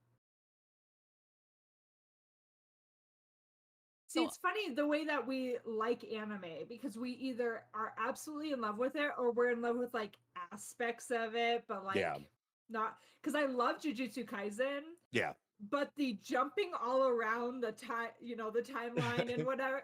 See, So it's funny the way that we like anime, because we either are absolutely in love with it or we're in love with like aspects of it, but like Yeah. not, because I love Jujutsu Kaisen, Yeah. but the jumping all around the time, the timeline and whatever,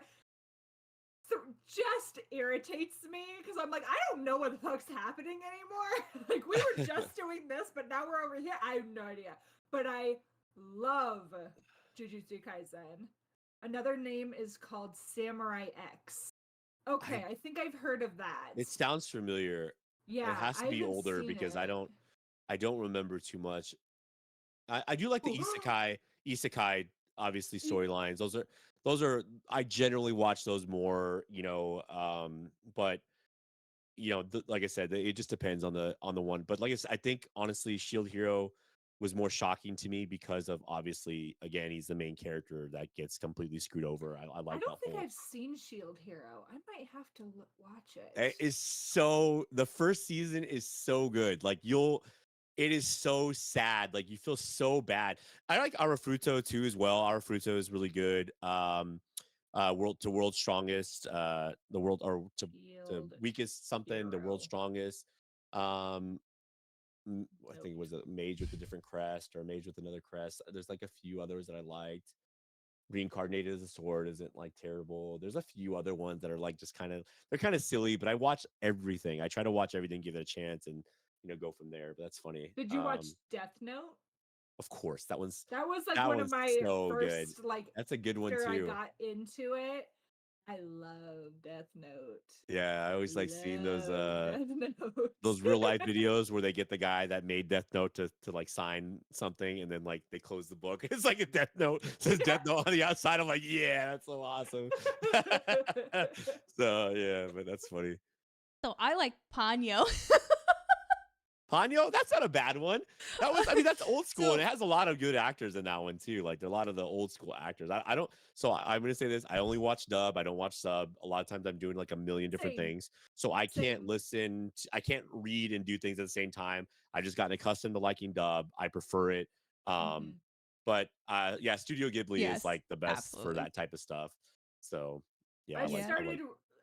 just irritates me, because I'm like, I don't know what the fuck's happening anymore. Like, we were just doing this, but now we're over here. I have no idea. But I love Jujutsu Kaisen. Another name is called Samurai X. Okay, I think I've heard of that. It sounds familiar. It Yeah, has to I be haven't older, seen because it. I don't remember too much. I do like the isekai obviously storylines. Those are I generally watch those more, but like I said, it just depends on the one. But like I said, I think honestly, Shield Hero was more shocking to me because of, obviously, again, he's the main character that gets completely screwed over. I I like that don't think whole. I've seen Shield Hero. I might have to watch It it. is the first season is so good. Like it is so sad. Like, you feel so bad. I like Arafruto too as well. Arafruto is really good. World strongest, the world, or to Shield weakest something, the world's Hero. strongest. Um, I think it Note. was a mage with a different crest, or a mage with another crest. There's like a few others that I liked. Reincarnated as a sword isn't like terrible. There's a few other ones that are like just they're kind of silly, but I watch everything. I try to watch everything, give it a chance, and go from there. But that's funny. Did you watch Death Note? Of course, That was like that one of one's my so good. first, like, That's a good one after I too. got into it. I love Death Note. Yeah, I always like seeing those Love Death Note. those real life videos where they get the guy that made Death Note to like sign something, and then like they close the book. It's like a Death Note, says Death Note on the outside. I'm like, yeah, that's so awesome. So yeah, but that's funny. So I like Ponyo. Ponyo, that's not a bad one. That's old school, So and it has a lot of good actors in that one too. Like, a lot of the old school actors. I don't. So I'm gonna say this: I only watch dub. I don't watch sub. A lot of times I'm doing like a million different Same. things, so I can't Same. I can't read and do things at the same time. I just gotten accustomed to liking dub. I prefer it. Um, Mhm. but yeah, Studio Ghibli is yes, like the best for absolutely. that type of stuff. So yeah, I've Yeah. I started like.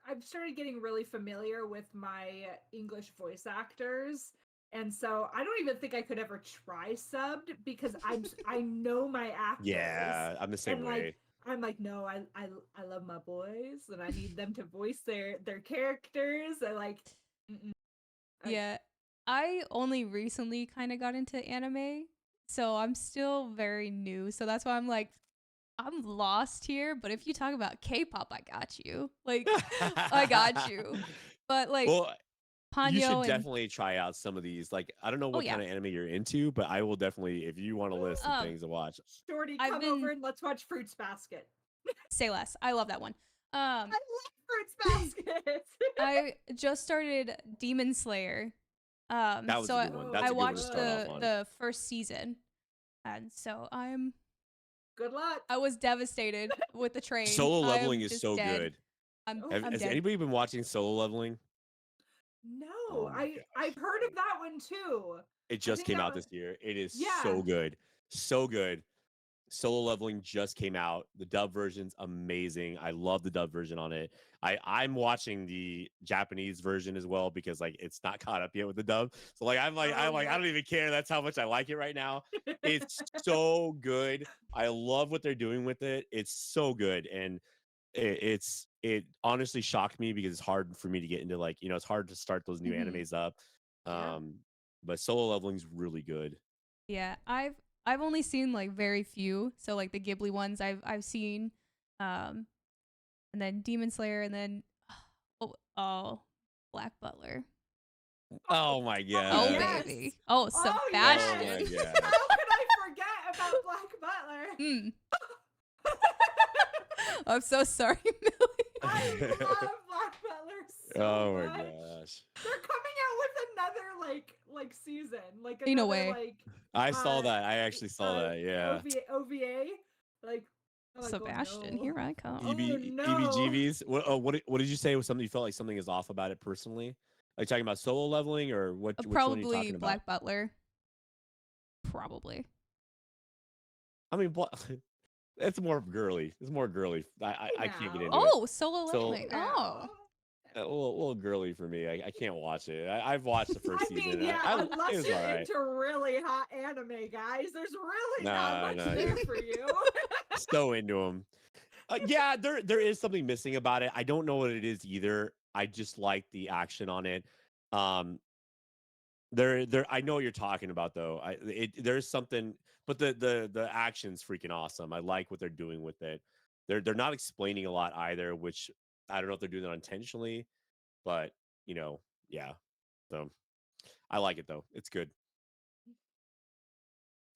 I've started getting really familiar with my English voice actors. And so I don't even think I could ever try subbed, because I know my actors, Yeah, I'm the same and like way. I'm like, no, I love my boys, and I need them to voice their characters. I like, mm-mm. I, Yeah. I only recently kind of got into anime, so I'm still very new. So that's why I'm like, I'm lost here. But if you talk about K-pop, I got you. Like, I got you. But like Well, you should Ponyo and definitely try out some of these. Like, I don't know oh what yeah, kind of anime you're into, but I will definitely, if you want a list of things to watch. Shorty, I've come over been and let's watch Fruits Basket. say less. I love that one. I love Fruits Basket. I just started Demon Slayer. That was So a good one. That's I a good one to watched start off good. on. the first season, and so Good luck. I was devastated with the train. Solo Leveling I'm is just so dead. good. Oh, I'm Has dead. anybody been watching Solo Leveling? no, Oh my I've gosh. heard of that one too. It I just think came that out was, this year. It is yeah. so good. So good. Solo Leveling just came out. The dub version's amazing. I love the dub version on it. I'm watching the Japanese version as well because like it's not caught up yet with the dub. So like I don't even care. That's how much I like it right now. It's so good. I love what they're doing with it. It's so good, and it honestly shocked me because it's hard for me to get into, like, it's hard to start those new animes up. Yeah. But Solo Leveling's really good. Yeah, I've only seen like very few. So like the Ghibli ones I've seen, and then Demon Slayer, and then oh Black Butler. Oh my god. Oh yes. baby. Oh Oh, Sebastian. Oh my yes. god. How could I forget about Black Butler? Mm. I'm so sorry, Millie. I love Black Butler so Oh my much. gosh. They're coming out with another like season, like In a another way. like I saw that. I actually saw that. Yeah. OVA. Like, I'm like, Sebastian, oh, no. here I come. Oh, no. EBGVs. What did you say was something you felt like something is off about it personally? Like talking about Solo Leveling, or which one are you Probably talking about? Black Butler. Probably. I mean, it's more girly. It's more girly. I can't get into it. Oh, Solo Leveling. No. Oh. A little girly for me. I can't watch it. I've watched the first I mean, season. yeah, it unless was you're all right. into really hot anime, guys, there's really not much Nah, there for you. So into them. Yeah, there is something missing about it. I don't know what it is either. I just like the action on it. Um, I know what you're talking about though. There's something, but the action's freaking awesome. I like what they're doing with it. They're not explaining a lot either, which I don't know if they're doing that intentionally, but yeah. So I like it though. It's good.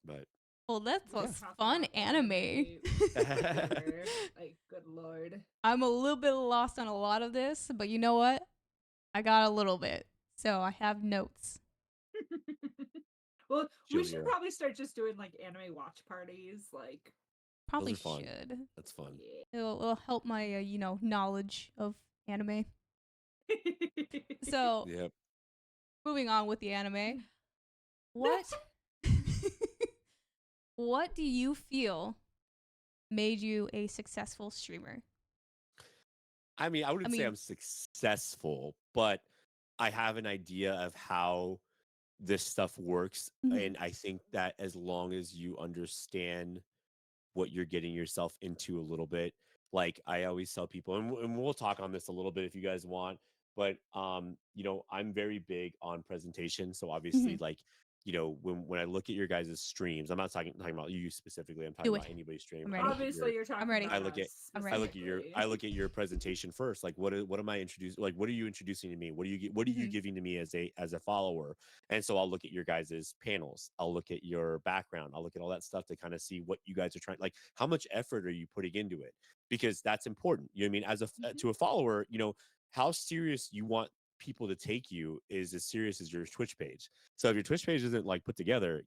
But Well, that's Yeah. what's fun anime. Like, good lord. I'm a little bit lost on a lot of this, but you know what? I got a little bit. So I have notes. Well, we Julia. should probably start just doing like anime watch parties. Like, Probably Those are fun. should. That's fun. It'll help my knowledge of anime. So Yep. moving on with the anime, what what do you feel made you a successful streamer? I mean, I wouldn't say I'm successful, but I have an idea of how this stuff works. Mhm. And I think that as long as you understand what you're getting yourself into a little bit, like I always tell people, and we'll talk on this a little bit if you guys want, but I'm very big on presentation. So obviously, Mhm. like, when I look at your guys' streams, I'm not talking about you specifically. I'm talking Do about it. anybody's stream. I'm I ready. look at obviously, your, you're talking. I'm ready. About I look at us I'm ready. I look at your presentation first. Like, what am I introducing? Like, what are you introducing to me? What are you Mhm. giving to me as a follower? And so I'll look at your guys' panels. I'll look at your background. I'll look at all that stuff to kind of see what you guys are trying. Like, how much effort are you putting into it? Because that's important. You know what I mean? As to a follower, how serious you want people to take you is as serious as your Twitch page. So if your Twitch page isn't like put together,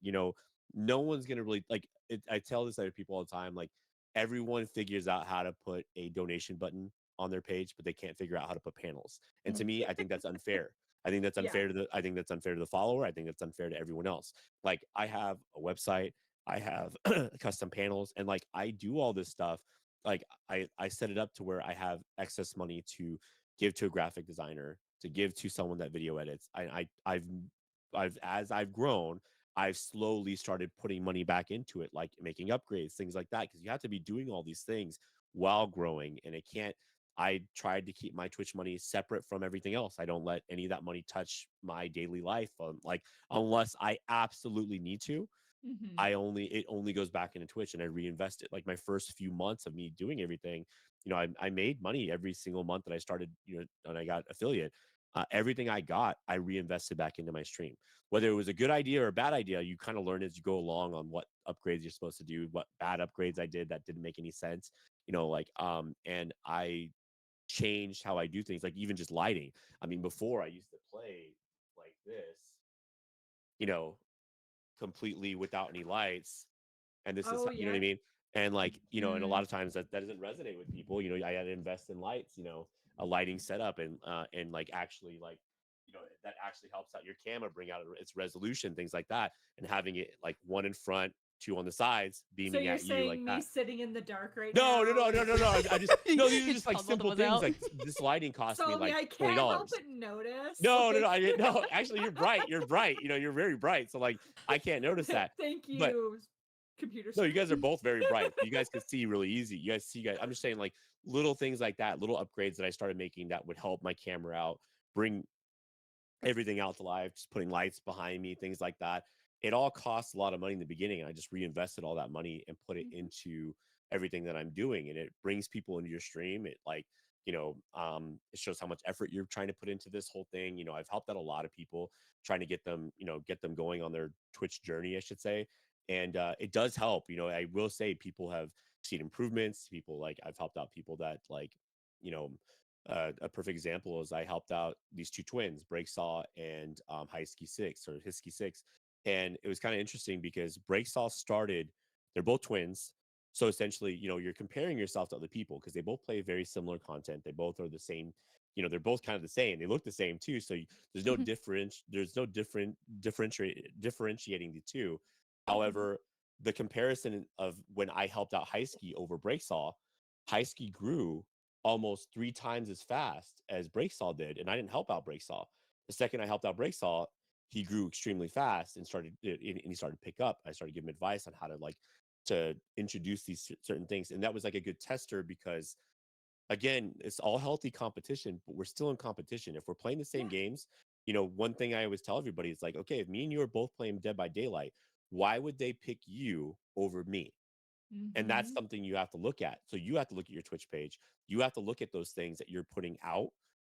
no one's gonna really like it. I tell this to other people all the time. Like, everyone figures out how to put a donation button on their page, but they can't figure out how to put panels. And to me, I think that's unfair. I think that's unfair to the follower. I think that's unfair to everyone else. Like, I have a website, I have custom panels, and like I do all this stuff. Like, I set it up to where I have excess money to give to a graphic designer, to give to someone that video edits. I've as I've grown, I've slowly started putting money back into it, like making upgrades, things like that, because you have to be doing all these things while growing. And it can't, I tried to keep my Twitch money separate from everything else. I don't let any of that money touch my daily life, like, unless I absolutely need to. It only goes back into Twitch, and I reinvest it. Like, my first few months of me doing everything, I made money every single month that I started, and I got affiliate. Everything I got, I reinvested back into my stream. Whether it was a good idea or a bad idea, you kind of learn as you go along on what upgrades you're supposed to do, what bad upgrades I did that didn't make any sense, and I changed how I do things, like even just lighting. I mean, before I used to play like this, you know, completely without any lights, and this is Oh, you know what I yeah. mean. And like, and a lot Mm. of times that doesn't resonate with people. I had to invest in lights, a lighting setup, and like actually, like, that actually helps out your camera bring out its resolution, things like that, and having it like one in front, two on the sides So beaming you're at you like saying me that. sitting in the dark right No, now? no, no, no, no, no. I just no. These are You just like called both of simple us things. out. Like this lighting cost me Salvi, like I $20. can't help but notice. No, no, no. like- I didn't. No, actually, you're bright. You're bright. You know, you're very bright. So like, I can't notice that. Thank But you, computer no, you screen. guys are both very bright. You guys can see really easy. You guys see, guys. I'm just saying, like little things like that, little upgrades that I started making that would help my camera out, bring everything out to life, just putting lights behind me, things like that. It all costs a lot of money in the beginning, and I just reinvested all that money and put it into everything that I'm doing, and it brings people into your stream. It like it shows how much effort you're trying to put into this whole thing. I've helped out a lot of people trying to get them, get them going on their Twitch journey, I should say, and it does help. I will say people have seen improvements. People like I've helped out people that like, you know, a perfect example is I helped out these two twins, Breaksaw and Hisky 6 or Hisky 6. And it was kind of interesting because Breaksaw started, they're both twins. So essentially, you're comparing yourself to other people because they both play very similar content. They both are the same, they're both kind of the same. They look the same too. So there's no differentiating the two. However, the comparison of when I helped out Hisky over Breaksaw, Hisky grew almost 3 times as fast as Breaksaw did, and I didn't help out Breaksaw. The second I helped out Breaksaw, he grew extremely fast and he started to pick up. I started giving him advice on how to introduce these certain things, and that was like a good tester because again, it's all healthy competition, but we're still in competition. If we're playing the same games, one thing I always tell everybody is like, okay, if me and you are both playing Dead by Daylight, why would they pick you over me? And that's something you have to look at. So you have to look at your Twitch page. You have to look at those things that you're putting out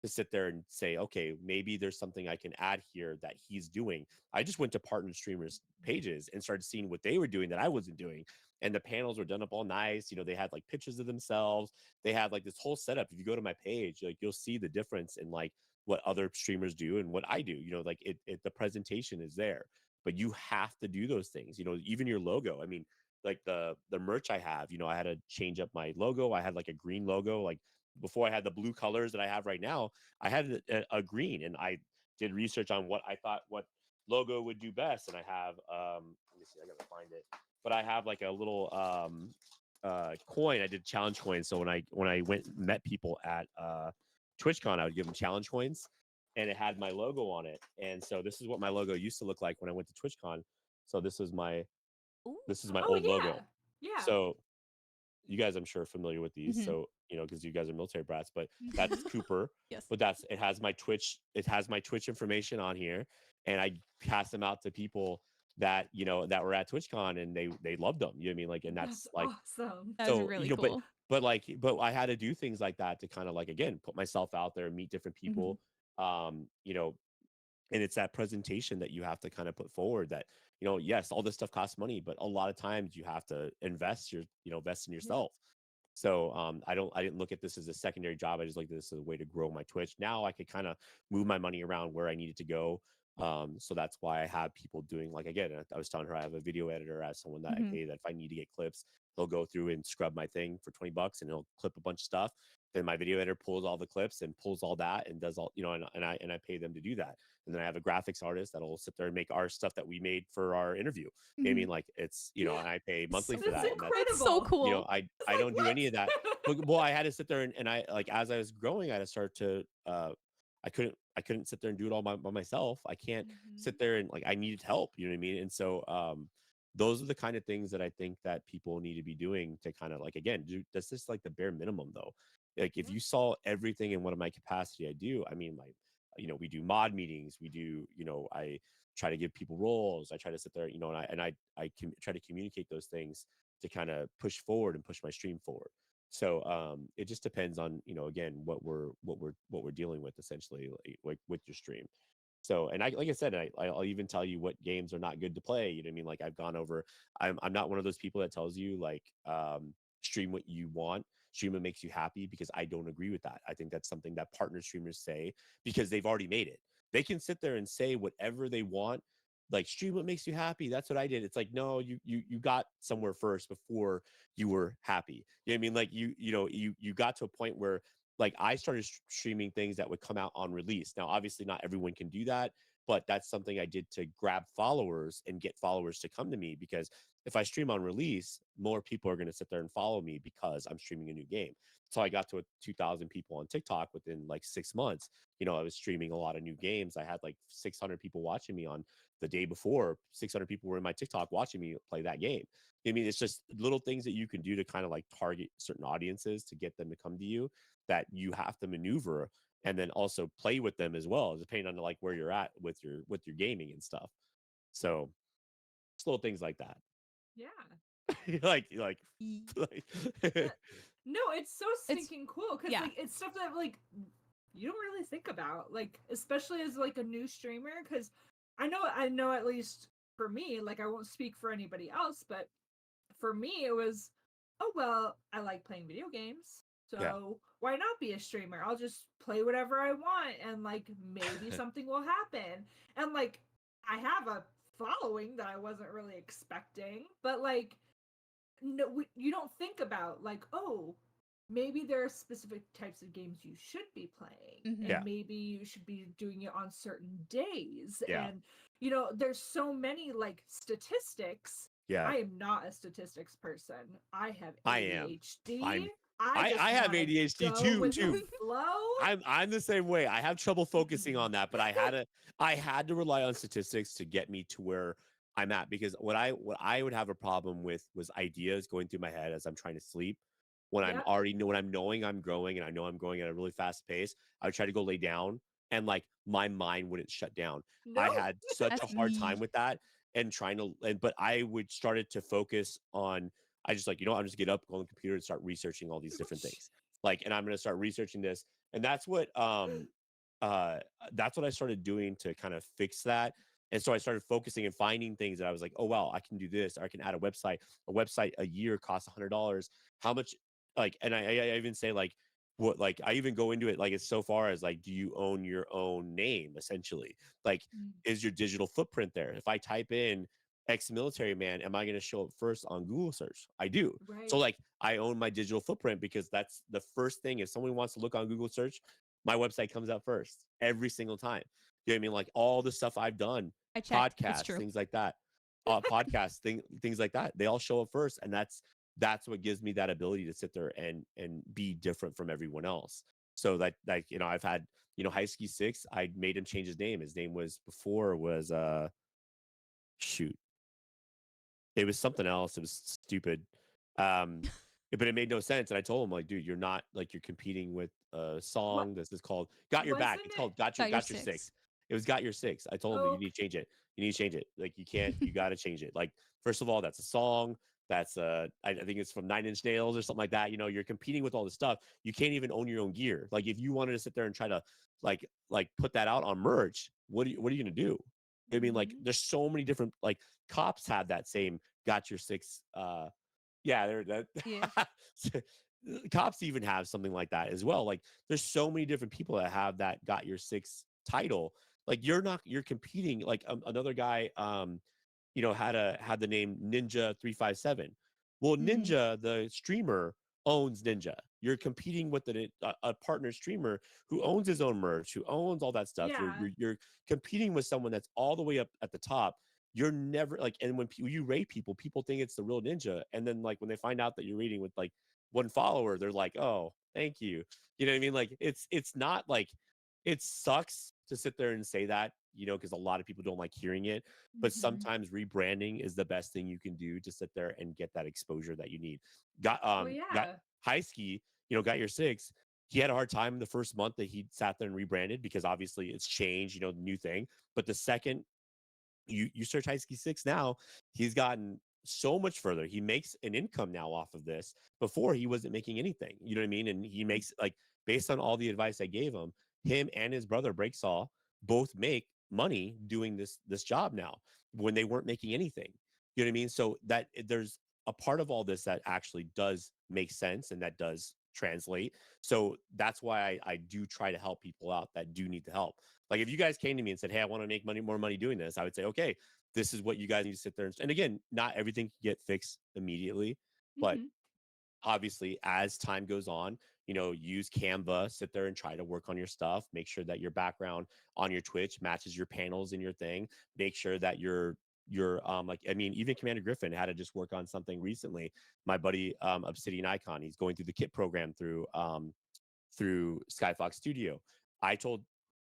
to sit there and say, okay, maybe there's something I can add here that he's doing. I just went to partner streamers' pages and started seeing what they were doing that I wasn't doing. And the panels were done up all nice. They had like pictures of themselves. They had like this whole setup. If you go to my page, like you'll see the difference in like what other streamers do and what I do. Like the presentation is there, but you have to do those things. Even your logo. I mean, like the merch I have, I had to change up my logo. I had like a green logo. Like before I had the blue colors that I have right now, I had a green, and I did research on what I thought what logo would do best. And I have let me see, I gotta find it. But I have like a little coin. I did challenge coins. So when I went and met people at TwitchCon, I would give them challenge coins, and it had my logo on it. And so this is what my logo used to look like when I went to TwitchCon. So Ooh. this is my Oh old yeah, logo. yeah. So you guys, I'm sure, are familiar with these. Mhm. So because you guys are military brats, but that's Cooper. Yes. But it has my Twitch. It has my Twitch information on here, and I pass them out to people that that were at TwitchCon, and they loved them. You know what I mean? Like, and that's like awesome. That's so really cool. but I had to do things like that to kind of like again put myself out there, meet different people. You know, and it's that presentation that you have to kind of put forward that yes, all this stuff costs money, but a lot of times you have to invest invest in yourself. So I didn't look at this as a secondary job. I just looked at this as a way to grow my Twitch. Now I could kind of move my money around where I needed to go. So that's why I have people doing, like, again, I was telling her I have a video editor as someone that I pay, that if I need to get clips, he'll go through and scrub my thing for $20 and he'll clip a bunch of stuff. Then my video editor pulls all the clips and pulls all that and does all, and I pay them to do that. And then I have a graphics artist that'll sit there and make our stuff that we made for our interview. You know what I mean? Like it's, and I pay monthly for that. Incredible. It's so cool. I don't do any of that. But, well, I had to sit there and I, like, as I was growing, I had to start to, I couldn't sit there and do it all by myself. I can't sit there and, like, I needed help, you know what I mean? And so, those are the kind of things that I think that people need to be doing to kind of, like, again, that's just like the bare minimum though. Like if you saw everything in what of my capacity I do, I mean, like, we do mod meetings, we do, I try to give people roles. I try to sit there, I can try to communicate those things to kind of push forward and push my stream forward. So it just depends on, again, what we're dealing with essentially, like with your stream. So, and I, like I said, I'll even tell you what games are not good to play. You know what I mean? Like I've gone over, I'm not one of those people that tells you like, stream what you want, stream what makes you happy, because I don't agree with that. I think that's something that partner streamers say because they've already made it. They can sit there and say whatever they want, like stream what makes you happy. That's what I did. It's like, no, you got somewhere first before you were happy. You know what I mean? Like you got to a point where, like, I started streaming things that would come out on release. Now, obviously not everyone can do that, but that's something I did to grab followers and get followers to come to me, because if I stream on release, more people are going to sit there and follow me because I'm streaming a new game. So I got to 2,000 people on TikTok within like 6 months. I was streaming a lot of new games. I had like 600 people watching me on the day before. 600 people were in my TikTok watching me play that game. I mean, it's just little things that you can do to kind of like target certain audiences to get them to come to you, that you have to maneuver, and then also play with them as well, depending on like where you're at with your gaming and stuff. So just little things like that. Yeah. like Ye- like No, it's so stinking cool because yeah. like it's stuff that like you don't really think about, like especially as like a new streamer. Because I know at least for me, like I won't speak for anybody else, but for me it was, oh well, I like playing video games, yeah. so why not be a streamer? I'll just play whatever I want, and like maybe something will happen. And like I have a following that I wasn't really expecting, but like no, you don't think about like, oh, maybe there are specific types of games you should be playing, Mhm. and Yeah. maybe you should be doing it on certain days. Yeah. And there's so many like statistics. Yeah. I am not a statistics person. I have I am. ADHD. I'm I I just I have want to ADHD go too with the too. flow. I'm the same way. I have trouble focusing Mhm. on that, but I had to rely on statistics to get me to where I'm at, because what I would have a problem with was ideas going through my head as I'm trying to sleep. Yep. When I'm knowing I'm growing and I know I'm growing at a really fast pace, I would try to go lay down, and like my mind wouldn't shut down. I Nope. had such a That's hard time me. with that, and trying to and but I would started to focus on, I just like, I'm just get up, go on the computer and start researching all these different things. Like, and I'm going to start researching this. And uh that's what I started doing to kind of fix that. And so I started focusing and finding things that I was like, oh well, I can do this, or I can add a website. A website a year costs $100. How much, like, and I even say like, what, like I even go into it like, it's so far as like, do you own your own name essentially? Like, Mm. is your digital footprint there? If I type in ex-military man, am I going to show up first on Google search? I do. So Right. like, I own my digital footprint, because that's the first thing. If someone wants to look on Google search, my website comes up first every single time. You know what I mean? Like all the stuff I've done, I checked. It's podcasts, true. things like that, things like that. They all show up first, and that's what gives me that ability to sit there and be different from everyone else. So that, like, I've had, High Ski Six. I made him change his name. His name was before was shoot, it was something else. It was stupid. Um, but it made no sense. And I told him, like, dude, you're not, like, you're competing with a What song. This is called Got Your Back. wasn't It's it? called Got Your Got your Got Your six. Six. It was Got Your Six. I told him that you Oh, need to change it. You need to change it. Like, you got to change it. Like, first of all, that's a song. That's I think it's from Nine Inch Nails or something like that. You're competing with all this stuff. You can't even own your own gear. Like, if you wanted to sit there and try to put that out on merch, what are you gonna do? I mean, like, mhm. there's so many different, like, cops have that same Got Your Six. Yeah, they're Yeah. that. Cops even have something like that as well. Like, there's so many different people that have that Got Your Six title. Like, you're competing. Like, another guy, had the name Ninja 357. Well, Mhm. Ninja, the streamer, owns Ninja. You're competing with a partner streamer who owns his own merch, who owns all that stuff. You're, Yeah. you're you're competing with someone that's all the way up at the top. You're never like, and when you rate people, people think it's the real Ninja, and then like when they find out that you're rating with like one follower, they're like, oh, thank you. You know what I mean? Like, it's not like, it sucks to sit there and say that, because a lot of people don't like hearing it, but Mhm. sometimes rebranding is the best thing you can do to sit there and get that exposure that you need. Oh Got yeah. High Ski, got your six. He had a hard time the first month that he sat there and rebranded, because obviously it's changed, new thing. But the second you search High Ski Six now, he's gotten so much further. He makes an income now off of this. Before, he wasn't making anything. You know what I mean? And he makes, like, based on all the advice I gave him and his brother Breaksaw both make money doing this job now, when they weren't making anything. You know what I mean? So that there's a part of all this that actually does make sense and that does translate. So that's why I do try to help people out that do need the help. Like, if you guys came to me and said, hey, I want to make more money doing this, I would say, okay, this is what you guys need to sit there and again, not everything can get fixed immediately, but Mhm. obviously, as time goes on, use Canva, sit there and try to work on your stuff. Make sure that your background on your Twitch matches your panels in your thing. Make sure that your like, I mean, even Commander Griffin had to just work on something recently. My buddy Obsidian Icon, he's going through the kit program through Skyfox Studio. I told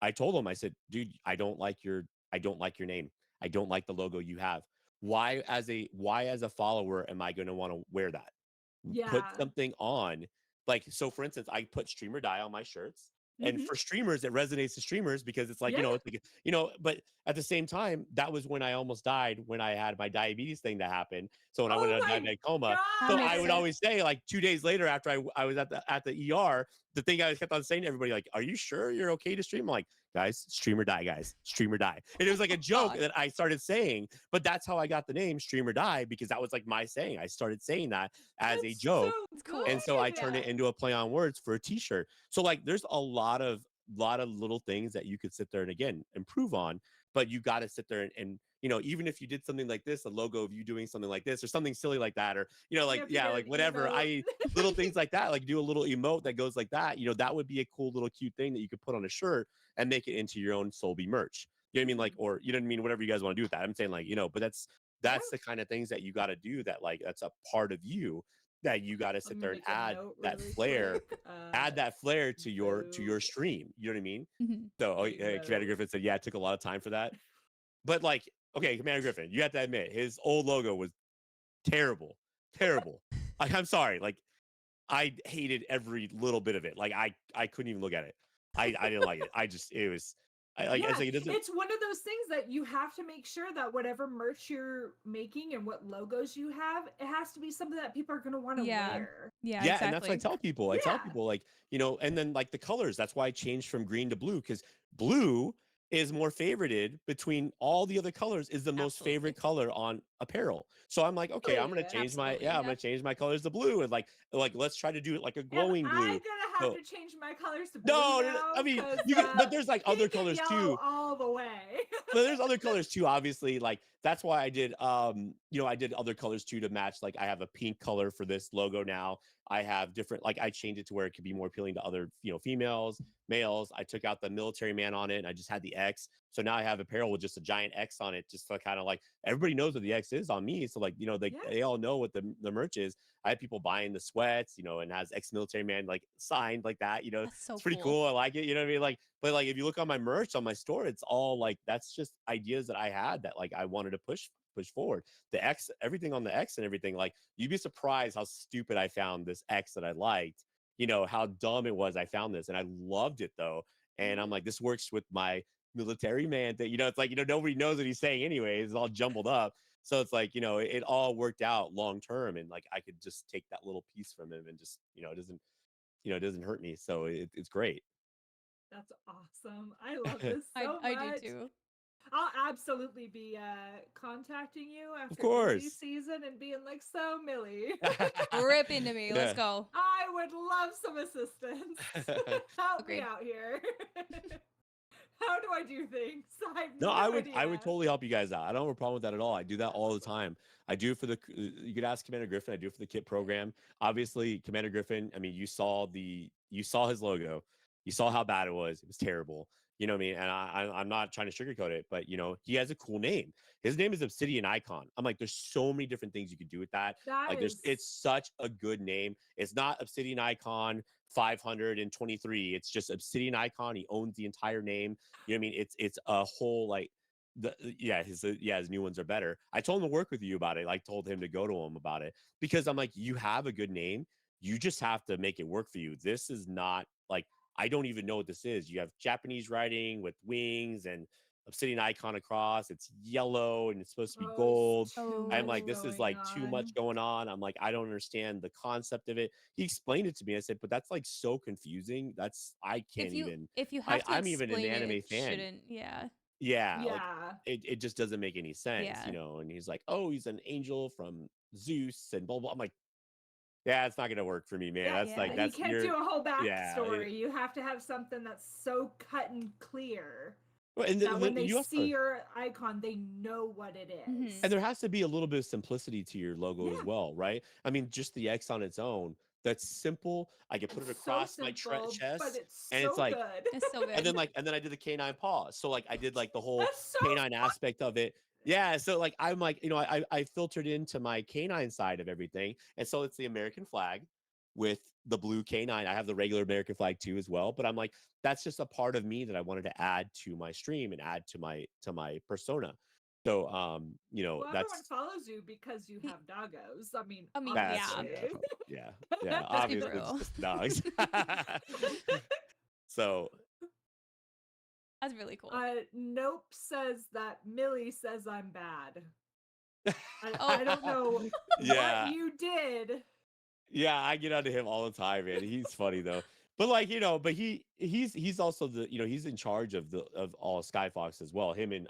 I told him, I said, dude, I don't like your name. I don't like the logo you have. Why as a follower am I going to want to wear that? Put Yeah. something on. Like, so for instance, I put streamer die on my shirts. And Mm-hmm. for streamers, it resonates to streamers because it's like, Yeah. it's like, but at the same time, that was when I almost died when I had my diabetes thing that happened. So when I went Oh into a my diabetic coma, That so makes I would sense. always say, like 2 days later after I was at the ER, the thing I kept on saying to everybody, like, are you sure you're okay to stream? I'm like, guys, stream or die, guys, stream or die. And it was like a joke God. that I started saying, but that's how I got the name stream or die, because that was like my saying. I started saying that as a That's joke. so It's cool. And so I good. turned it into a play on words for a t-shirt. So like there's a lot of little things that you could sit there and again improve on, but you got to sit there and even if you did something like this, a logo of you doing something like this or something silly like that, or like, Yeah, if you yeah, did like an whatever, emote. little things like that, like do a little emote that goes like that, that would be a cool little cute thing that you could put on a shirt and make it into your own Solby merch. You know what I mean? Like, or you know what I mean, whatever you guys want to do with that. I'm saying, like, but that's Yeah. the kind of things that you got to do, that like that's a part of you that you got to sit Let me there and make a add note that really flair, quick. add that flair to your Vote stream. You know what I mean? Mhm. So Commander emote. Griffin said, yeah, it took a lot of time for that. But like, okay, Commander Griffin, you have to admit his old logo was terrible. Terrible. Like, I'm sorry. Like, I hated every little bit of it. Like, I couldn't even look at it. I didn't like it. It was like, I Yeah, was like, it doesn't. it's one of those things that you have to make sure that whatever merch you're making and what logos you have, it has to be something that people are going to want to Yeah. wear. Yeah, Yeah, and that's what I exactly. tell people. I Yeah. tell people, like, and then like the colors. That's why I changed from green to blue, because blue is more favorited between all the other colors, is the most Absolutely. favorite color on apparel. So I'm like, okay, I'm gonna Absolutely. change my Absolutely, I'm yeah. gonna change my colors to blue, and like let's try to do it like a And glowing I'm blue. gonna have So to change my colors to blue no, now I mean because you can, but there's like other pink and colors yellow too. all the way. But there's other colors too, obviously. Like that's why I did I did other colors too to match. Like I have a pink color for this logo now. I have different, like I changed it to where it could be more appealing to other females, males. I took out the military man on it and I just had the X. So now I have apparel with just a giant X on it, just to kind of like everybody knows what the X is on me. So like Yeah. they all know what the merch is. I have people buying the sweats, and has XMilitaryman like signed like that. That's so It's pretty cool. I like it. You know what I mean? Like, but like if you look on my merch on my store, it's all like that's just ideas that I had that like I wanted to push forward. The X, everything on the X and everything. Like you'd be surprised how stupid I found this X that I liked. How dumb it was. I found this and I loved it though. And I'm like, this works with my military man thing. It's like nobody knows what he's saying anyways. It's all jumbled up. So it's like, it all worked out long term, and like I could just take that little piece from him and just, it doesn't hurt me. So it's great. That's awesome. I love this so I do much. too. I'll absolutely be contacting you Of after busy course. season and being like, so Millie, Rip into me. Let's Yeah. go. I would love some assistance. Help me Agreed. out here. How do I do things? I have No, no I idea. would totally help you guys out. I don't have a problem with that at all. I do that all the time. I do it for you could ask Commander Griffin. I do it for the kit program. Obviously, Commander Griffin, I mean, you saw his logo. You saw how bad it was. It was terrible. You know what I mean? And I'm not trying to sugarcoat it, but he has a cool name. His name is Obsidian Icon. I'm like, there's so many different things you could do with that. That Like, is it's such a good name. It's not Obsidian Icon 523. It's just Obsidian Icon. He owns the entire name. You know what I mean? It's a whole like his new ones are better. I told him to work with you about it. Like told him to go to him about it, because I'm like, you have a good name. You just have to make it work for you. This is not like, I don't even know what this is. You have Japanese writing with wings and Obsidian Icon across. It's yellow and it's supposed to be gold. it's too Oh. I'm much like, this is going like too much on. going on. I'm like, I don't understand the concept of it. He explained it to me. I said, but that's like so confusing. I can't even. If you have to I'm even an explain it, anime it fan. shouldn't. Yeah. Yeah, like Yeah. it just doesn't make any sense, Yeah. And he's like, oh, he's an angel from Zeus and blah blah. I'm like, yeah, it's not gonna work for me, man. Yeah, That's like Yeah. you that's can't your do a whole yeah. backstory. You have to have something that's so cut and clear. that when they you see also, your icon, they know what it is. and there has to be a little bit of simplicity to your logo as Yeah, well, right? I mean, just the X on its own, that's simple. I can put it it's so across my simple, but chest, it's and it's so like, good. It's so and good. then I did the canine paw. So like I did like the whole That's so canine aspect of it. Yeah. So like I'm like, I filtered into my canine side of everything. And so it's the American flag with the blue canine. I have the regular American flag too as well. But I'm like, that's just a part of me that I wanted to add to my stream and add to my persona. So well, everyone that's follows you because you Y- have doggos. I mean, I mean, that's yeah. obviously. yeah, yeah, yeah. Let's be Obviously it's real. just dogs. So That's really cool. Nope says that Millie says I'm bad. Oh, I don't know what yeah. you did. Yeah, I get onto him all the time, man. He's funny though. But like, but he's also he's in charge of all Skyfox as well, him and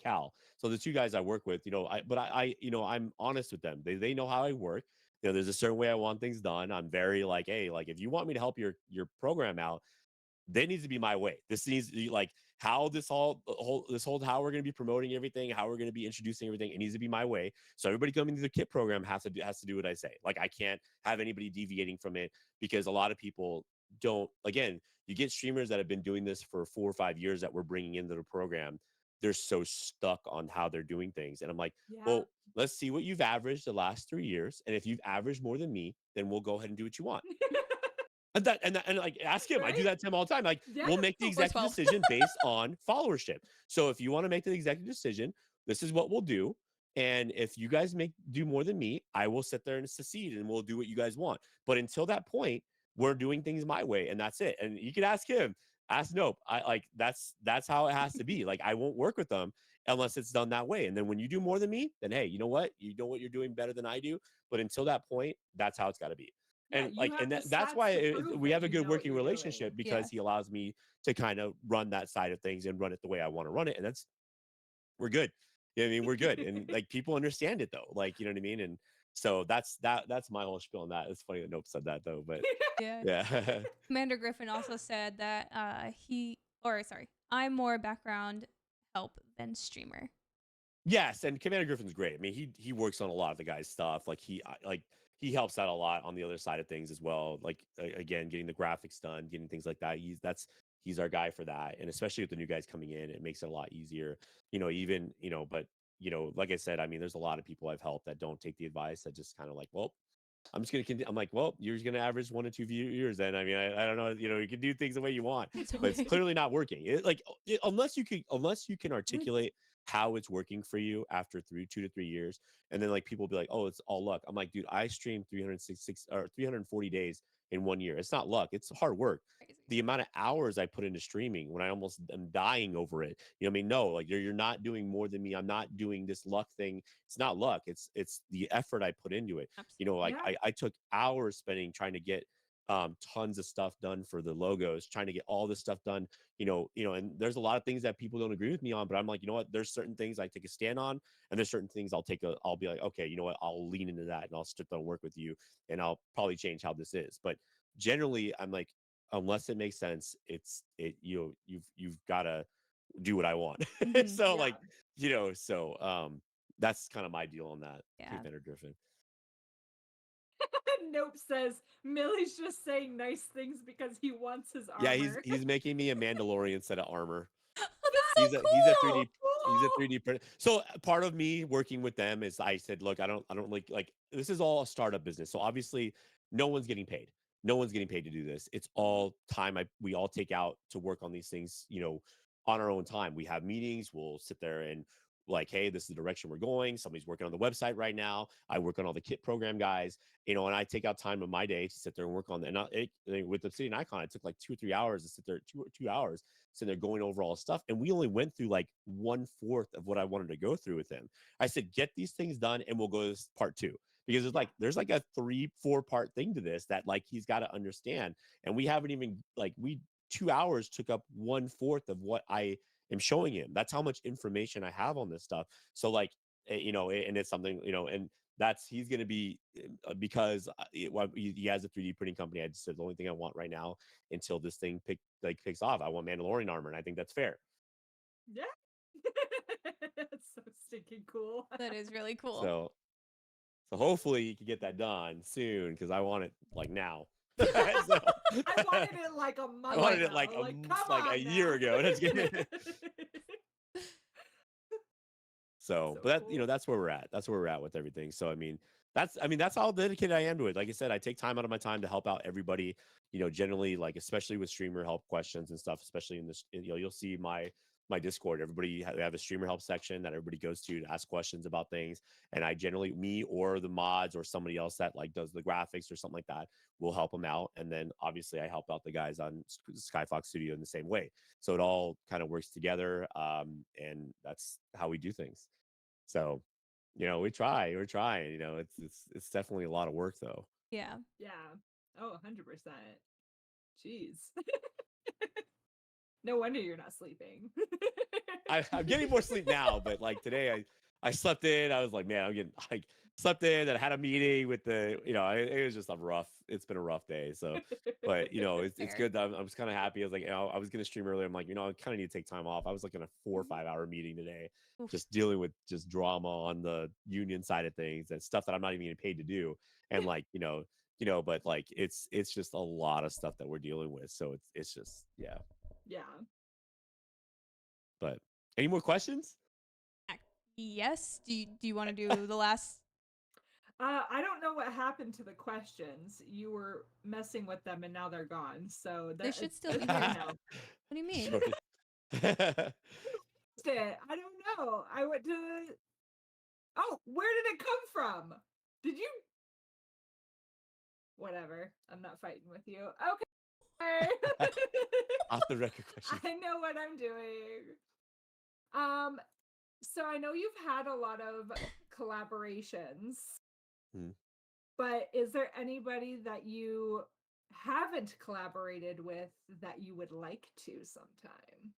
Cal. So the two guys I work with, I'm honest with them. They know how I work. There's a certain way I want things done. I'm very like, hey, like if you want me to help your program out, that needs to be my way. This needs to be like how this whole how we're going to be promoting everything, how we're going to be introducing everything. It needs to be my way. So everybody coming to the kit program has to do what I say. Like I can't have anybody deviating from it because a lot of people don't. Again, you get streamers that have been doing this for 4 or 5 years that we're bringing into the program. They're so stuck on how they're doing things, and I'm like, Yeah. well, let's see what you've averaged the last 3 years, and if you've averaged more than me, then we'll go ahead and do what you want. And like ask him. I do Right? that to him all the time. Like Yeah. we'll make the we're executive 12. decision based on followership. So if you want to make the executive decision, this is what we'll do. And if you guys do more than me, I will sit there and secede and we'll do what you guys want. But until that point, we're doing things my way and that's it. And you can ask him, ask Nope. I like that's how it has to be. Like I won't work with them unless it's done that way. And then when you do more than me, then hey, you know what? You know what you're doing better than I do. But until that point, that's how it's got to be. Yeah, you have the That's stats why to prove we that have a you good know what working you're doing. relationship because Yes. he allows me to kind of run that side of things and run it the way I want to run it, and we're good. You know what I mean? We're good, and like people understand it though. Like you know what I mean? And so that's my whole spiel on that. It's funny that Nope said that though, but Yeah. yeah. Commander Griffin also said that I'm more background help than streamer. Yes, and Commander Griffin's great. I mean, he works on a lot of the guy's stuff. Like he helps out a lot on the other side of things as well. Like again, getting the graphics done, getting things like that. He's our guy for that. And especially with the new guys coming in, it makes it a lot easier. Even but like I said, I mean, there's a lot of people I've helped that don't take the advice that just kind of like, well, I'm just gonna continue. I'm like, well, you're just gonna average 1 or 2 viewers. Then I mean, I don't know. You can do things the way you want, It's but it's okay. clearly not working. Unless you can articulate how it's working for you after 2 to 3 years, and then like people will be like, oh, it's all luck. I'm like, dude, I streamed 366 or 340 days in 1 year. It's not luck. It's hard work. Crazy. The amount of hours I put into streaming when I almost am dying over it. You know what I mean? No, like you're not doing more than me. I'm not doing this luck thing. It's not luck. It's the effort I put into it. Absolutely. Like Yeah. I took hours spending trying to get tons of stuff done for the logos, trying to get all this stuff done, and there's a lot of things that people don't agree with me on, but I'm like, you know what, there's certain things I take a stand on, and there's certain things I'll be like, okay, you know what, I'll lean into that and I'll sit there and work with you, and I'll probably change how this is. But generally, I'm like, unless it makes sense, you've got to do what I want. Mhm. So Yeah. like, that's kind of my deal on that. Yeah. Commander Griffin. Nope says Millie's just saying nice things because he wants his Yeah, armor. he's making me a Mandalorian set of armor. Oh, that's He's so a he's a cool. 3D he's a 3D printer. So part of me working with them is I said, look, I don't like this is all a startup business. So obviously no one's getting paid. No one's getting paid to do this. It's all time we all take out to work on these things, on our own time. We have meetings, we'll sit there and like, hey, this is the direction we're going. Somebody's working on the website right now. I work on all the kit program guys, and I take out time of my day to sit there and work on that. And with Obsidian Icon, it took like 2 or 3 hours to sit there, 2 hours sitting there going over all the stuff. And we only went through like 1/4 of what I wanted to go through with him. I said, get these things done and we'll go to part two. Because there's like a 3-4 part thing to this that like he's got to understand. And we haven't even like 2 hours took up 1/4 of what I am showing him. That's how much information I have on this stuff. So like, and it's something, and he's going to be because he has a 3D printing company. I just said the only thing I want right now until this thing picks off. I want Mandalorian armor, and I think that's fair. Yeah. That's so stinking cool. That is really cool. So hopefully you can get that done soon because I want it like now. I wanted it like a month I wanted ago. it like come a on year now. ago. That's good. So, So but that cool. that's where we're at. That's where we're at with everything. So that's how dedicated I am to it. Like I said, I take time out of my time to help out everybody. Generally, like especially with streamer help questions and stuff. Especially in this, you'll see my Discord. Everybody we have a streamer help section that everybody goes to ask questions about things. And I generally, me or the mods or somebody else that like does the graphics or something like that, will help them out. And then obviously I help out the guys on Skyfox Studio in the same way. So it all kind of works together, and that's how we do things. So, we're trying. It's definitely a lot of work though. Yeah. Yeah. Oh, 100%. Jeez. No wonder you're not sleeping. I'm getting more sleep now, but like today, I slept in. I was like, man, I'm getting like slept in. And I had a meeting with it was just it's been a rough day. So, but it's Fair. good. That I was kind of happy. I was like, I was gonna stream earlier. I'm like, I kind of need to take time off. I was like in a 4 or 5 hour meeting today, Oof. just dealing with just drama on the union side of things and stuff that I'm not even getting paid to do. And like, but like it's just a lot of stuff that we're dealing with. So it's just yeah. Yeah. But any more questions? Yes. Do you want to do the last? I don't know what happened to the questions. You were messing with them and now they're gone. So They should still be it's here. good now. What do you mean? I don't know. I went to. Oh, where did it come from? Did you? Whatever. I'm not fighting with you. Okay. Off the record question. I know what I'm doing. So I know you've had a lot of collaborations, but is there anybody that you haven't collaborated with that you would like to sometime?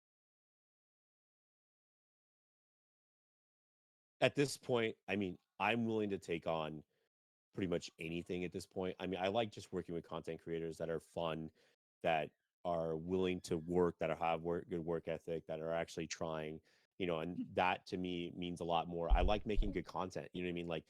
At this point, I mean, I'm willing to take on pretty much anything at this point. I mean, I like just working with content creators that are fun, that are willing to work, that have good work ethic, that are actually trying, and that to me means a lot more. I like making good content. You know what I mean? Like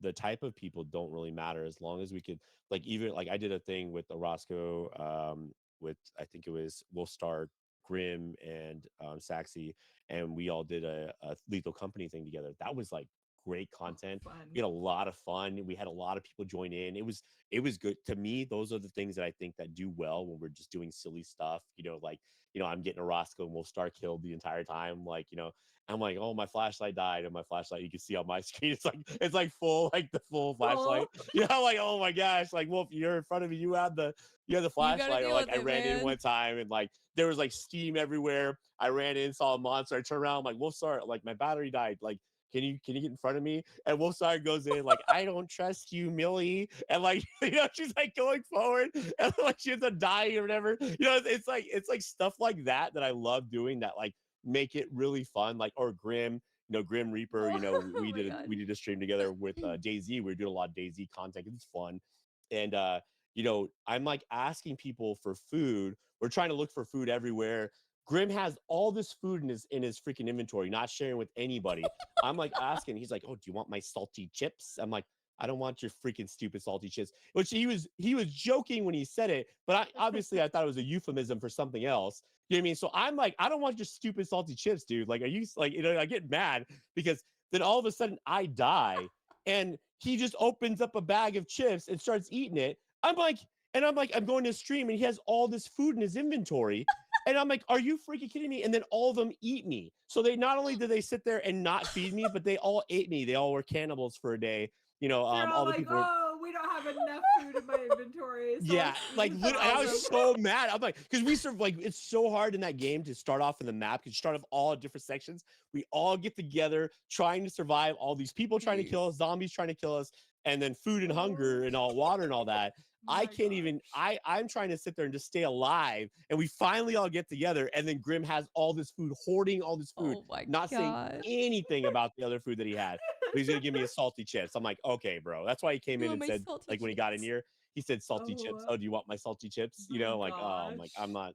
the type of people don't really matter as long as we could, like, even like I did a thing with Orozco, with I think it was Wolfstar, Grim, and Saxy, and we all did a Lethal Company thing together. That was like great content. Fun. We had a lot of fun. We had a lot of people join in. It was good to me. Those are the things that I think that do well when we're just doing silly stuff. Like I'm getting a Roscoe and we'll start killed the entire time. Like I'm like, oh, my flashlight died, and my flashlight, you can see on my screen, it's like full, like the full flashlight. Like, oh my gosh, like, Wolf, you're in front of me. You had the flashlight. Or like I ran in one time and like there was like steam everywhere. I ran in, saw a monster. I turned around, I'm like, Wolf, sorry, like my battery died. Like, can you get in front of me? And Wolfstar goes in like, I don't trust you, Millie. And like, she's like going forward and like she ends up dying or whatever. It's like stuff like that I love doing, that like make it really fun. Like, or Grim, Grim Reaper, we did a stream together with DayZ. We were doing a lot of DayZ content. It's fun. And I'm like asking people for food. We're trying to look for food everywhere. Grim has all this food in his freaking inventory, not sharing with anybody. I'm like asking, he's like, "Oh, do you want my salty chips?" I'm like, "I don't want your freaking stupid salty chips." Which he was joking when he said it, but obviously I thought it was a euphemism for something else. You know what I mean? So I'm like, I don't want your stupid salty chips, dude. Like, are you like, I get mad because then all of a sudden I die and he just opens up a bag of chips and starts eating it. I'm like, I'm going to stream and he has all this food in his inventory. And I'm like, are you freaking kidding me? And then all of them eat me. So they not only did they sit there and not feed me, but they all ate me. They all were cannibals for a day. They're all the like, people we don't have enough food in my inventory. So yeah, like literally, I was so mad. I'm like, because we serve, like, it's so hard in that game to start off in the map, because you start off all different sections. We all get together trying to survive, all these people trying to kill us, zombies trying to kill us, and then food and hunger and all water and all that. I can't even, I'm trying to sit there and just stay alive. And we finally all get together, and then Grim has all this food, hoarding all this food, not saying anything about the other food that he had. But he's gonna give me a salty chips. I'm like, okay, bro. That's why he came in and said, like, when he got in here, he said salty chips. Oh, do you want my salty chips? I'm like, oh, I'm not.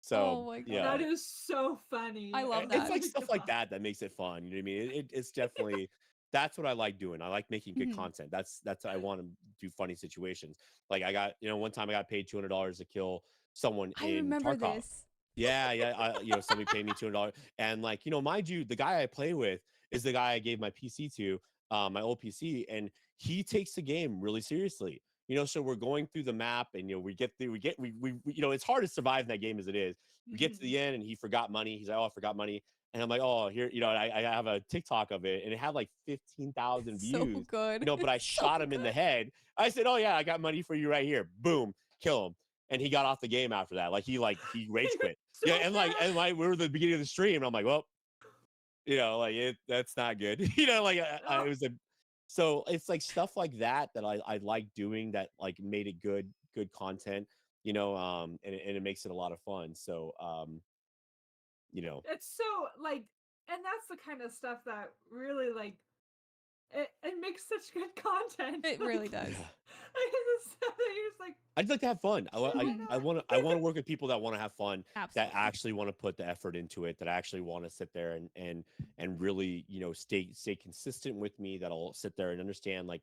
So my God. yeah, That is so funny. I love it's that. like Oh stuff my like God. that makes it fun. You know what I mean? It's definitely that's what I like doing. I like making good Mhm. content. That's I want to do funny situations. Like I got one time I got paid $200 to kill someone I in remember Tarkov. this. Yeah. Somebody paid me $200, and like mind you, the guy I play with is the guy I gave my PC to, my old PC, and he takes the game really seriously. So we're going through the map, and it's hard to survive in that game as it is. We get to Mhm. the end, and he forgot money. He's like, "Oh, I forgot money," and I'm like, "Oh, here," I have a TikTok of it, and it had like 15,000 So views. good. But I So shot him in the good. head. I said, "Oh yeah, I got money for you right here." Boom, kill him, and he got off the game after that. Like he rage quit. So Yeah, and fast. like we were at the beginning of the stream, and I'm like, well, that's not good. I Oh, was a so it's like stuff like that that I like doing that like made it good content, and it makes it a lot of fun. So you know, it's so like, and that's the kind of stuff that really like it makes such good content. It Like, really does. yeah. like it's the stuff that you're just like, I'd like to have fun. Mhm. I want to work with people that want to have fun, that Absolutely. actually want to put the effort into it, that actually want to sit there and really stay consistent with me. That'll sit there and understand, like,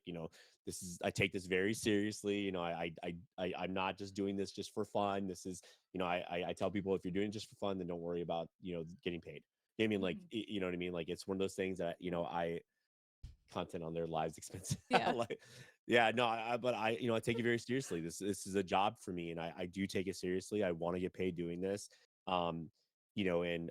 I take this very seriously. I'm not just doing this just for fun. This is, I tell people, if you're doing it just for fun, then don't worry about getting paid. I mean, like, mhm. you know what I mean? Like, it's one of those things that I content on their lives expensive. Yeah. Like, yeah, no, but I take it very seriously. This is a job for me, and I do take it seriously. I want to get paid doing this. Um, and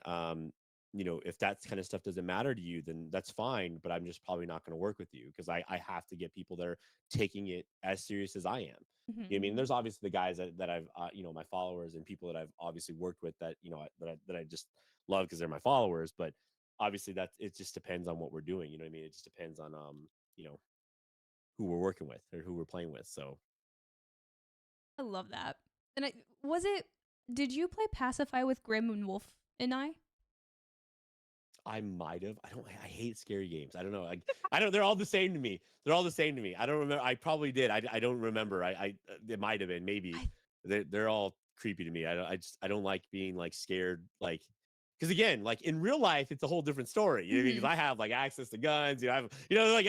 if that kind of stuff doesn't matter to you, then that's fine. But I'm just probably not going to work with you, because I have to get people that are taking it as serious as I am. Mhm. You know what I mean? Mhm. There's obviously the guys that I've my followers and people that I've obviously worked with that that I just love because they're my followers. But obviously it just depends on what we're doing. You know what I mean? It just depends on you know who we're working with or who we're playing with. So I love that. And did you play Pacify with Grim and Wolf and I? I might have. I hate scary games. I don't know. I don't. They're all the same to me. They're all the same to me. I don't remember. I probably did. I don't remember. It might have been. Maybe I they're all creepy to me. I don't like being like scared. Like, because again, like in real life, it's a whole different story. You know what I mean? Mhm. Because I have like access to guns. I have like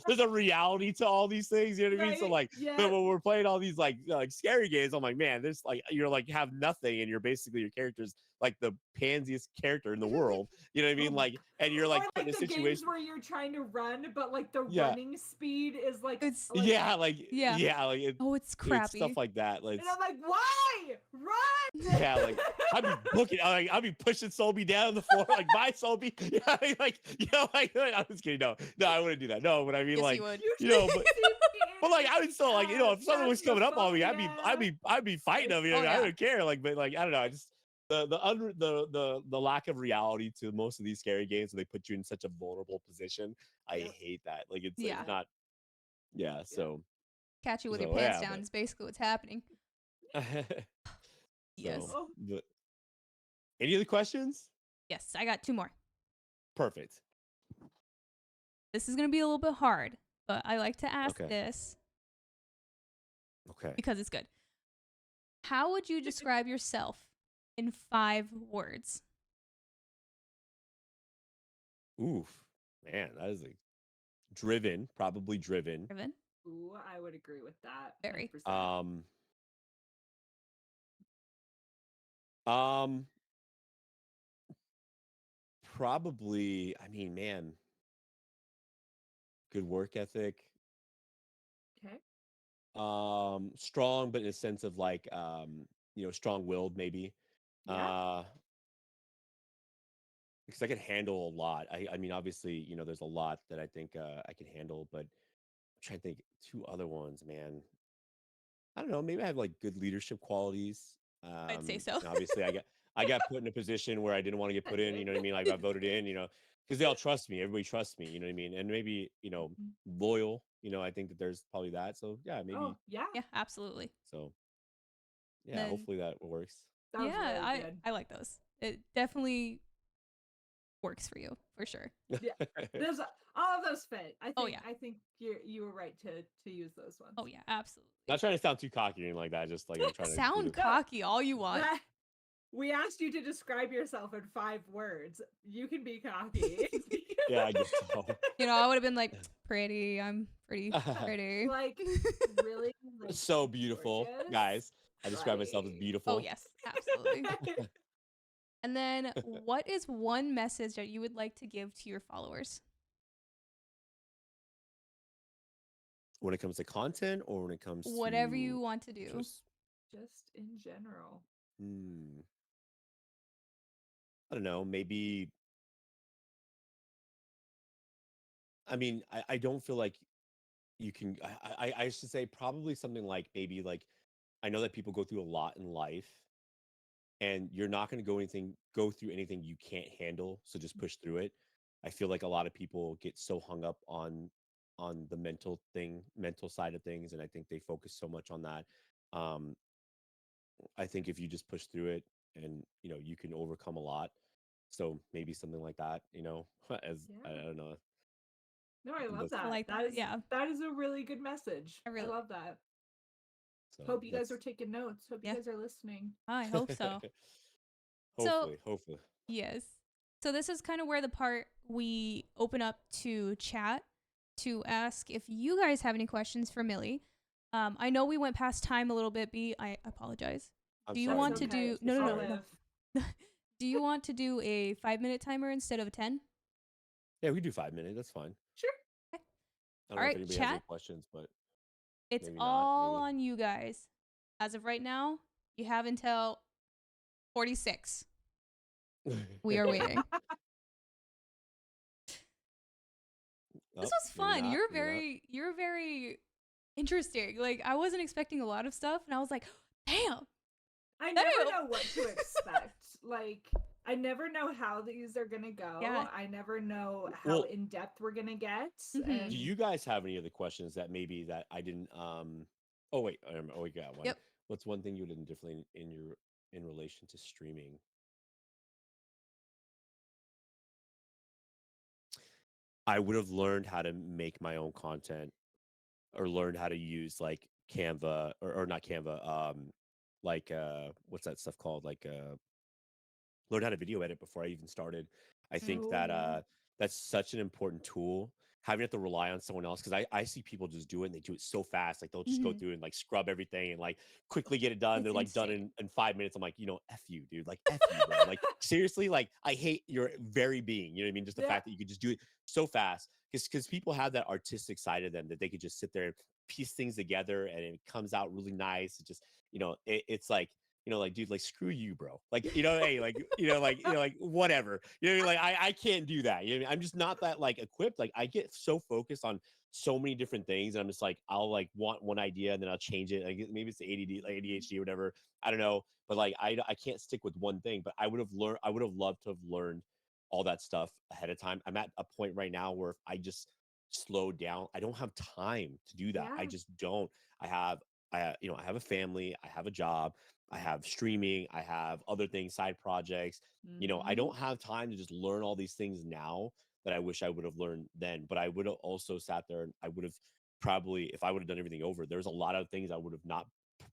there's a reality to all these things. You know what I mean? So Right? like, but Yes. when we're playing all these like scary games, I'm like, man, there's like you're like have nothing, and you're basically your character's like the pansiest character in the world. You know what I Oh mean? my Like, and you're Or like put in like a the games situation. where you're trying to run, but like the Yeah, running speed is It's yeah, like yeah. yeah, like Oh, it's it's stuff crappy. like that. Like, and I'm like, why? Run! yeah, like I'd be pushing Solby down the floor, like bye Solby. Yeah, like I was kidding. No, I wouldn't do that. No, but I mean, Yes, you like, would. You you should know, but see me but like I would still like, in if someone was coming up on me, Phasmophobia. I'd be fighting them. Oh I yeah. don't care. Like, but like I don't know. I just the lack of reality to most of these scary games, where they put you in such a vulnerable position. I Yep. hate that. Like, Yeah. it's not. Yeah. Yep. Catch you with your So pants yeah, down is basically what's happening. but Yes. so Oh, but any other questions? Yes, I got two more. Perfect. This is going to be a little bit hard, but I like to ask Okay. this Okay. because it's good. How would you describe yourself in 5 words? Oof, man, that is like driven, probably driven. Driven? ooh, I would agree with that. Very. 100%. Um, um, probably. I mean, man, good work ethic. Okay. Strong, but in a sense of like, strong-willed, maybe. Yeah. Uh, because I can handle a lot. I mean, obviously, there's a lot that I think I can handle, but I'm trying to think 2 other ones, man. I don't know. Maybe I have like good leadership qualities. I'd say so. And obviously, I got put in a position where I didn't want to get put in. You know what I mean? Like, I got voted in. Because they all trust me. Everybody trusts me. You know what I mean? And maybe Mhm. loyal. I think that there's probably that. So yeah, maybe. Oh, yeah. Yeah, absolutely. So yeah, Then hopefully that works. That was yeah, really good. I like those. It definitely works for you, for sure. Yeah. There's all of those fit. Oh, yeah. I think you were right to use those ones. Oh yeah, absolutely. Not trying to sound too cocky or anything like that. Just like I'm trying to Sound do No, cocky all you want. that We asked you to describe yourself in 5 words. You can be cocky. Yeah, I guess so. I would have been like, pretty. I'm pretty pretty. Like, really? Like, So beautiful, gorgeous? guys. I describe myself as Like... Oh, beautiful. yes, absolutely. And then, what is one message that you would like to give to your followers? When it comes to content, or when it comes Whatever to you want to do. Just in general. I don't know, maybe. I mean, I don't feel like you can. I should say probably something like, maybe like, I know that people go through a lot in life, and you're not going to go through anything you can't handle. So just push through it. I feel like a lot of people get so hung up on the mental side of things, and I think they focus so much on that. Um, I think if you just push through it, and you can overcome a lot. So maybe something like that. As I Yeah. don't know. No, I love That's, I that. like That that. is Yeah, that is a really good message. I I really. love that. so Hope you guys that's are taking notes. Hope you Yeah, guys are listening. I hope so. So, hopefully. yes. So this is kind of where the part we open up to chat to ask if you guys have any questions for Millie. I know we went past time a little bit. B, I apologize. I'm Do you sorry, want It's to Ruby. okay. I'm do so no, I'll sorry. no. Do you want to do a 5-minute timer instead of a 10? Yeah, we can do 5 minutes. That's fine. Sure. Okay. I don't All know if right, anybody has any chat. questions, but It's maybe not. all Maybe. on you guys. As of right now, you have until 46. We are waiting. This Oh, was maybe fun. not. Maybe not. You're very interesting. Like, I wasn't expecting a lot of stuff, and I was like, damn. I never know what to expect. Like, I never know how these are gonna go. Yeah. I never know how Well, in depth we're gonna get. Mhm. do you guys have any other questions that maybe that I didn't? Oh wait. Oh, we got one. Yep. What's one thing you would have done differently in relation to streaming? I would have learned how to make my own content, or learned how to use like Canva, or not Canva. Like what's that stuff called? Like learn how to video edit before I even started. I think Oh that yeah. that's such an important tool. Having to rely on someone else, because I see people just do it, and they do it so fast. Like they'll just go Mhm. through and like scrub everything and like quickly get it done. It's They're like done insane. in 5 minutes. I'm like, F you, dude. Like F you, bro. Like seriously, like I hate your very being. You know what I mean? Just the Yeah. fact that you could just do it so fast. Because people have that artistic side of them that they could just sit there and piece things together, and it comes out really nice. It just, it's like, like, dude, like, screw you, bro. Like, hey, like, like, whatever. Like, I can't do that. You know what I mean? I'm just not that like equipped. Like, I get so focused on so many different things, and I'm just like, I'll like want one idea and then I'll change it. Like, maybe it's the ADD, like ADHD or whatever. I don't know, but like, I can't stick with one thing. But I would have loved to have learned all that stuff ahead of time. I'm at a point right now where if I just slow down, I don't have time to do that. I Yeah. just don't. I have, I have a family, I have a job, I have streaming, I have other things, side projects. I Mhm. don't have time to just learn all these things now that I wish I would have learned then. But I would have also sat there, and I would have probably, if I would have done everything over, there's a lot of things I would have not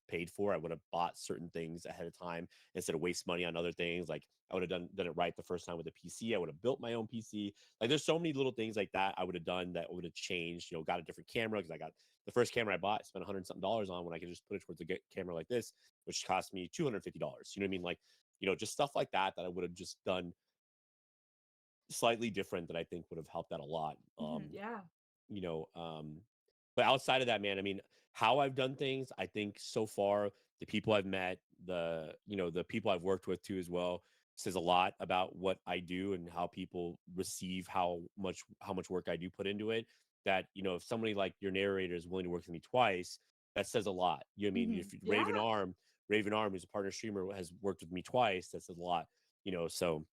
paid for. I would have bought certain things ahead of time instead of waste money on other things. Like I would have done it right the first time with a PC. I would have built my own PC. Like there's so many little things like that I would have done that would have changed. Got a different camera, because I got the first camera I bought, I spent $100 something on, when I could just put it towards a good camera like this, which cost me $250. You know what I mean? Like, just stuff like that that I would have just done slightly different, that I think would have helped out a lot. Mhm. Yeah. You know, um, but outside of that, man, I mean, how I've done things, I think so far, the people I've met, the people I've worked with too as well, says a lot about what I do and how people receive how much work I do put into it. That, if somebody like your narrator is willing to work with me twice, that says a lot. You know what I mean? Mhm. If Yeah. Raven Arm, who's a partner streamer, has worked with me twice, that says a lot. So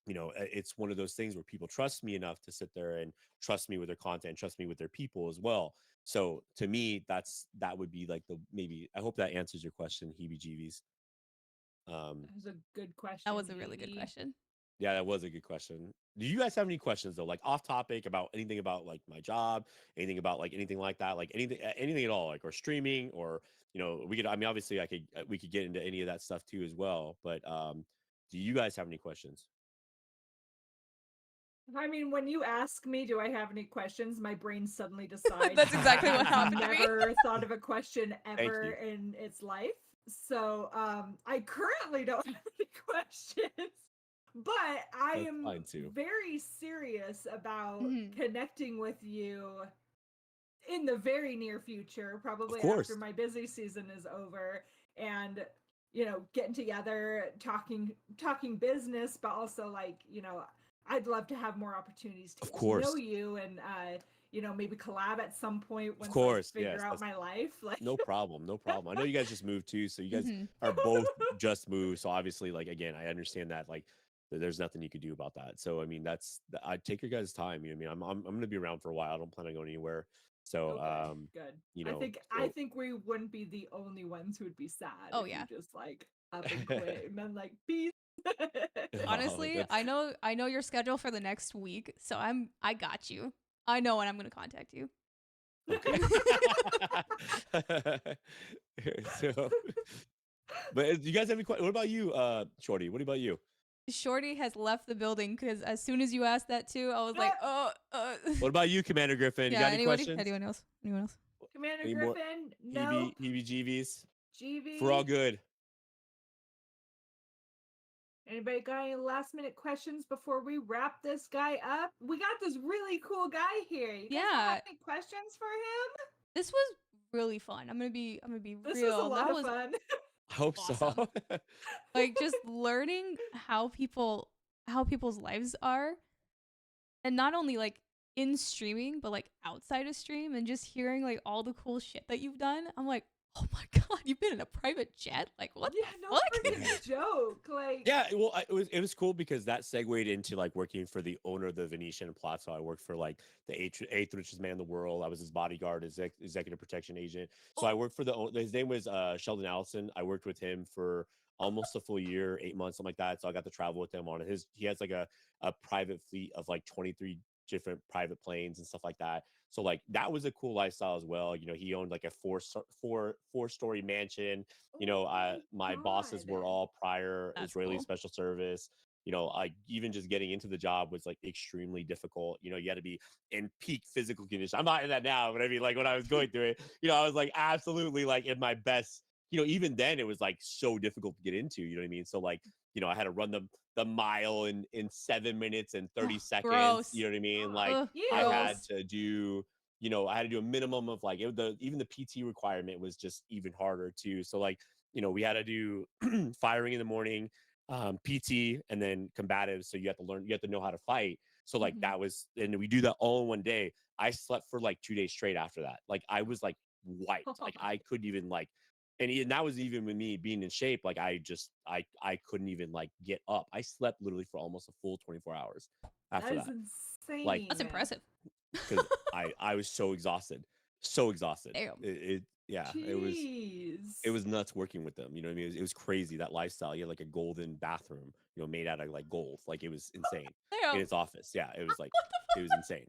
it's one of those things where people trust me enough to sit there and trust me with their content, trust me with their people as well. So to me, that would be like maybe, I hope that answers your question, heebie jeebies. That was a good question. That was a really good Evie. question. Yeah, that was a good question. Do you guys have any questions though, like off topic about anything about like my job, anything about like anything like that, like anything at all, like or streaming or we could. I mean, obviously, I could we could get into any of that stuff too as well. But do you guys have any questions? I mean, when you ask me, do I have any questions? My brain suddenly decides That's exactly what it's happened to me. never thought of a question Thank ever you. in its life. So I currently don't have any questions, but I That's am fine too. very serious about Mhm. connecting with you in the very near future, Of probably after course, my busy season is over, and getting together, talking business, but also like, I'd love to have more opportunities to of get to know course, you and maybe collab at some point of once I course. figure Yes, out that's my life. Like no problem, no problem. I know you guys just moved too, so you guys Mhm. are both just moved. So obviously, like again, I understand that like there's nothing you could do about that. So I mean, I take your guys' time. You know, what I mean, I'm gonna be around for a while. I don't plan on going anywhere. So okay, good. you I know, think I so think we wouldn't be the only ones who would be sad Oh if you yeah. just like up and quit and then like peace. oh, Honestly, that's I know your schedule for the next week, so I got you. I know when I'm gonna contact you. okay. so, but you guys have any questions? What about you, Shorty? What about you? Shorty has left the building because as soon as you asked that too, I was like, What about you, Commander Griffin? You yeah. got any Anybody? questions? Anyone else? Anyone else? Commander Any more Griffin, nope. heebie jeebies? For all GB, good. anybody got any last minute questions before we wrap this guy up? We got this really cool guy here. You guys don't have Yeah, any questions for him? this was really fun. I'm gonna be This was a real. That lot of was fun. I hope awesome. so. Like just learning how people's lives are, and not only like in streaming, but like outside of stream, and just hearing like all the cool shit that you've done. I'm like, oh my god, you've been in a private jet? Like what Yeah, the no fuck? Yeah. freaking joke. Like, Yeah, well, it was cool because that segued into like working for the owner of the Venetian Palazzo. I worked for like the eighth richest man in the world. I was his bodyguard, his executive protection agent. So Oh, I worked for his name was Sheldon Allison. I worked with him for almost a full year, 8 months, something like that. So I got to travel with him on his. He has like a private fleet of like 23 different private planes and stuff like that. So like that was a cool lifestyle as well. You know, he owned like a four story mansion. You oh know, my my bosses god. were all prior that's Israeli cool. special service. You know, like even just getting into the job was like extremely difficult. You know, you had to be in peak physical condition. I'm not in that now, but I mean, like when I was going through it, I was like absolutely like in my best. Even then it was like so difficult to get into. You know what I mean? So like, I had to run the mile in 7 minutes and Ugh, 30 seconds. You gross. know what I mean? Oh, Like Ugh, I ew. had gross. to do I had to do a minimum of like even the PT requirement was just even harder too. So like, we had to do firing in the morning, PT, and then combative. So you have to know how to fight. So like Mhm. that was, and we do that all in one day. I slept for like 2 days straight after that. Like I was like wiped. Like I couldn't even like, and that was even with me being in shape. Like I couldn't even like get up. I slept literally for almost a full 24 hours That after is that. Like That's insane. impressive. because I was so exhausted, so exhausted. Damn. Yeah, it Jeez. was nuts working with them. You know what I mean? It was crazy that lifestyle. You had like a golden bathroom, made out of like gold. Like it was insane in Damn. its office. Yeah, it was like What the it was insane.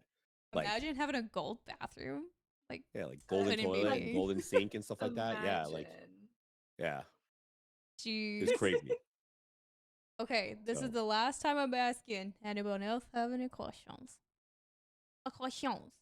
fuck? Like Imagine having a gold bathroom. Like yeah, like Uh, golden couldn't be toilet like, and me. golden sink and stuff like that. Yeah, like imagine. yeah, it was Jeez. crazy. Okay, this is So the last time I'm asking. Anyone else have any questions? Questions.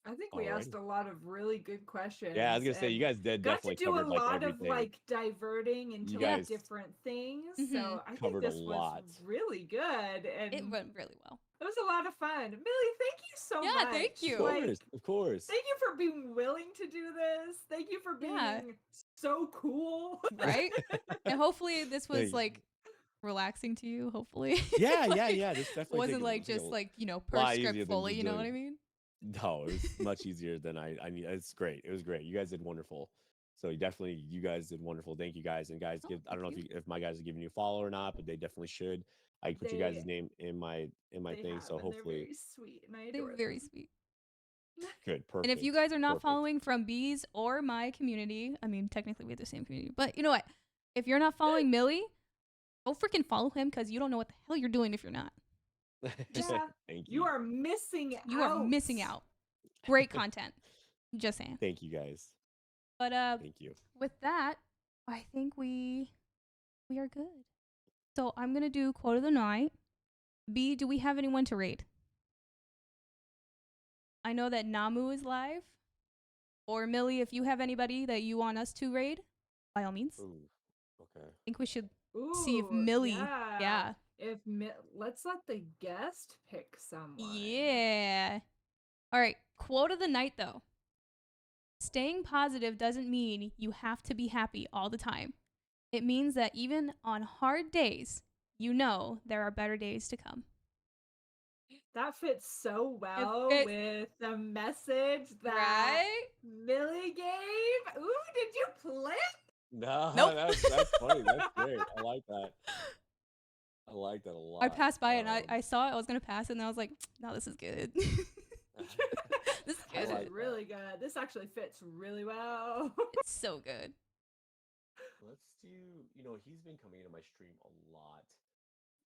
I think we asked alrighty. a lot of really good Yeah, I was questions gonna say you and guys did got to definitely do a covered like lot of everything. like diverting You into like guys different things. Mhm. So I think covered a this was lot. really good It and went really well. it was a lot of fun. Millie, thank you so Yeah, thank much. Of you. Like, course, of course. thank you for being willing to do this. Thank you for Yeah, being so cool. right? And hopefully this was Hey, like relaxing to you, hopefully. yeah, yeah, Like yeah. This definitely wasn't taking like like just a like, per lot script easier than fully, just you know what doing. I mean? No, it was much easier than I mean. It's great. It was great. You guys did wonderful. So you guys did wonderful. Thank you guys. And guys, Oh, I thank don't know you. if my guys are giving you a follow or not, but they definitely should. I put you they guys' name in my they thing. have So and they're hopefully, very sweet and I They're adore very them. sweet. good, And if you perfect, guys are not perfect. following from Bees or my community, I mean, technically we have the same community, but you know what? If you're not following Millie, Go freaking follow him because you don't know what the hell you're doing if you're not. Yeah, Thank you are missing You out. are missing out. Great content. Just saying. Thank you guys. But Thank you. with that, I think we are good. So I'm gonna do quote of the night. B, do we have anyone to raid? I know that Namu is live. Or Millie, if you have anybody that you want us to raid, by all means. Ooh, okay. I think we should Ooh, see if Millie. Yeah. Let's let the guest pick someone. Yeah. All right. Quote of the night, though. Staying positive doesn't mean you have to be happy all the time. It means that even on hard days, you know there are better days to come. That fits so well with the message that right? Millie gave. Ooh, did you plan? No, Nope. that's funny. That's great. I like that. I like that a lot. I passed by it and I saw it. I was going to pass it and I was like, no, this is good. This is This good. is really good. This actually fits really well. It's so good. Let's do, he's been coming into my stream a lot.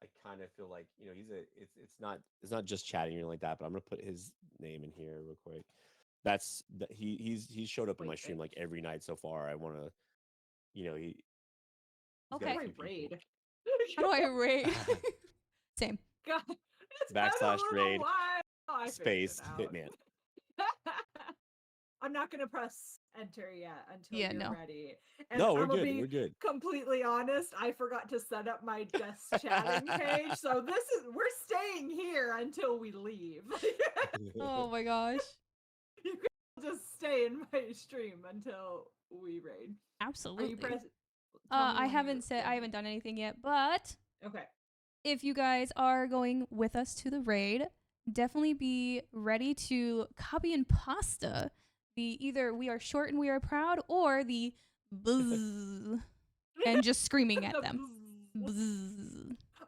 I kind of feel like, it's not just chatting or anything like that, but I'm going to put his name in here real quick. He's showed up in my stream like every night so far. I want to, he. Okay. How do I raid? How do I raid? Same. God, /raid space Hitman. I'm not gonna press enter yet until you're ready. And no, we're I'm good. We're good. Completely honest, I forgot to set up my guest chatting page, so we're staying here until we leave. Oh my gosh. You can just stay in my stream until we raid. Absolutely. I I haven't done anything yet, but okay. If you guys are going with us to the raid, definitely be ready to copy and pasta either we are short and we are proud or the buzz and just screaming at them. Buzz.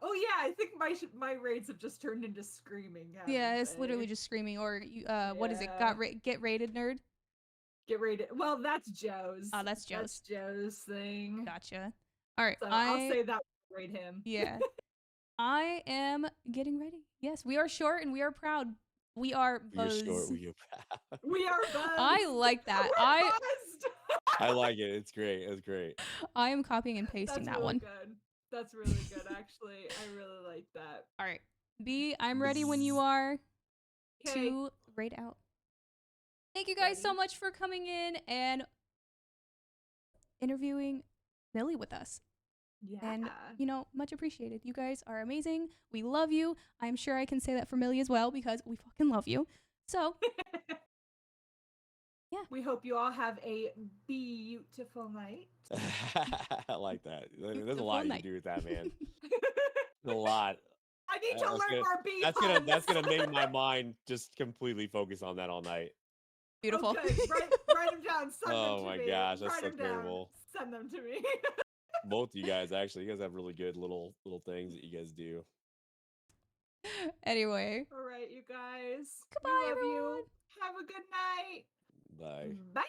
Oh yeah, I think my raids have just turned into screaming. Yeah, it's literally just screaming. Or what is it? Get raided, nerd. Get raided. Well, that's Joe's. Oh, that's Joe's. That's Joe's thing. Gotcha. All right, so I'll say that. Raid him. Yeah. I am getting ready. Yes, we are short and we are proud. We are buzzed. We are short, we are proud. We are buzzed. I like that. Buzzed. I like it. It's great. It's great. I am copying and pasting that one. Good. That's really good, actually. I really like that. All right. B, I'm ready when you are to raid out. Thank you guys so much for coming in and interviewing Millie with us. Yeah. And, much appreciated. You guys are amazing. We love you. I'm sure I can say that for Millie as well because we fucking love you. So, yeah. We hope you all have a beautiful night. I like that. There's a lot you can do with that, man. There's a lot. I need to learn more beats. That's gonna make my mind just completely focus on that all night. Beautiful. Okay, write them down. Send them to me. Oh my gosh, that's so terrible. Send them to me. Both of you guys, actually. You guys have really good little things that you guys do. Anyway. All right, you guys. Goodbye, everyone. You. Have a good night. Bye. Bye.